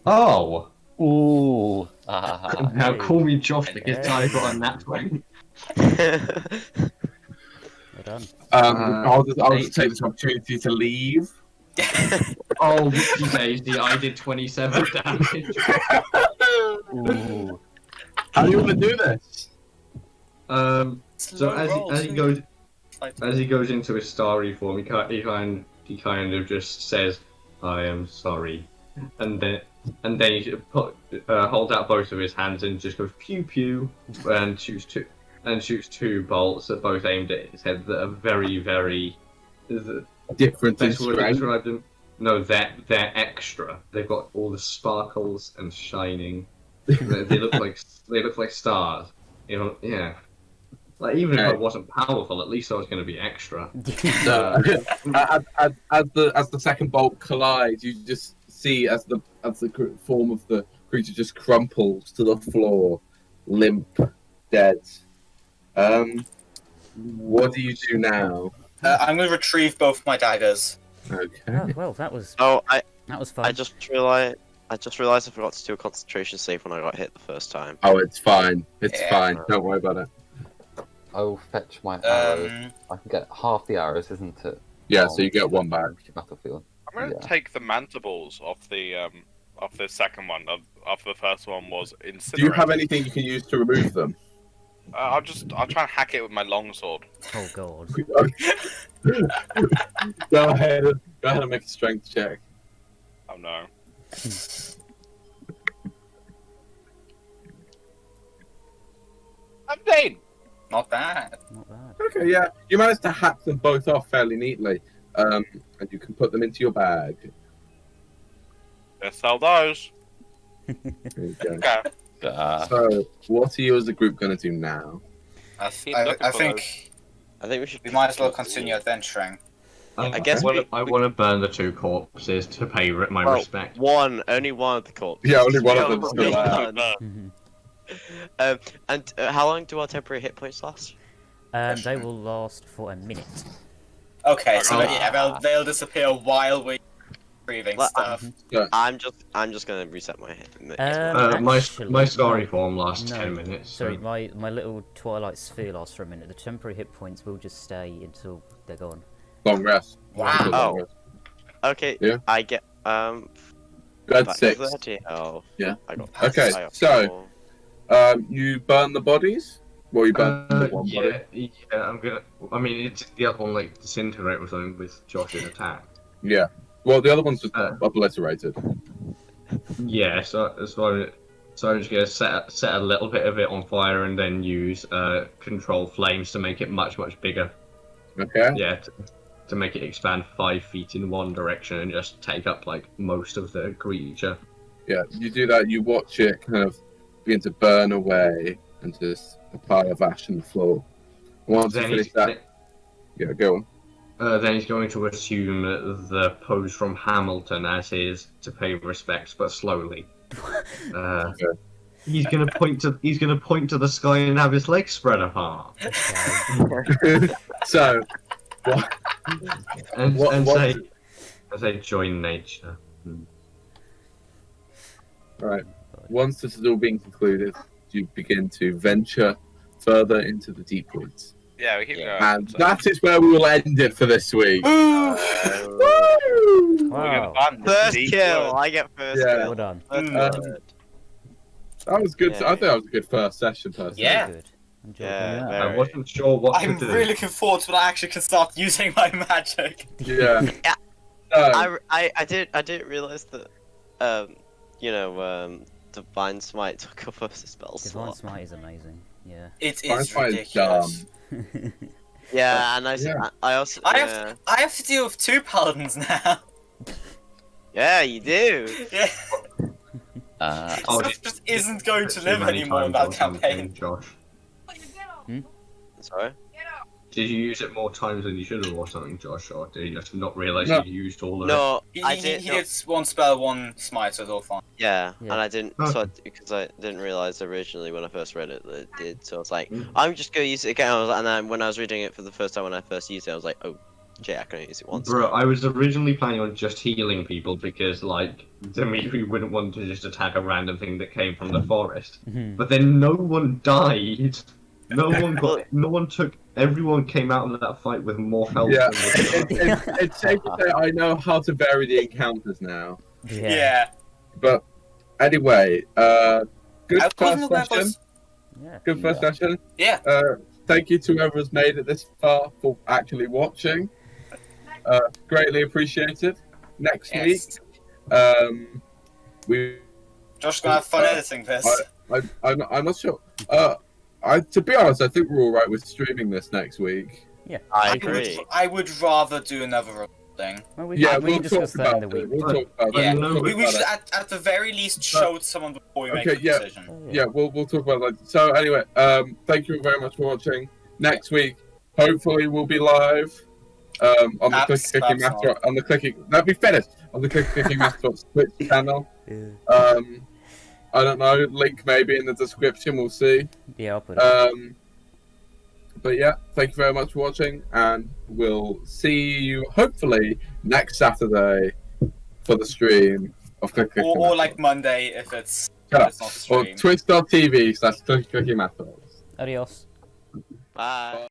Oh. Ooh. Now call me Josh because I got a nat 20. Well done. I'll just take this opportunity to leave. Oh, whoopsie daisy, I did 27 damage. Ooh. How do you want to do this? So as he goes into his starry form, he kind of just says, "I am sorry," and then he holds out both of his hands and just goes pew pew and shoots two bolts that both aimed at his head that are very, very Different in best way to strength. describe them. No, they're extra. They've got all the sparkles and shining. they look like stars. You know, yeah. Like even if I wasn't powerful, at least I was going to be extra. As the second bolt collides, you just see as the form of the creature just crumples to the floor, limp, dead. What do you do now? I'm going to retrieve both my daggers. Okay. Oh, well, that was Oh, fun. I just realized I forgot to do a concentration save when I got hit the first time. Oh, it's fine. It's Yeah. fine. Don't worry about it. I'll fetch my arrows. Um, I can get half the arrows, isn't it? Yeah, so you get one back. Battlefield. I'm gonna Yeah. take the mandibles off the second one. Of the first one was incinerate. Do you have anything you can use to remove them? I'll try and hack it with my longsword. Oh god. Go ahead and make a strength check. Oh no. I'm dead. not bad. Not bad. Okay, yeah. You managed to hack them both off fairly neatly. And you can put them into your bag. Let's sell those. There you go. Okay. So, what are you as a group going to do now? I Keep looking for think I think we should. we might as well continue adventuring. I guess I want to burn the 2 corpses to pay my Well, respect. only one of the corpses. Yeah, only one of Yeah, them's well, still done. Mhm. And how long do our temporary hit points last? They will last for a minute. Okay, so Oh. yeah, they'll disappear while we're retrieving Well, stuff. I'm just gonna reset my hit. My Actually, story no. form lasts No. 10 minutes. Sorry, So. my little twilight sphere lasts for a minute. The temporary hit points will just stay until they're gone. Long rest. Wow. Oh. Okay. Yeah. I get Good back 6. 30. Oh. Yeah. I got. Okay, I got so- 4. You burn the bodies? Well, you burn one body. Yeah, I'm gonna. I mean, it's the other one like disintegrate or something with Josh's attack. Yeah. Well, the other one's just Uh, obliterated. Yeah, so I'm just gonna set a little bit of it on fire and then use control flames to make it much bigger. Okay. Yeah, to make it expand 5 feet in one direction and just take up like most of the creature. Yeah, you do that, you watch it kind of begin to burn away and just a pile of ash on the floor. Once you Then finish he's, that, yeah, go on. then he's going to assume the pose from Hamilton as his to pay respects, but slowly. He's gonna point to the sky and have his legs spread apart, So, what? and What- say join nature. Right. Once this is all being concluded, you begin to venture further into the deep woods. Yeah, we keep going. And so- that is where we will end it for this week. Woo! We're Wow. gonna find the First deep kill. woods. I get first Yeah. Well kill. done. First Um, kill. That was good. Yeah. I think that was a good first session, personally. Yeah. Very good. Enjoyed Yeah, that. Yeah. I wasn't sure what I'm to do. really looking forward to when I actually can start using my magic. Yeah. Yeah. So, I didn't realize that Divine Smite took up a spell Divine slot. Smite is amazing. Yeah. It Divine is Smite is ridiculous. Yeah, and Yeah. I also I have to deal with 2 paladins now. yeah, you do. Yeah, Oh, stuff just isn't going to Too live many anymore in times that or something, campaign. Josh. Sorry. Did you use it more times than you should have or something, Josh? Or did you just not realise No. you used all of it? No, He, I he, did. he No, did 1 spell, 1 smite, so it's all fine. yeah, Yeah. and I didn't. Okay. So because I didn't realize originally when I first read it that it did. So I was like, Mm. I'm just gonna use it again. And then when I was reading it for the first time when I first used it, I was like, oh, Jay, I can only use it once. Bro, I was originally planning on just healing people because, like, Dimitri wouldn't want to just attack a random thing that came from the forest. Mhm. But then no one died. Everyone came out of that fight with more health. yeah. than the- It's safe to say I know how to vary the encounters now. Yeah. But anyway, good I wasn't first aware of session. those- Yeah. Good first session. Yeah. Thank you to whoever's made it this far for actually watching. Greatly appreciated. Next Yes. week, we Josh's gonna have fun editing this. I'm not sure. To be honest, I think we're all right with streaming this next week. I agree. I would rather do another thing. Well, we Yeah, can, we we'll can talk discuss that in about the it. week. We'll talk about Yeah, it. We'll talk we about should it. at the very least show it to someone before we make Okay, a yeah. decision. Oh, Yeah, we'll talk about that. So anyway, thank you very much for watching. Next week, hopefully, we'll be live on the Clicky Master on the Clicky. Let me finish on the Clicky Master Twitch channel. Yeah. I don't know. Link maybe in the description. We'll see. Yeah, I'll put it. But yeah, thank you very much for watching, and we'll see you hopefully next Saturday for the stream of Clicky. Or like Monday if it's, Shut up. it's not a Or stream. twitch.tv/Clicky Matters. Adios. Bye.